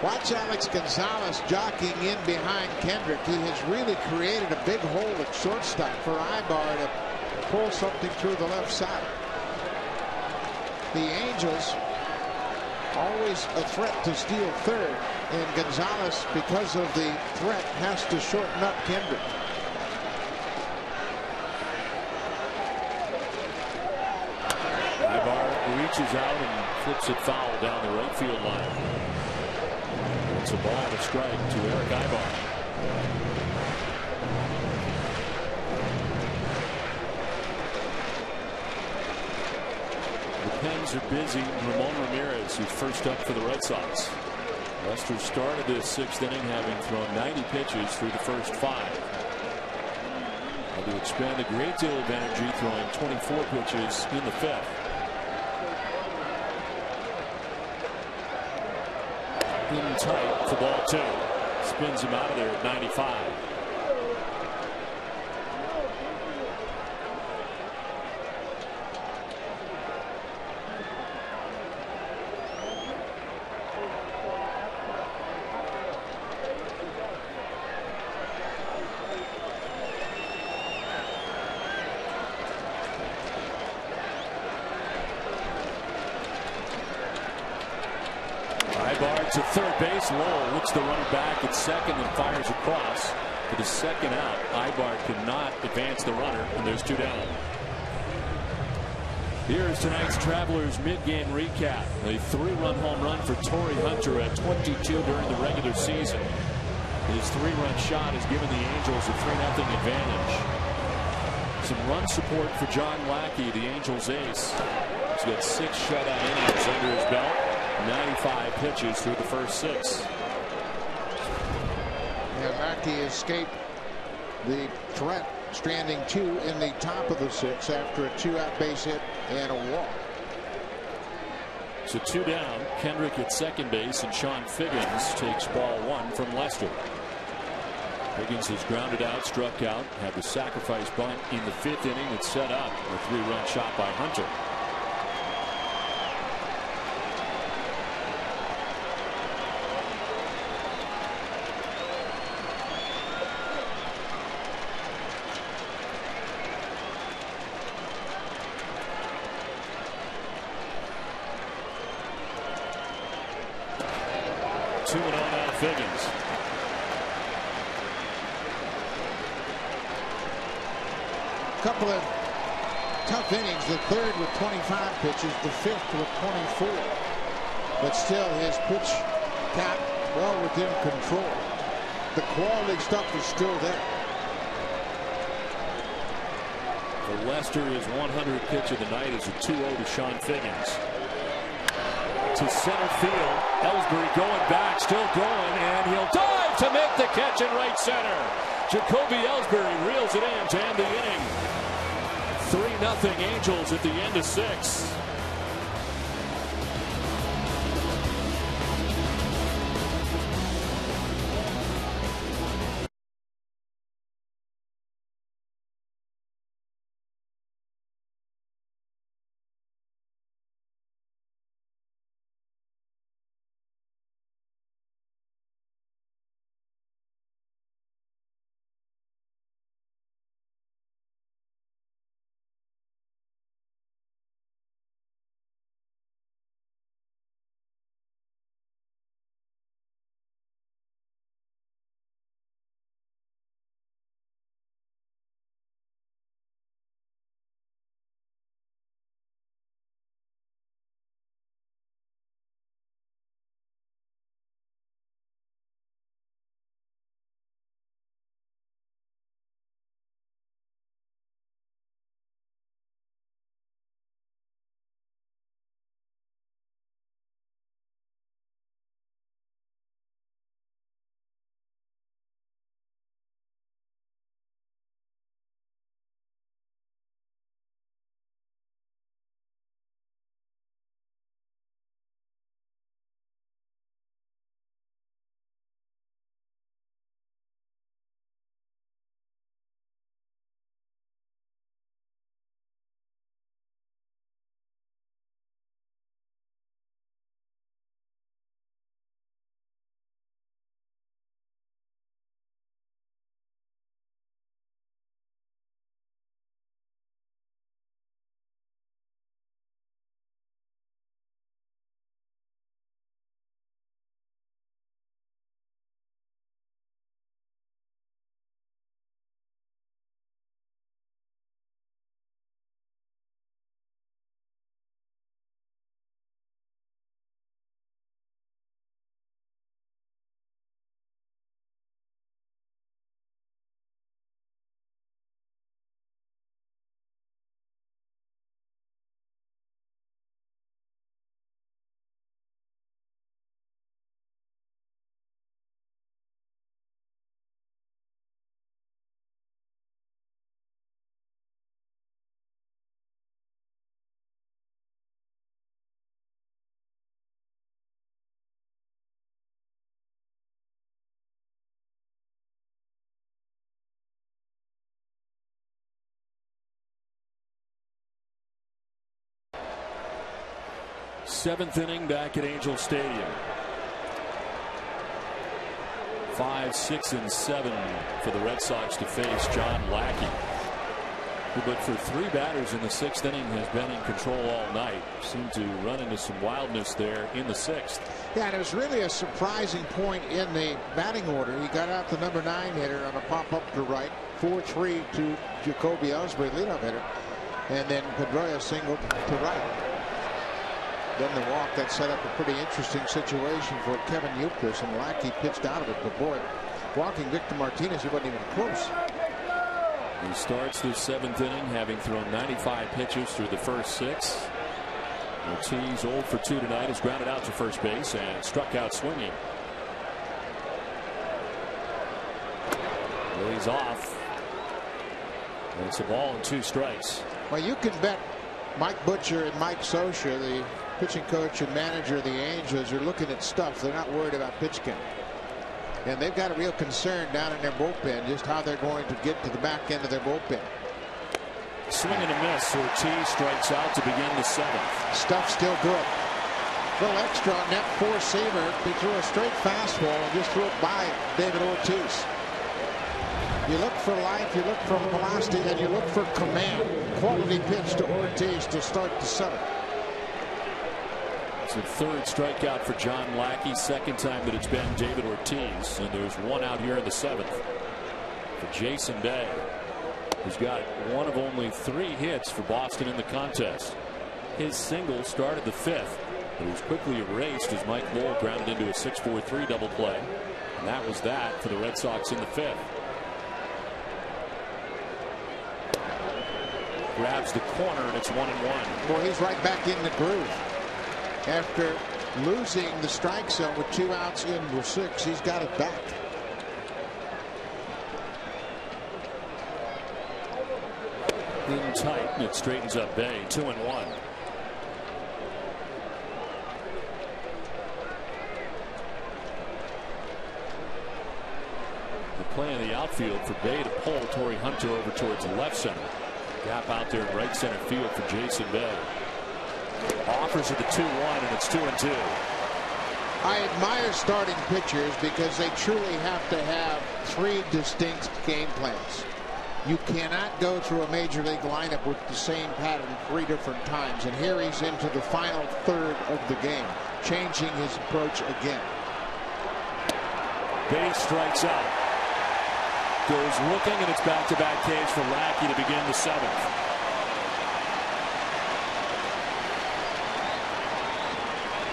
Watch Alex Gonzalez jockeying in behind Kendrick. He has really created a big hole at shortstop for Ibar to pull something through the left side. The Angels always a threat to steal third, and Gonzalez, because of the threat, has to shorten up Kendrick. Ibar reaches out and flips it foul down the right field line. It's a ball and a strike to Eric Ibar. The Pens are busy. Ramon Ramirez, who's first up for the Red Sox. Lester started the 6th inning having thrown 90 pitches through the first 5. Had to expend a great deal of energy throwing 24 pitches in the 5th. In tight for ball 2. Spins him out of there at 95. To third base. Lowell looks the runner back at second and fires across for the second out. Ibar cannot advance the runner, and there's 2 down. Here's tonight's Travelers mid-game recap. A 3-run home run for Torrey Hunter at 22 during the regular season. His 3-run shot has given the Angels a 3-0 advantage. Some run support for John Lackey, the Angels ace. He's got 6 shutout innings under his belt. 95 pitches through the first 6. Yeah, Lackey escaped the threat, stranding 2 in the top of the 6 after a 2-out base hit and a walk. So 2 down. Kendrick at second base, and Sean Figgins takes ball 1 from Lester. Figgins has grounded out, struck out, had the sacrifice bunt in the 5th inning that set up a 3-run shot by Hunter. 2-0 now Figgins. Couple of tough innings. The third with 25 pitches, the fifth with 24. But still, his pitch count well within control. The quality stuff is still there. For Lester, his 100th pitch of the night is a 2-0 to Sean Figgins. To center field, Ellsbury going back, still going, and he'll dive to make the catch in right center. Jacoby Ellsbury reels it in to end the inning. 3-0 Angels at the end of 6. Seventh inning back at Angel Stadium. 5, 6, and 7 for the Red Sox to face John Lackey, who, but for 3 batters in the 6th inning, has been in control all night. Seemed to run into some wildness there in the 6th. Yeah, and it was really a surprising point in the batting order. He got out the number 9 hitter on a pop-up to right, 4-3 to Jacoby Ellsbury, leadoff hitter, and then Pedroia singled to right. Then the walk that set up a pretty interesting situation for Kevin Youkilis, and Lackey pitched out of it. But boy, walking Victor Martinez, he wasn't even close. He starts the 7th inning, having thrown 95 pitches through the first 6. Ortiz 0 for 2 tonight, has grounded out to first base and struck out swinging. Lays off. And it's a ball and 2 strikes. Well, you can bet Mike Butcher and Mike Scioscia, the pitching coach and manager of the Angels, are looking at stuff. They're not worried about pitch count. And they've got a real concern down in their bullpen, just how they're going to get to the back end of their bullpen. Swing and a miss. Ortiz strikes out to begin the 7th. Stuff still good. A little extra on that 4-seamer. He threw a straight fastball and just threw it by David Ortiz. You look for life, you look for velocity, and you look for command. Quality pitch to Ortiz to start the 7th. It's the third strikeout for John Lackey, second time that it's been David Ortiz, and there's one out here in the seventh for Jason Bay, who's got one of only 3 hits for Boston in the contest. His single started the fifth, but it was quickly erased as Mike Lowell grounded into a 6-4-3 double play, and that was that for the Red Sox in the fifth. Grabs the corner, and it's 1-1. Well, he's right back in the groove. After losing the strike zone with 2 outs in the 6th, he's got it back. In tight, and it straightens up Bay. 2-1. The play in the outfield for Bay to pull Torrey Hunter over towards the left center. Gap out there in right center field for Jason Bay. Offers of the 2-1, and it's 2-2. I admire starting pitchers because they truly have to have 3 distinct game plans. You cannot go through a major league lineup with the same pattern 3 different times, and here he's into the final third of the game, changing his approach again. Bay strikes out. Goes looking, and it's back-to-back Ks for Lackey to begin the 7th.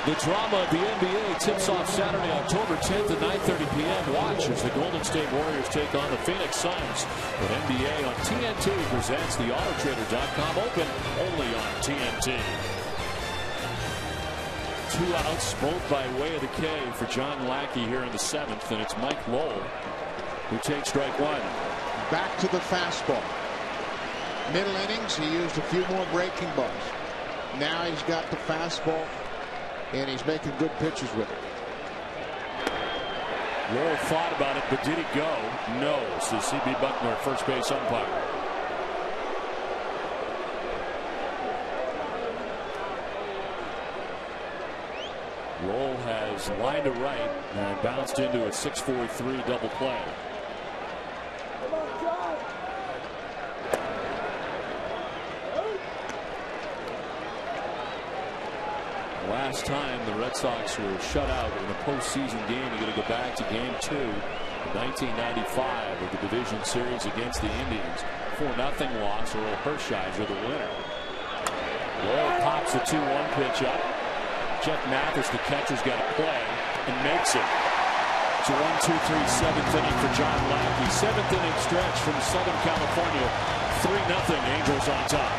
The drama of the NBA tips off Saturday, October 10th at 9:30 p.m. Watch as the Golden State Warriors take on the Phoenix Suns. But NBA on TNT presents the Autotrader.com Open only on TNT. 2 outs, both by way of the K for John Lackey here in the 7th, and it's Mike Lowell who takes strike 1. Back to the fastball. Middle innings, he used a few more breaking balls. Now he's got the fastball, and he's making good pitches with it. Lowell thought about it, but did he go? No, says C.B. Buckner, first base umpire. Lowell has line to right and bounced into a 6-4-3 double play. Last time the Red Sox were shut out in a postseason game, you're going to go back to Game 2 of 1995 of the Division Series against the Indians. 4-0 loss. Earl Hershiser the winner. Lowell pops the 2-1 pitch up. Jeff Mathis, the catcher's got a play and makes it. It's a 1-2-3 7th inning for John Lackey. 7th inning stretch from Southern California. 3-0 Angels on top.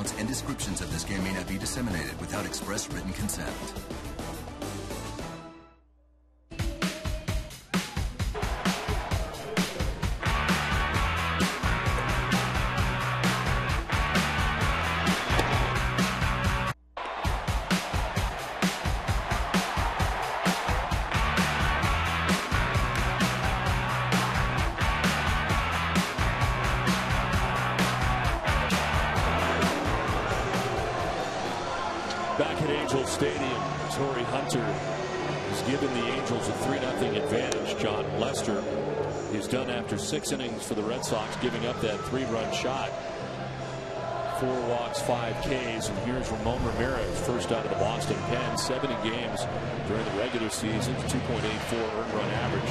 accounts and descriptions of this game may not be disseminated without express written consent. Back at Angels Stadium, Torrey Hunter has given the Angels a 3-0 advantage. John Lester is done after 6 innings for the Red Sox, giving up that 3-run shot. 4 walks, 5 Ks, and here's Ramon Ramirez, first out of the Boston pen. 70 games during the regular season, 2.84 earned run average.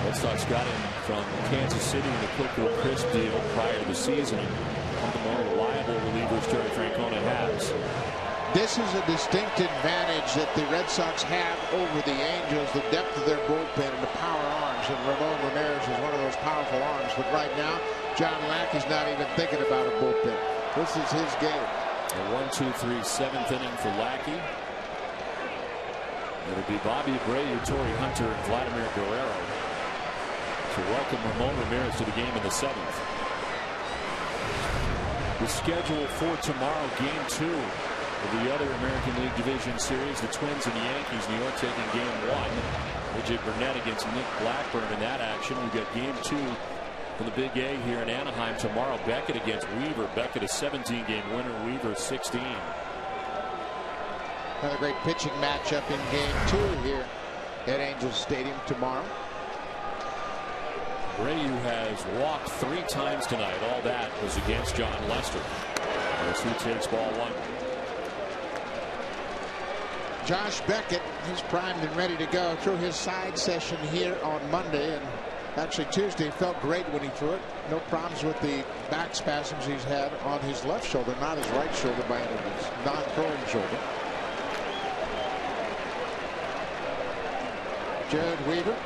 Red Sox got him from Kansas City in the Coco Crisp deal prior to the season. One of the more reliable relievers Terry Francona has. This is a distinct advantage that the Red Sox have over the Angels, the depth of their bullpen and the power arms. And Ramon Ramirez is one of those powerful arms. But right now, John Lackey's not even thinking about a bullpen. This is his game. A 1-2-3 7th inning for Lackey. It'll be Bobby Abreu, Torrey Hunter, and Vladimir Guerrero to welcome Ramon Ramirez to the game in the 7th. The schedule for tomorrow, Game 2 of the other American League Division Series. The Twins and the Yankees, New York taking Game 1. A.J. Burnett against Nick Blackburn in that action. We've got Game 2 for the Big A here in Anaheim tomorrow. Beckett against Weaver. Beckett a 17-game winner. Weaver 16. Another great pitching matchup in Game 2 here at Angels Stadium tomorrow. Abreu has walked 3 times tonight. All that was against John Lester. As he takes ball 1. Josh Beckett, he's primed and ready to go through his side session here on Monday, and actually Tuesday felt great when he threw it. No problems with the back spasms he's had on his left shoulder, not his right shoulder by any means, non-throwing shoulder. Jared Weaver,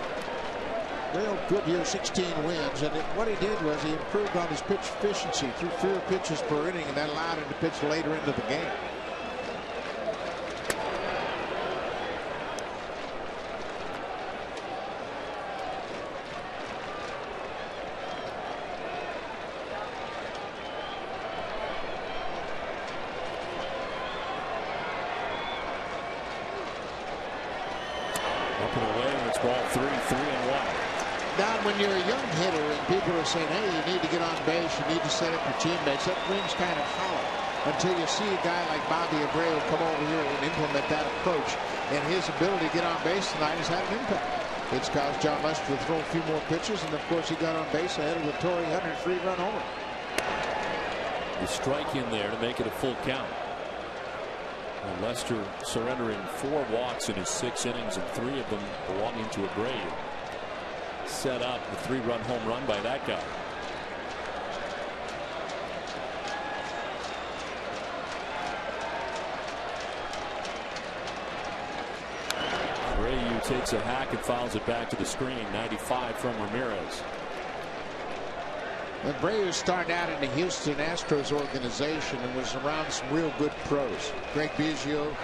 real good year, 16 wins, and what he did was he improved on his pitch efficiency, threw fewer pitches per inning, and that allowed him to pitch later into the game. Up and away, and it's ball 3, 3-1. Now, when you're a young hitter and people are saying, hey, you need to get on base, you need to set up your teammates, that rings kind of hollow until you see a guy like Bobby Abreu come over here and implement that approach. And his ability to get on base tonight has had an impact. It's caused John Lester to throw a few more pitches, and of course he got on base ahead of the Torrey Hunter 3-run homer. The strike in there to make it a full count. And Lester surrendering 4 walks in his 6 innings, and 3 of them belonging to Abreu. Set up the 3-run home run by that guy. Abreu takes a hack and fouls it back to the screen. 95 from Ramirez. Abreu started out in the Houston Astros organization and was around some real good pros. Greg Biggio,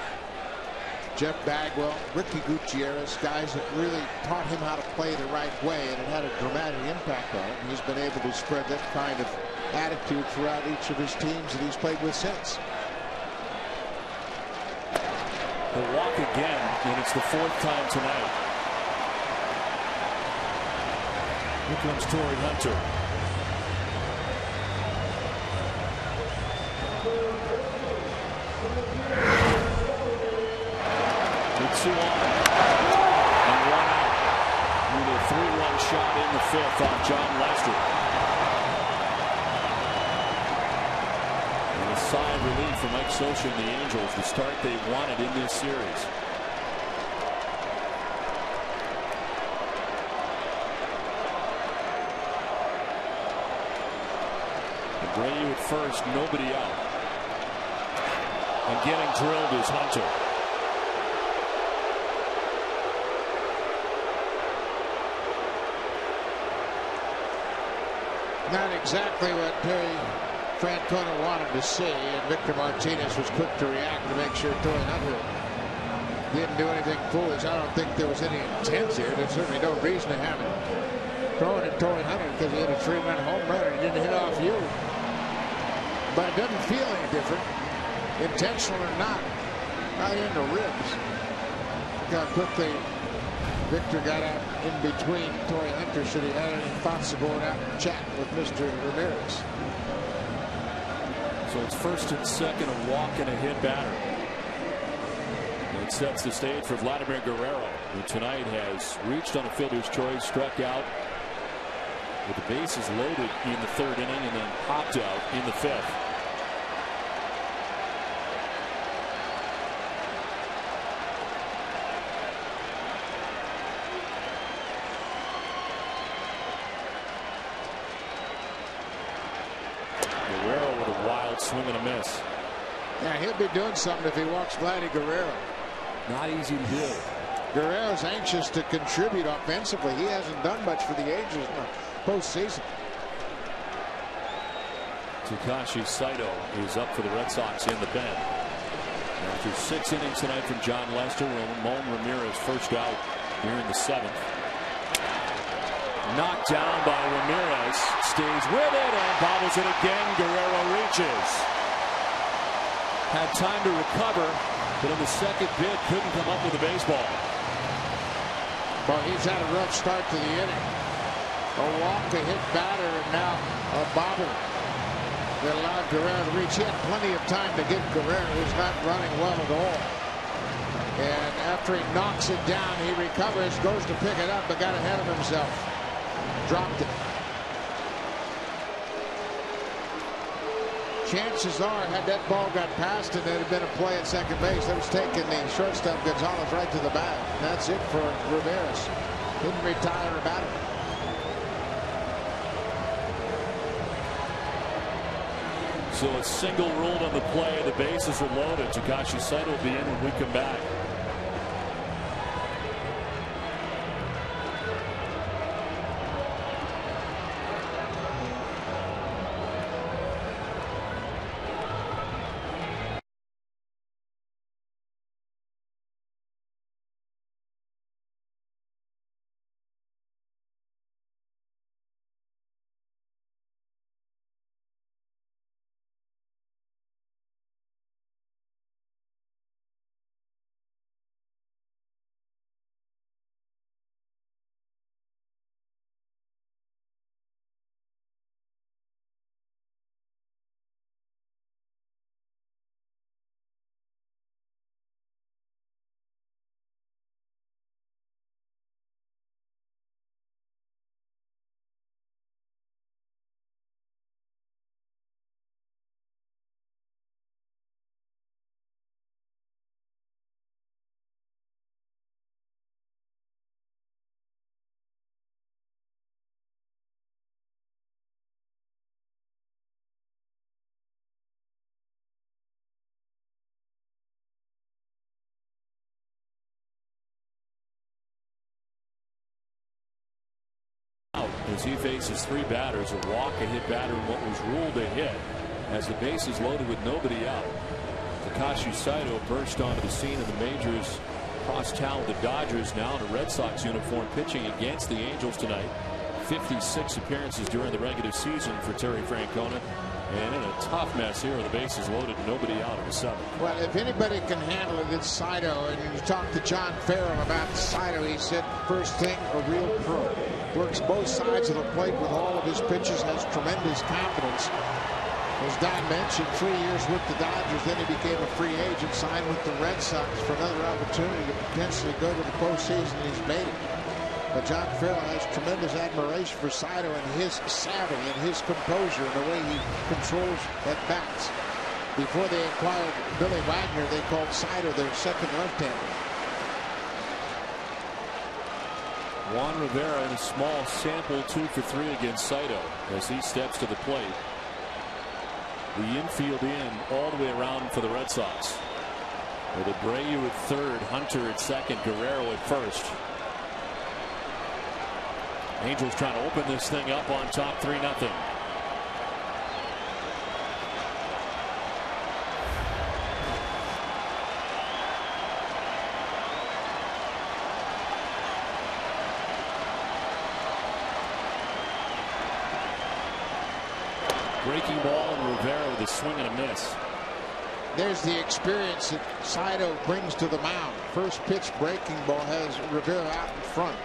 Jeff Bagwell, Ricky Gutierrez, guys that really taught him how to play the right way, and it had a dramatic impact on him. He's been able to spread that kind of attitude throughout each of his teams that he's played with since. He'll walk again, and it's the 4th time tonight. Here comes Torrey Hunter. It's 2 on and 1 out with a 3-run shot in the 5th off John Lester. And a sigh of relief for Mike Scioscia and the Angels, the start they wanted in this series. Abreu at first, nobody out. And getting drilled is Hunter. Not exactly what Terry Francona wanted to see, and Victor Martinez was quick to react to make sure Toy Hunter didn't do anything foolish. I don't think there was any intent here. There's certainly no reason to have it throwing at Toy Hunter because he had a 3-run home run and he didn't hit off you. But it doesn't feel any different, intentional or not, right in the ribs. Look how quickly Victor got out in between Toy Hunter. Should he had any thoughts of going out and chatting with Mr. Ramirez? So it's first and second, a walk and a hit batter. It sets the stage for Vladimir Guerrero, who tonight has reached on a fielder's choice, struck out with the bases loaded in the 3rd inning, and then popped out in the 5th. Guerrero with a wild swing and a miss. Yeah, he'll be doing something if he walks Vladdy Guerrero. Not easy to do. Guerrero's anxious to contribute offensively. He hasn't done much for the Angels in the postseason. Takashi Saito is up for the Red Sox in the pen. After 6 innings tonight from John Lester, Ramon Ramirez first out here in the 7th. Knocked down by Ramirez, stays with it and bobbles it again. Guerrero reaches. Had time to recover, but in the second bid couldn't come up with a baseball. Well, he's had a rough start to the inning. A walk, a hit batter, and now a bobble that allowed Guerrero to reach. He had plenty of time to get Guerrero, who's not running well at all. And after he knocks it down, he recovers, goes to pick it up, but got ahead of himself. Dropped it. Chances are, had that ball got past and there had been a play at second base, that was taking the shortstop Gonzalez right to the bag. And that's it for Ramirez. Didn't retire a batter. So a single ruled on the play. The bases are loaded. Takashi Saito will be in when we come back. As he faces 3 batters, a walk, a hit batter, and what was ruled a hit, as the bases loaded with nobody out. Takashi Saito burst onto the scene of the majors, cross-town with the Dodgers, now in a Red Sox uniform, pitching against the Angels tonight. 56 appearances during the regular season for Terry Francona, and in a tough mess here with the bases loaded, nobody out in the 7th. Well, if anybody can handle it, it's Saito. And you talked to John Farrell about Saito. He said, first thing, a real pro. Works both sides of the plate with all of his pitches, has tremendous confidence. As Don mentioned, 3 years with the Dodgers, then he became a free agent, signed with the Red Sox for another opportunity to potentially go to the postseason. He's made it. But John Farrell has tremendous admiration for Saito and his savvy and his composure and the way he controls at bats. Before they acquired Billy Wagner, they called Saito their second left-hander. Juan Rivera in a small sample, 2 for 3 against Saito as he steps to the plate. The infield in all the way around for the Red Sox. With Abreu at third, Hunter at second, Guerrero at first. Angels trying to open this thing up on top 3-0. Breaking ball, and Rivera with a swing and a miss. There's the experience that Saito brings to the mound. First pitch breaking ball has Rivera out in front.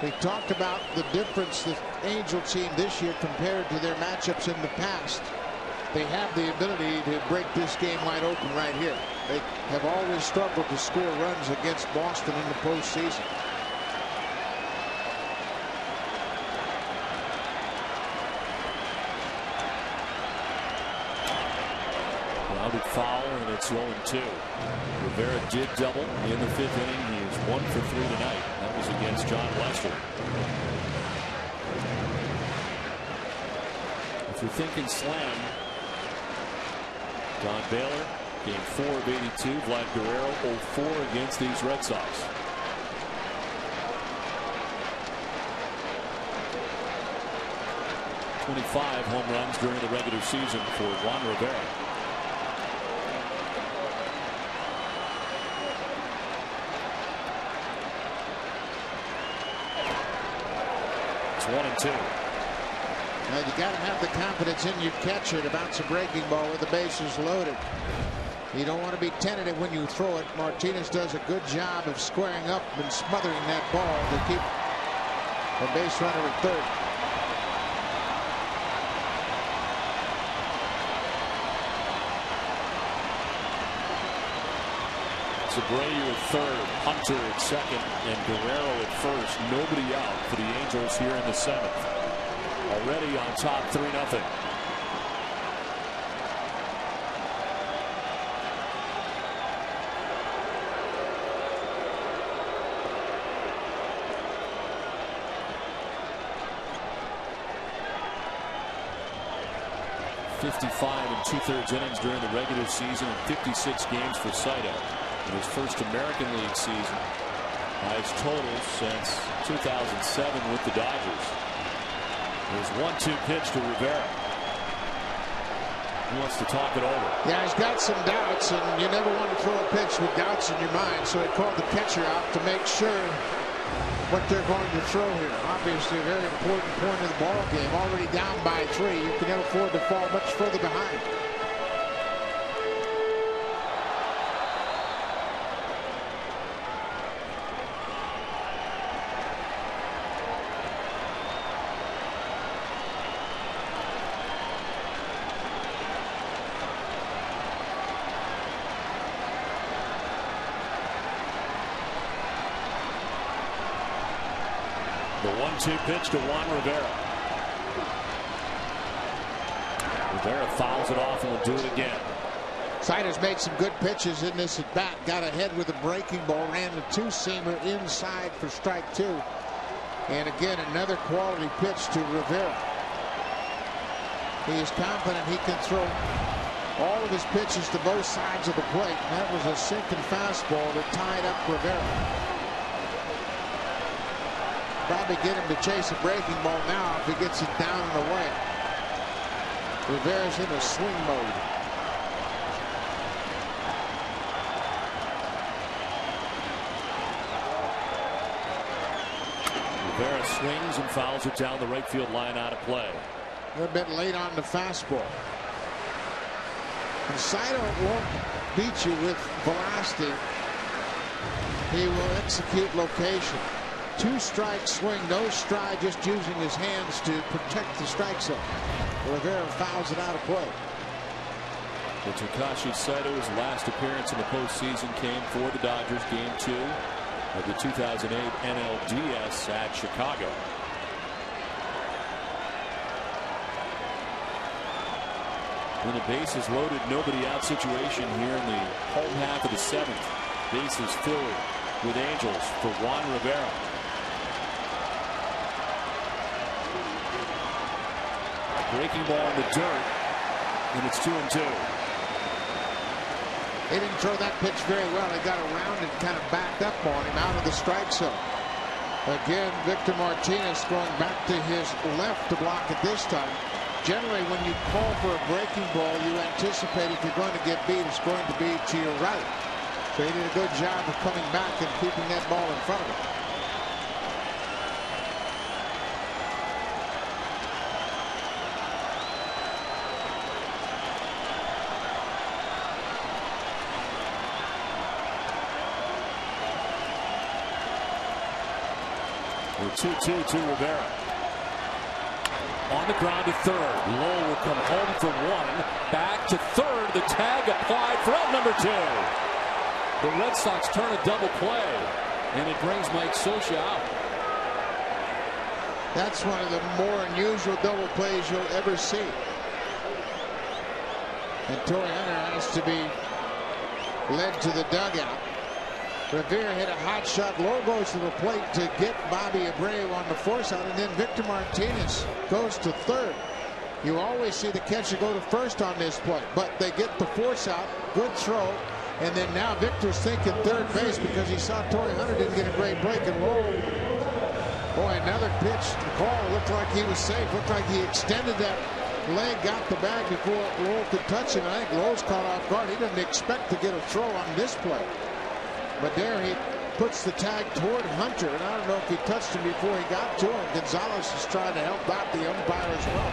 We talked about the difference the Angel team this year compared to their matchups in the past. They have the ability to break this game wide open right here. They have always struggled to score runs against Boston in the postseason. Grounded foul, and it's 0-2. Rivera did double in the 5th inning. He is 1 for 3 tonight. That was against John Lester. If you're thinking slam, Don Baylor, game 4 of 82. Vlad Guerrero, 0-4 against these Red Sox. .25 home runs during the regular season for Juan Rivera. It's 1-2. Now you got to have the confidence in your catcher to bounce a breaking ball with the bases loaded. You don't want to be tentative when you throw it. Martinez does a good job of squaring up and smothering that ball to keep a base runner at third. Abreu at third, Hunter at second, and Guerrero at first. Nobody out for the Angels here in the 7th. Already on top 3-0. .55 2/3 innings during the regular season and 56 games for Saito in his first American League season. Highest total since 2007 with the Dodgers. There's 1-2 pitch to Rivera. He wants to talk it over. Yeah, he's got some doubts, and you never want to throw a pitch with doubts in your mind, so he called the catcher out to make sure what they're going to throw here. Obviously a very important point of the ball game. Already down by 3. You can never afford to fall much further behind. The 1-2 pitch to Juan Rivera. Rivera fouls it off and will do it again. Saito's made some good pitches in this at bat. Got ahead with a breaking ball. Ran the 2-seamer inside for strike 2. And again, another quality pitch to Rivera. He is confident he can throw all of his pitches to both sides of the plate. That was a sinking fastball that tied up Rivera. Probably get him to chase a breaking ball now if he gets it down and away. Rivera's in a swing mode. Rivera swings and fouls it down the right field line, out of play. A little bit late on the fastball. And Saito won't beat you with velocity. He will execute location. 2-strike swing, no stride, just using his hands to protect the strike zone. Rivera fouls it out of play. Well, Takashi Saito's last appearance in the postseason came for the Dodgers, Game 2 of the 2008 NLDS at Chicago. In a bases loaded, nobody out situation here in the home half of the 7th. Bases filled with Angels for Juan Rivera. Breaking ball in the dirt, and it's 2-2. They didn't throw that pitch very well. They got around and kind of backed up on him out of the strike zone. Again, Victor Martinez going back to his left to block it this time. Generally, when you call for a breaking ball, you anticipate if you're going to get beat, it's going to be to your right. So he did a good job of coming back and keeping that ball in front of him. The 2-2 to Rivera. On the ground to third. Lowell will come home for one. Back to third. The tag applied for out number 2. The Red Sox turn a double play, and it brings Mike Scioscia out. That's one of the more unusual double plays you'll ever see. And Torrey Hunter has to be led to the dugout. Rivera hit a hot shot. Low goes to the plate to get Bobby Abreu on the force out, and then Victor Martinez goes to third. You always see the catcher go to first on this play, but they get the force out. Good throw. And then now Victor's thinking third base because he saw Torrey Hunter didn't get a great break, and Lowell, boy, another pitch. The call looked like he was safe. Looked like he extended that leg, got the bag before Lowell could touch him. I think Lowell's caught off guard. He didn't expect to get a throw on this play. But there he puts the tag toward Hunter, and I don't know if he touched him before he got to him. Gonzalez is trying to help out the umpire as well.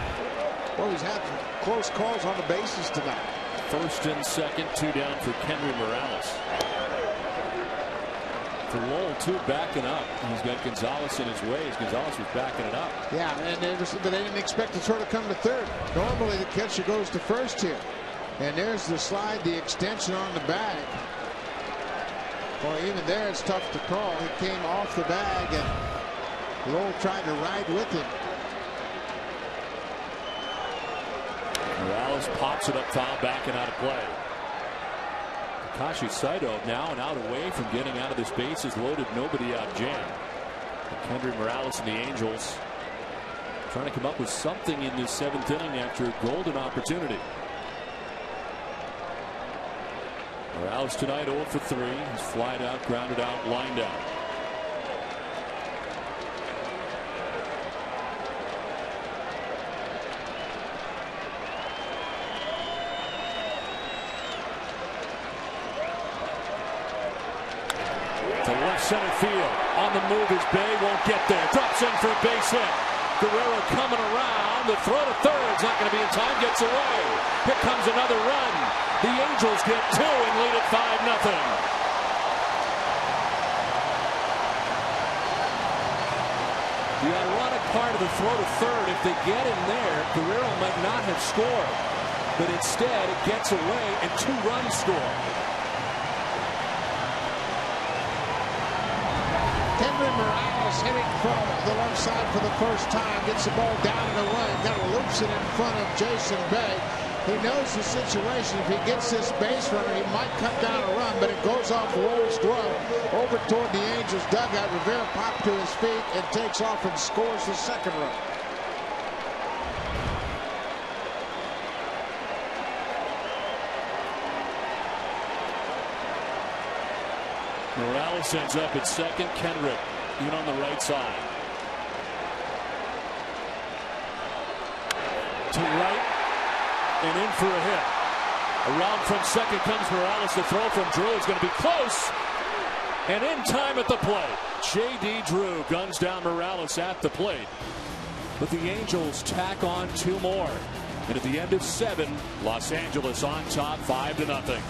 Well, he's had close calls on the bases tonight. First and second, 2 down for Kenry Morales. For Lowell, 2 backing up. He's got Gonzalez in his ways. Gonzalez was backing it up. Yeah, and but they didn't expect the throw to come to third. Normally the catcher goes to first here. And there's the slide, the extension on the bag. Well, even there it's tough to call. He came off the bag, and Lowell tried to ride with him. Morales pops it up foul, backing out of play. Takashi Saito now and out away from getting out of this bases loaded, nobody out jam. Kenry Morales and the Angels trying to come up with something in this 7th inning after a golden opportunity. Morales tonight 0 for 3. He's flied out, grounded out, lined out. To left center field. On the move is Bay. Won't get there. Drops in for a base hit. Guerrero coming around. The throw to third's not going to be in time. Gets away. Here comes another run. The Angels get 2 and lead at 5-0. The ironic part of the throw to third, if they get in there, Guerrero might not have scored. But instead, it gets away and 2 runs score. Kenry Morales hitting from the left side for the first time. Gets the ball down and away. Got to loops it in front of Jason Bay. He knows the situation. If he gets this base runner, he might cut down a run, but it goes off Lowell's glove over toward the Angels dugout. Rivera popped to his feet and takes off and scores the second run. Morales ends up at second. Kenrick in on the right side. To right and in for a hit. Around from second comes Morales. The throw from Drew is going to be close and in time at the plate. J.D. Drew guns down Morales at the plate. But the Angels tack on 2 more. And at the end of 7, Los Angeles on top 5-0.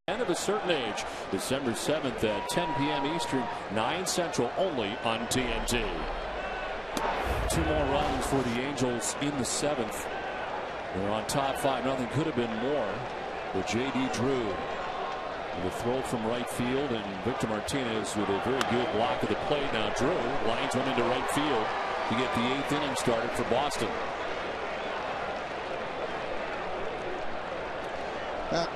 And of a certain age, December 7th at 10 p.m. Eastern, 9 Central, only on TNT. 2 more runs for the Angels in the 7th. They're on top 5. Nothing could have been more. But J.D. Drew with a throw from right field, and Victor Martinez with a very good block of the plate. Now Drew lines one into right field to get the 8th inning started for Boston.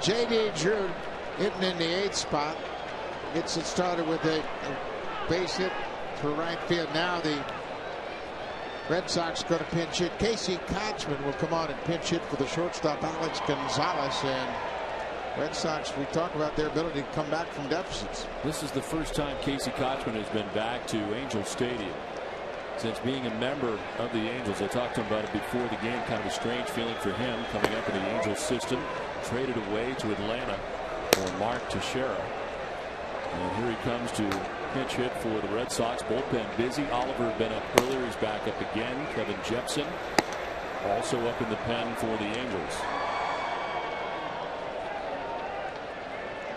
J.D. Drew hitting in the 8th spot, gets it started with a base hit for right field. Now the Red Sox going to pinch hit. Casey Kochman will come on and pinch hit for the shortstop Alex Gonzalez. And Red Sox, we talk about their ability to come back from deficits. This is the first time Casey Kochman has been back to Angel Stadium since being a member of the Angels. I talked to him about it before the game. Kind of a strange feeling for him coming up in the Angels system. Traded away to Atlanta for Mark Teixeira. And here he comes to pinch hit for the Red Sox. Bullpen busy. Oliver been up earlier. He's back up again. Kevin Jepson also up in the pen for the Angels.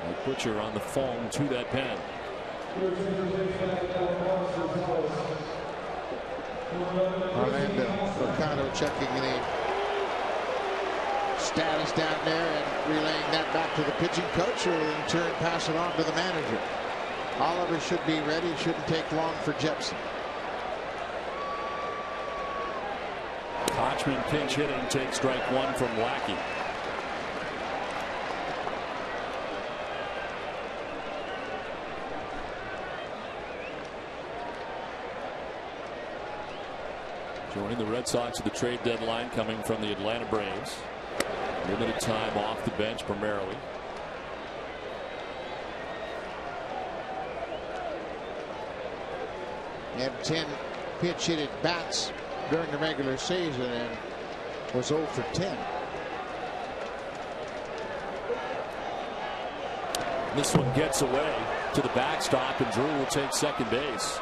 Mike Butcher on the phone to that pen. Orlando Mercado checking the status down there and relaying that back to the pitching coach, who will in turn pass it on to the manager. Oliver should be ready. It shouldn't take long for Jepson. Kochman pinch hitting, takes strike 1 from Lackey. Joining the Red Sox at the trade deadline, coming from the Atlanta Braves. Limited time off the bench primarily. Had 10 pitch hit at bats during the regular season and was 0 for 10. This one gets away to the backstop, and Drew will take second base.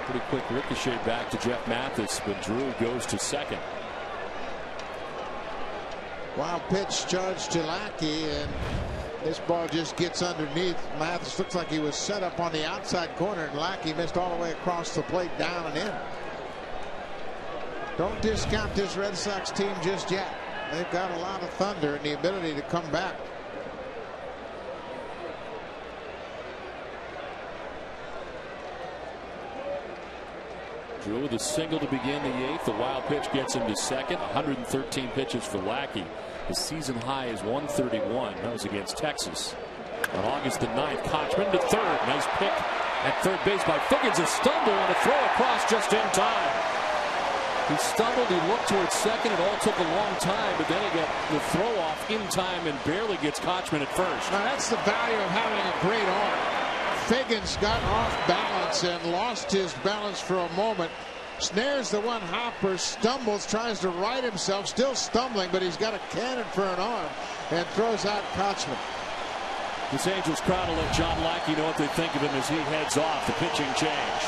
Pretty quick ricochet back to Jeff Mathis, but Drew goes to second. Wild pitch charged to Lackey, and this ball just gets underneath. Mathis looks like he was set up on the outside corner, and Lackey missed all the way across the plate, down and in. Don't discount this Red Sox team just yet. They've got a lot of thunder and the ability to come back. Drew with a single to begin the 8th. The wild pitch gets him to second. 113 pitches for Lackey. The season high is 131. That was against Texas. On August the 9th, Kochman to third. Nice pick at third base by Figgins. A stumble and a throw across just in time. He stumbled. He looked towards second. It all took a long time, but then he got the throw off in time and barely gets Kochman at first. Now that's the value of having a great arm. Figgins got off balance and lost his balance for a moment. Snares the one hopper, stumbles, tries to right himself, still stumbling, but he's got a cannon for an arm and throws out Kochman. This Angels crowd will let John Lackey know what they think of him as he heads off. The pitching change.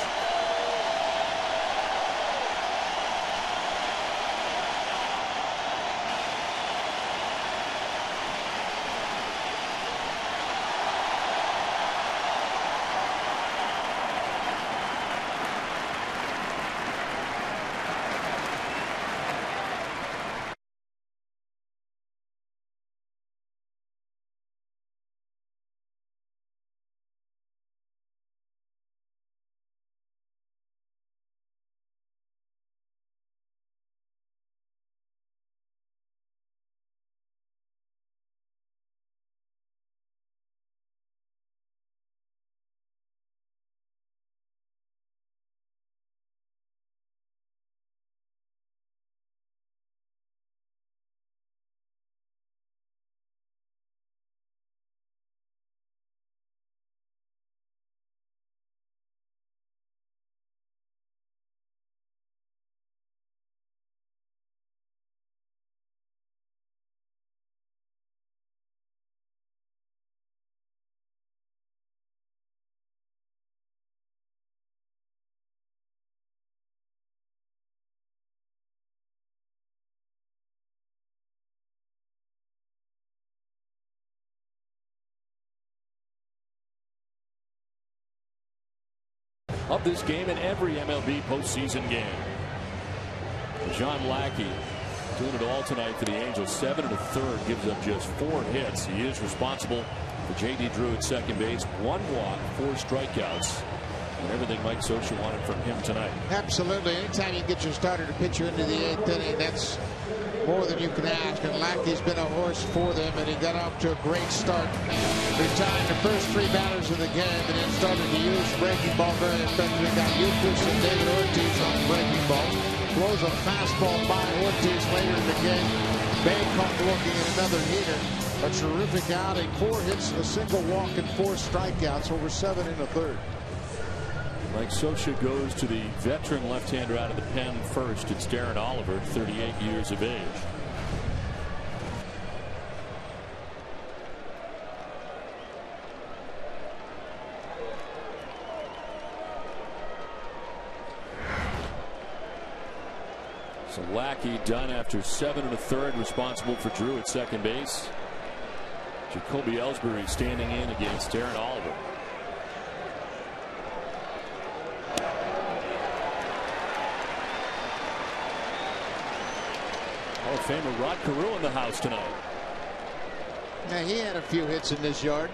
of this game and every MLB postseason game. Lackey doing it all tonight for the Angels. 7 1/3, gives up just 4 hits. He is responsible for J.D. Drew at second base. 1 walk, 4 strikeouts. And everything Mike Scioscia wanted from him tonight. Absolutely. Anytime you get your starter to pitch you into the 8th inning, that's more than you can ask. And Lackey's been a horse for them, and he got off to a great start. Retired the first 3 batters of the game, and then started to use breaking ball very effectively. Got Euclid and David Ortiz on breaking balls. Throws a fastball by Ortiz later in the game. Baycott looking at another heater. A terrific outing. 4 hits, a single walk, and 4 strikeouts over 7 1/3. Mike Scioscia goes to the veteran left-hander out of the pen first. It's Darren Oliver, 38 years of age. So Lackey done after 7 1/3, responsible for Drew at second base. Jacoby Ellsbury standing in against Darren Oliver. Hall of Famer Rod Carew in the house tonight. Now, he had a few hits in this yard.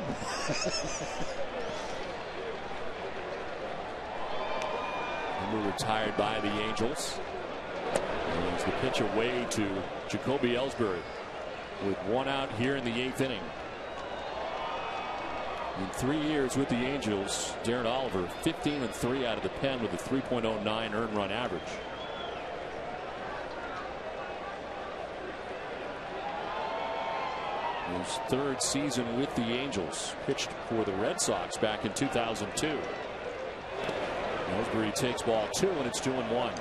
Number retired by the Angels. And the pitch away to Jacoby Ellsbury with 1 out here in the 8th inning. In 3 years with the Angels, Darren Oliver 15 3 out of the pen with a 3.09 earned run average. His 3rd season with the Angels. Pitched for the Red Sox back in 2002. Ellsbury takes ball 2, and it's 2-1.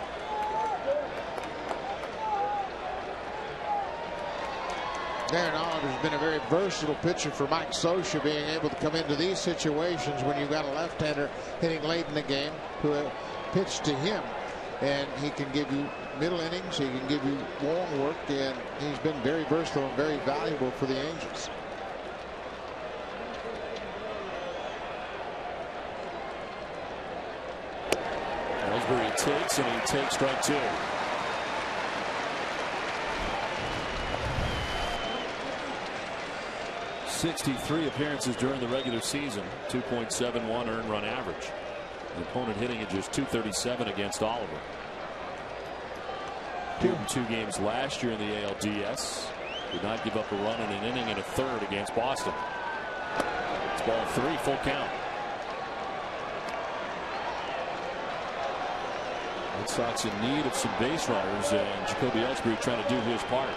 Darren Oliver's been a very versatile pitcher for Mike Scioscia, being able to come into these situations when you've got a left-hander hitting late in the game who pitched to him, and he can give you middle innings, he can give you long work, and he's been very versatile and very valuable for the Angels. Ellsbury takes, and he takes strike 2. .63 appearances during the regular season, 2.71 earned run average. The opponent hitting at just .237 against Oliver. 2 games last year in the ALDS. Did not give up a run in an inning and a third against Boston. It's ball 3, full count. Red Sox in need of some base runners, and Jacoby Ellsbury trying to do his part.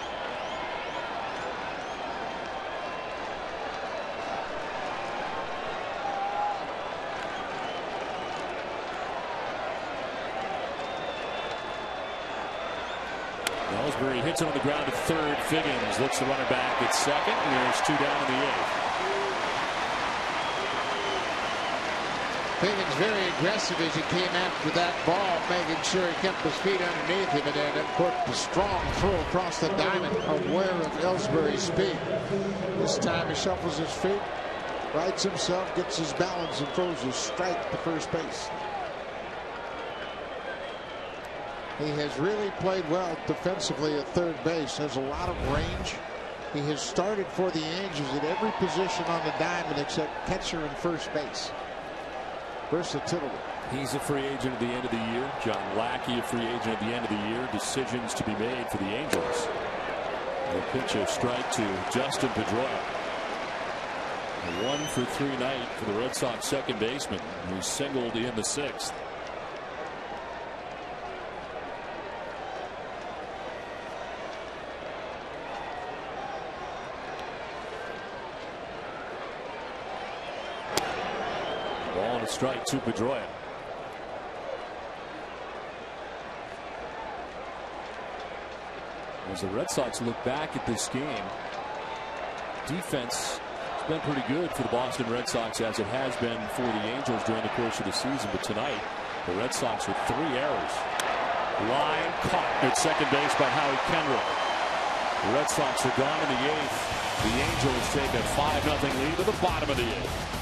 Ellsbury hits it on the ground to third. Figgins looks the runner back at second, and there's 2 down in the 8th. Figgins very aggressive as he came after that ball, making sure he kept his feet underneath him, and then of course the strong throw across the diamond, aware of Ellsbury's speed. This time he shuffles his feet, rights himself, gets his balance, and throws a strike to first base. He has really played well defensively at third base. Has a lot of range. He has started for the Angels at every position on the diamond except catcher and first base. Versatility. He's a free agent at the end of the year. Lackey a free agent at the end of the year. Decisions to be made for the Angels. The pitch, a strike to Justin Pedroia. A 1-for-3 night for the Red Sox second baseman, who singled in the 6th. Ball and a strike to Pedroia. As the Red Sox look back at this game, defense has been pretty good for the Boston Red Sox, as it has been for the Angels during the course of the season. But tonight, the Red Sox with 3 errors. Line caught at second base by Howie Kendrick. The Red Sox are gone in the 8th. The Angels take a 5-0 lead to the bottom of the 8th.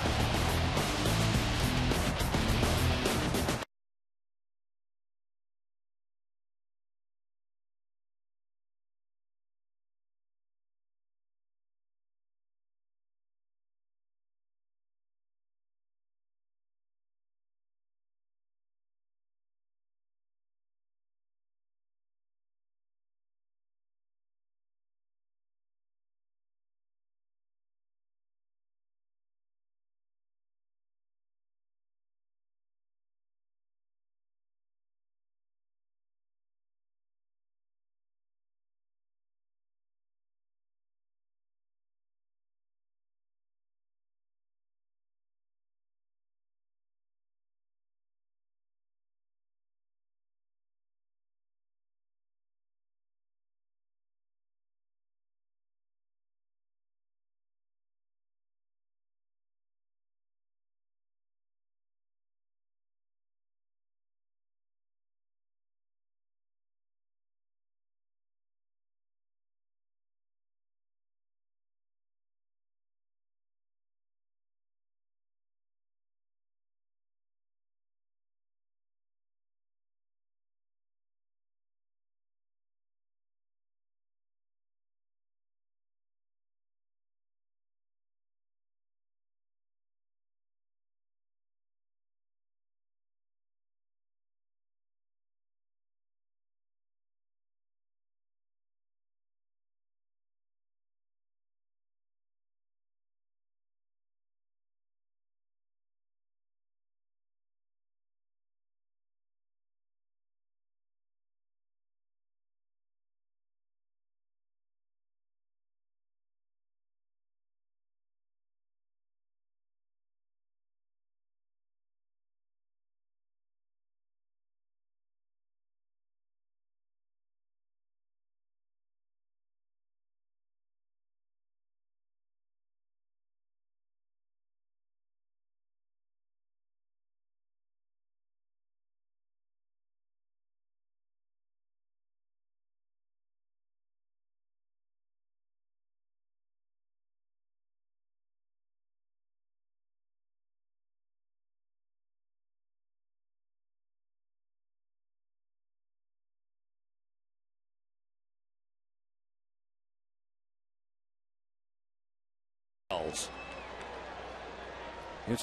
It's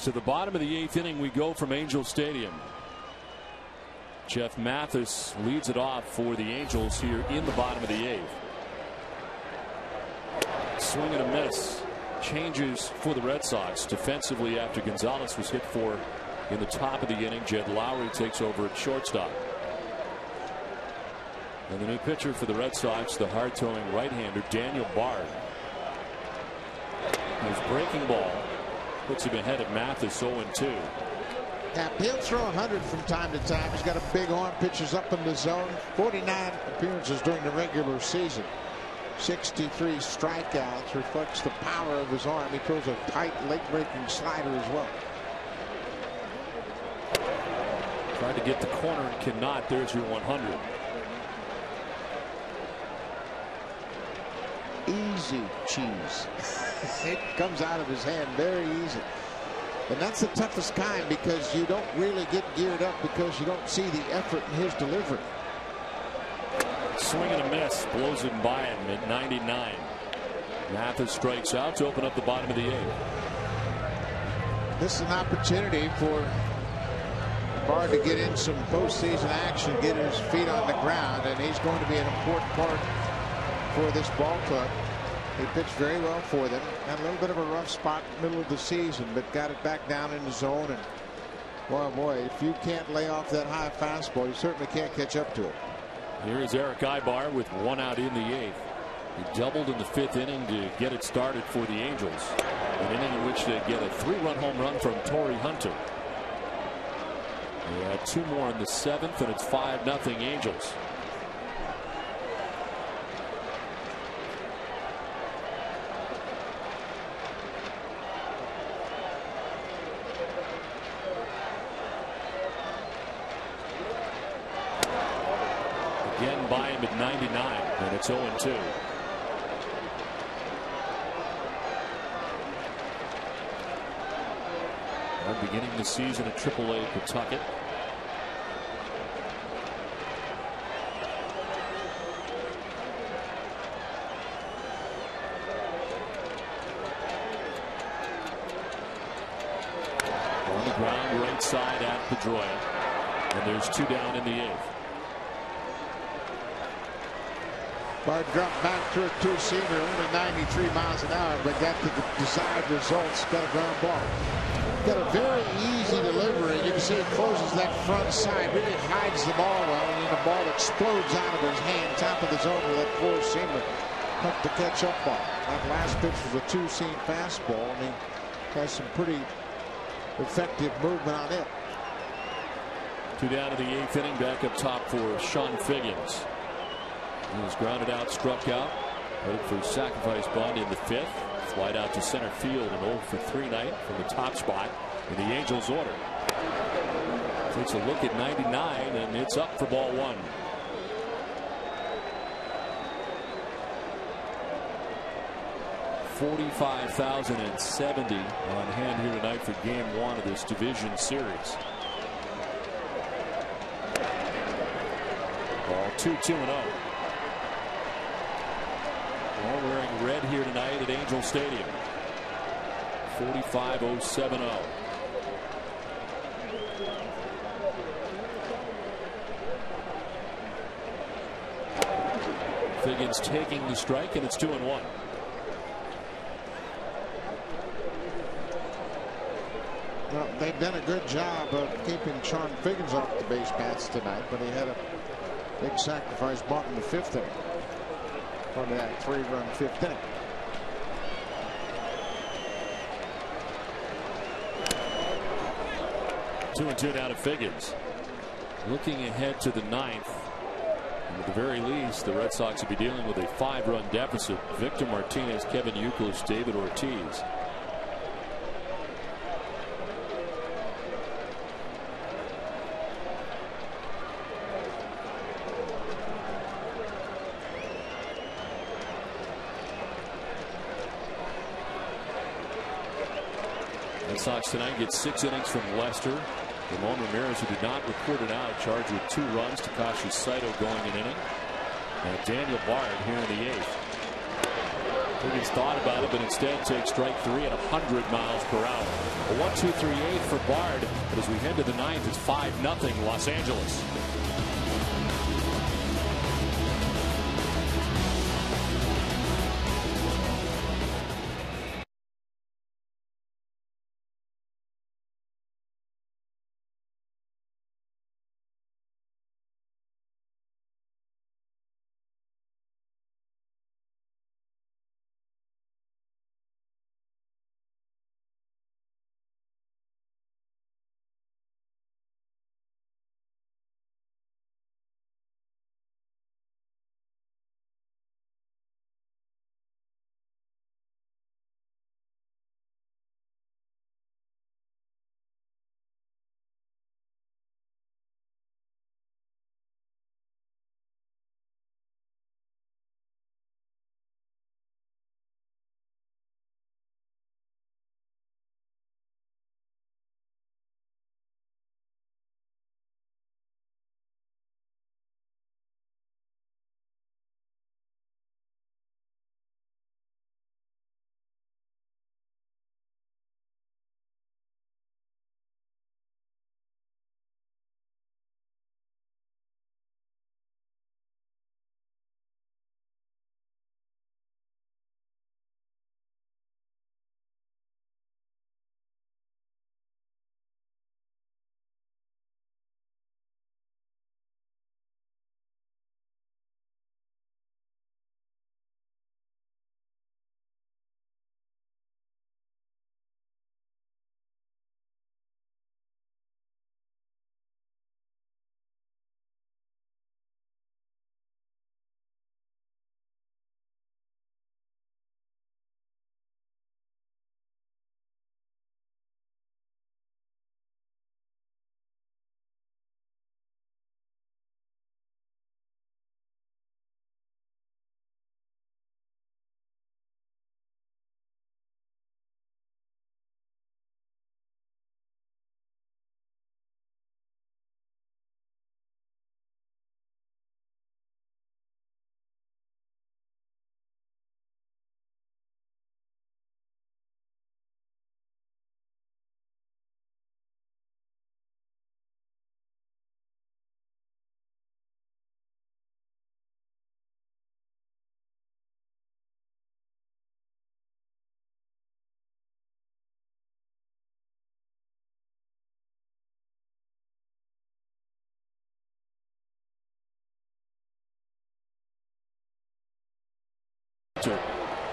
to the bottom of the 8th inning we go from Angel Stadium. Jeff Mathis leads it off for the Angels here in the bottom of the 8th. Swing and a miss. Changes for the Red Sox defensively after Gonzalez was hit for in the top of the inning. Jed Lowry takes over at shortstop. And the new pitcher for the Red Sox, the hard-throwing right-hander Daniel Bard. His breaking ball puts him ahead of Mathis 0-2. Yeah, he'll throw 100 from time to time. He's got a big arm, pitches up in the zone. 49 appearances during the regular season. 63 strikeouts, reflects the power of his arm. He throws a tight leg-breaking slider as well. Tried to get the corner and cannot. There's your 100. Easy cheese. It comes out of his hand very easy. And that's the toughest kind, because you don't really get geared up because you don't see the effort in his delivery. Swing and a miss, blows it by him at 99. Mathis strikes out to open up the bottom of the 8th. This is an opportunity for Bard to get in some postseason action, get his feet on the ground, and he's going to be an important part for this ball club. He pitched very well for them. Had a little bit of a rough spot in the middle of the season, but got it back down in the zone. And boy, if you can't lay off that high fastball, you certainly can't catch up to it. Here is Eric Ibar with 1 out in the 8th. He doubled in the 5th inning to get it started for the Angels. An inning in which they get a 3-run home run from Torrey Hunter. They had 2 more in the 7th, and it's 5-0 Angels. Again by him at 99, and it's 0-2. Beginning the season at AAA Pawtucket. On the ground, right side at Pedroia, and there's 2 down in the 8th. Bard dropped back to a 2-seamer, only 93 miles an hour, but got the desired results. Got a ground ball. Got a very easy delivery. You can see it closes that front side, really hides the ball well, and then the ball explodes out of his hand, top of the zone with that 4-seamer. Tough to catch up on. That last pitch was a 2-seam fastball, and he has some pretty effective movement on it. 2 down in the 8th inning. Back up top for Sean Figgins. He was grounded out, struck out, headed for sacrifice bunt in the 5th. Flight out to center field, an 0-for-3 night from the top spot in the Angels order. Takes a look at 99, and it's up for ball 1. $45,070 on hand here tonight for game 1 of this division series. Ball 2-2-0. All wearing red here tonight at Angel Stadium. 45-070. Figgins taking the strike, and it's 2-1. Well, they've done a good job of keeping Sean Figgins off the base paths tonight, but he had a big sacrifice bunt in the 5th inning. On that 3-run 5th inning. Two and 2 now to Figgins. Looking ahead to the 9th. And at the very least, the Red Sox will be dealing with a 5-run deficit. Victor Martinez, Kevin Youkilis, David Ortiz. Red Sox tonight get 6 innings from Lester. Ramon Ramirez, who did not record it out, charged with 2 runs. Takashi Saito going an inning. And Daniel Bard here in the 8th. think he's thought about it, but instead takes strike 3 at 100 miles per hour. A 1-2-3-8 for Bard, but as we head to the 9th, it's 5-0 Los Angeles.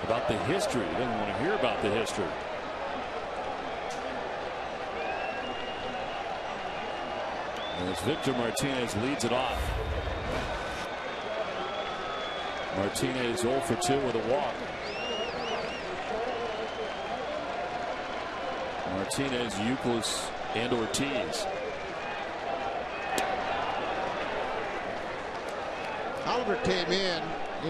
About the history. He doesn't want to hear about the history. As Victor Martinez leads it off. Martinez 0 for 2 with a walk. Martinez, Euclid, and Ortiz. Oliver came in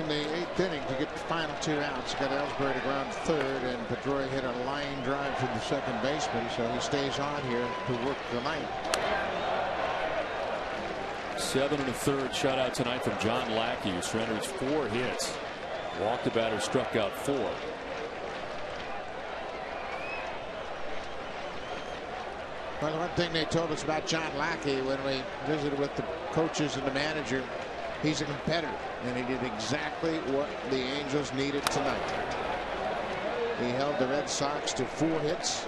the 8th inning to get the final 2 outs. Got Ellsbury to ground third, and Pedroia hit a line drive to the second baseman, so he stays on here to work the ninth. 7 1/3 shutout tonight from John Lackey, who surrenders 4 hits. Walked a batter, struck out 4. Well, the one thing they told us about John Lackey when we visited with the coaches and the manager, he's a competitor, and he did exactly what the Angels needed tonight. He held the Red Sox to 4 hits.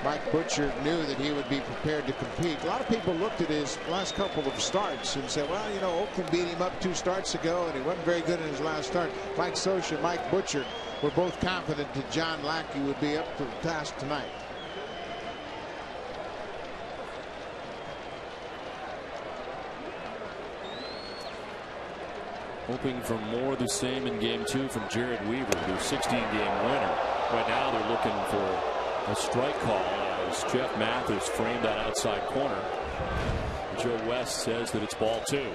Mike Butcher knew that he would be prepared to compete. A lot of people looked at his last couple of starts and said, well, you know, Oakland beat him up 2 starts ago, and he wasn't very good in his last start. Mike Scioscia and Mike Butcher were both confident that John Lackey would be up to the task tonight. Hoping for more of the same in game 2 from Jared Weaver, their 16-game winner. Right now they're looking for a strike call as Jeff Mathis framed that outside corner. Joe West says that it's ball 2.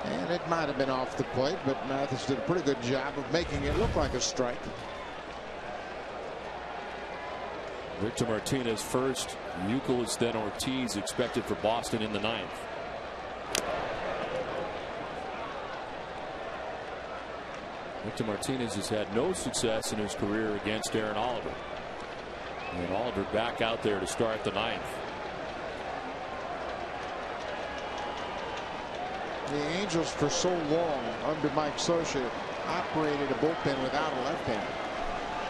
And it might have been off the plate, but Mathis did a pretty good job of making it look like a strike. Victor Martinez first, Euclid, then Ortiz expected for Boston in the 9th. Victor Martinez has had no success in his career against Darren Oliver. And Oliver back out there to start the 9th. The Angels for so long under Mike Scioscia operated a bullpen without a left-hander.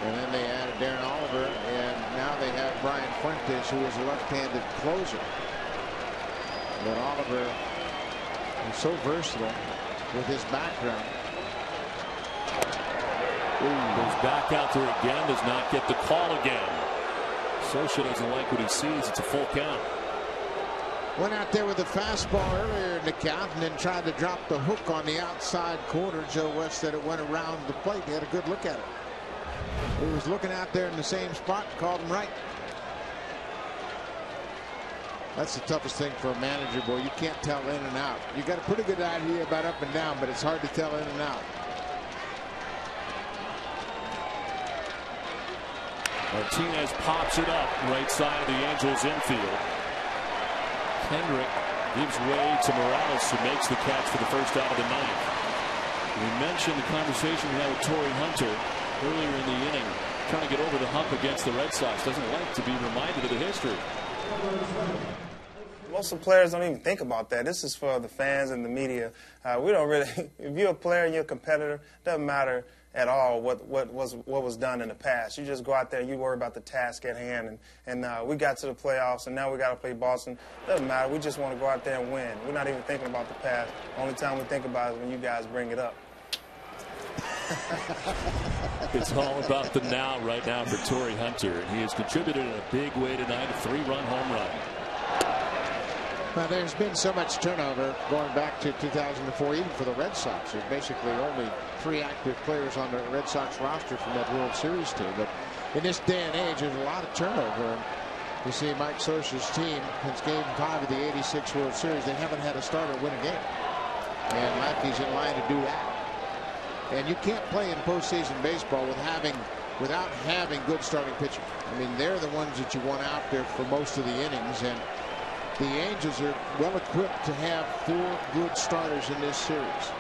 And then they added Darren Oliver, and now they have Brian Fuentes, who is a left-handed closer. But Oliver is so versatile with his background. Goes back out there again, does not get the call again. Scioscia doesn't like what he sees. It's a full count. Went out there with a fastball earlier in the count and then tried to drop the hook on the outside corner. Joe West said it went around the plate. He had a good look at it. He was looking out there in the same spot, called him right. That's the toughest thing for a manager, boy. You can't tell in and out. You got a pretty good idea about up and down, but it's hard to tell in and out. Martinez pops it up right side of the Angels infield. Kendrick gives way to Morales, who makes the catch for the first out of the 9th. We mentioned the conversation we had with Torrey Hunter earlier in the inning, trying to get over the hump against the Red Sox. Doesn't like to be reminded of the history. Most of the players don't even think about that. This is for the fans and the media. We don't really. If you're a player and you're a competitor, it doesn't matter at all what was done in the past. You just go out there and you worry about the task at hand. And we got to the playoffs, and now we got to play Boston. Doesn't matter. We just want to go out there and win. We're not even thinking about the past. The only time we think about it is when you guys bring it up. It's all about the now right now for Torrey Hunter, and he has contributed in a big way tonight, a 3-run home run. Now, there's been so much turnover going back to 2004, even for the Red Sox. There's basically only 3 active players on the Red Sox roster from that World Series team. But in this day and age, there's a lot of turnover. And you see Mike Scioscia's team, since Game 5 of the '86 World Series, they haven't had a starter win a game. And Lackey's in line to do that. And you can't play in postseason baseball without having good starting pitching. I mean, they're the ones that you want out there for most of the innings. And the Angels are well equipped to have 4 good starters in this series.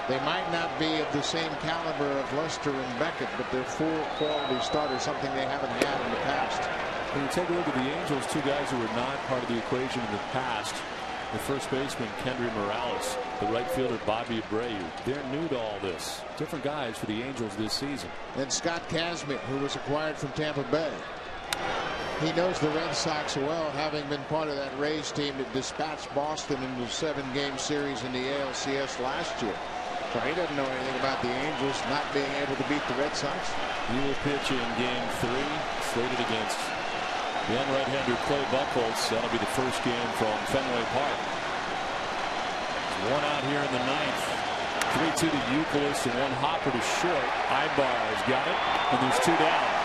They might not be of the same caliber of Lester and Beckett, but they're 4 quality starters, something they haven't had in the past. When you take a look at the Angels, 2 guys who were not part of the equation in the past. The first baseman, Kendry Morales, the right fielder, Bobby Abreu. They're new to all this. Different guys for the Angels this season. And Scott Kazmir, who was acquired from Tampa Bay. He knows the Red Sox well, having been part of that Rays team that dispatched Boston in the 7-game series in the ALCS last year. So he doesn't know anything about the Angels not being able to beat the Red Sox. He will pitch in Game 3, slated against young right-hander Clay Buchholz. That'll be the first game from Fenway Park. 1 out here in the 9th. 3-2 to Youkilis and 1 hopper to short. Ibar's got it, and there's 2 down.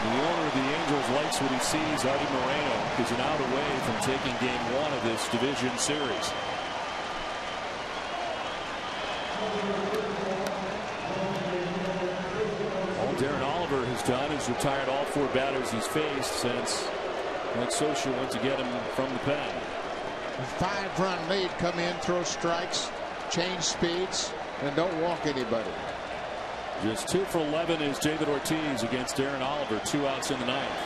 The owner of the Angels likes what he sees. Artie Moreno is an out away from taking Game 1 of this division series. All Darren Oliver has done is retired all 4 batters he's faced since Mike Scioscia went to get him from the pen. A 5-run lead, come in, throw strikes, change speeds, and don't walk anybody. Just 2 for 11 is David Ortiz against Darren Oliver. 2 outs in the 9th.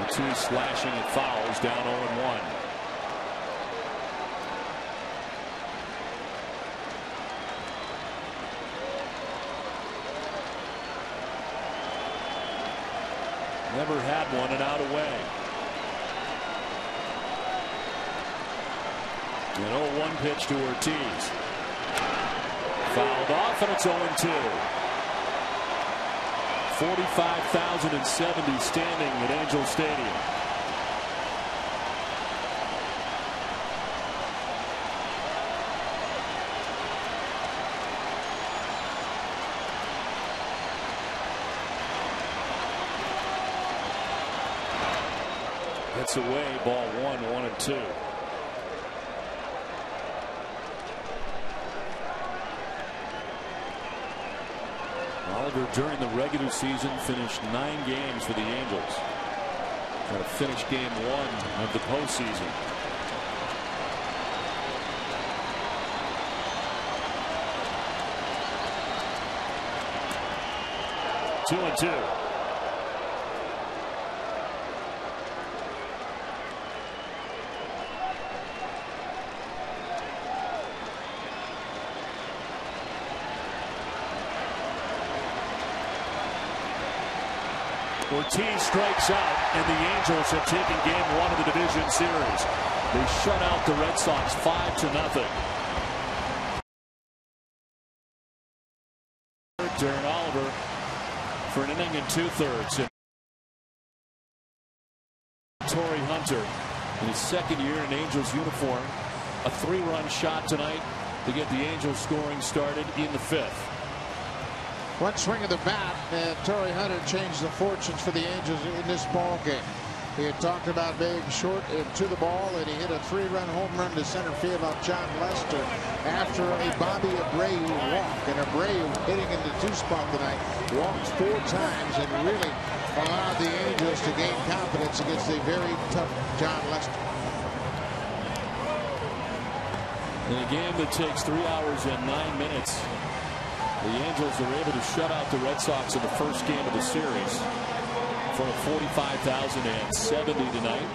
Ortiz slashing at fouls, down 0-1. Never had one and out away. An 0-1 pitch to Ortiz. Fouled off, and it's 0-2. 45,070 standing at Angel Stadium. Gets away, ball 1, 1-2. Oliver during the regular season finished 9 games for the Angels. Trying to finish Game 1 of the postseason. 2-2. Ortiz strikes out, and the Angels have taken game 1 of the division series. They shut out the Red Sox 5-0. Darren Oliver for an inning and 2/3. Torrey Hunter in his second year in an Angels uniform. A 3-run shot tonight to get the Angels scoring started in the 5th. One swing of the bat, and Torrey Hunter changed the fortunes for the Angels in this ball game. He had talked about being short and to the ball, and he hit a 3-run home run to center field off John Lester after a Bobby Abreu walk. And Abreu hitting in the 2 spot tonight, walked 4 times and really allowed the Angels to gain confidence against a very tough John Lester. In a game that takes 3 hours and 9 minutes, the Angels are able to shut out the Red Sox in the first game of the series for a 45,070 tonight.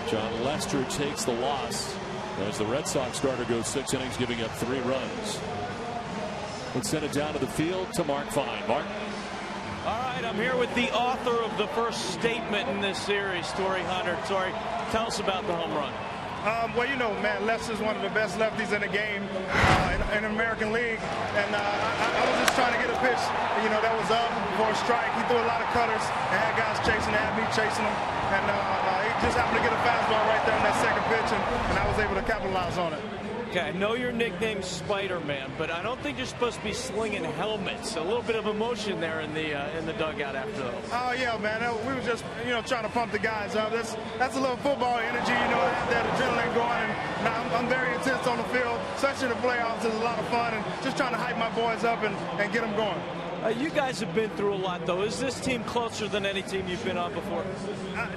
John Lester takes the loss as the Red Sox starter goes 6 innings, giving up 3 runs. Let's send it down to the field to Mark Fine. Mark. All right, I'm here with the author of the first statement in this series, Torrey Hunter. Torrey, tell us about the home run. Well, you know, man, Lester's one of the best lefties in the game in the American League. And I was just trying to get a pitch, you know, that was up for a strike. He threw a lot of cutters and had guys chasing, had me chasing him. And he just happened to get a fastball right there in that second pitch, and I was able to capitalize on it. Okay, I know your nickname's Spider-Man, but I don't think you're supposed to be slinging helmets. A little bit of emotion there in the dugout after those. Oh yeah, man. We were just, you know, trying to pump the guys up. That's a little football energy, you know, that adrenaline going. And I'm very intense on the field, especially the playoffs. It's a lot of fun, and just trying to hype my boys up and get them going. You guys have been through a lot, though. Is this team closer than any team you've been on before?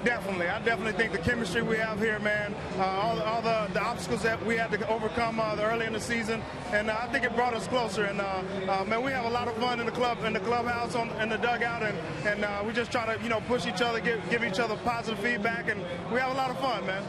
Definitely. I definitely think the chemistry we have here, man, all the obstacles that we had to overcome early in the season, and I think it brought us closer. And, man, we have a lot of fun in the clubhouse, in the dugout, and we just try to, you know, push each other, give each other positive feedback, and we have a lot of fun, man.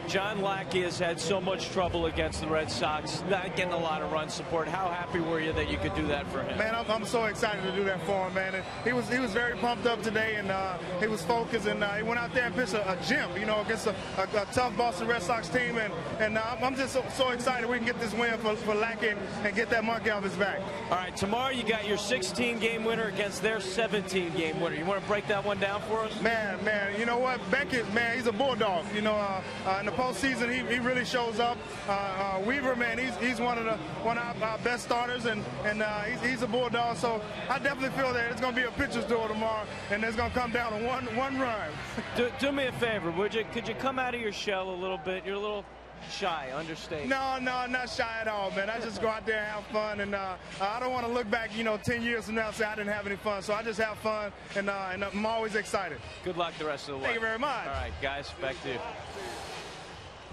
John Lackey has had so much trouble against the Red Sox, not getting a lot of run support. How happy were you that you could do that for him? Man, I'm so excited to do that for him, man. And he was very pumped up today, and he was focused, and he went out there and pitched a gem, you know, against a tough Boston Red Sox team, and I'm just so excited we can get this win for Lackey and get that monkey off his back. All right, tomorrow you got your 16-game winner against their 17-game winner. You want to break that one down for us? Man, you know what? Beckett, man, he's a bulldog. You know, in the postseason, he really shows up. Weaver, man, he's one of our best starters, and he's a bulldog. So I definitely feel that it's going to be a pitcher's duel tomorrow, and it's going to come down to one run. Do me a favor, would you? Could you come out of your shell a little bit? You're a little shy, understated. No, not shy at all, man. I just go out there and have fun, and I don't want to look back, you know, 10 years from now and say I didn't have any fun. So I just have fun, and I'm always excited. Good luck the rest of the way. Thank you very much. All right, guys, back to you.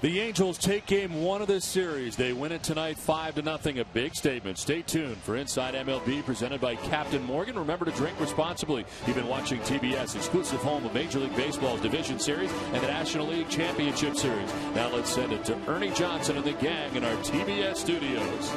The Angels take game 1 of this series. They win it tonight 5-0. A big statement. Stay tuned for Inside MLB presented by Captain Morgan. Remember to drink responsibly. You've been watching TBS, exclusive home of Major League Baseball's Division Series and the National League Championship Series. Now let's send it to Ernie Johnson and the gang in our TBS studios.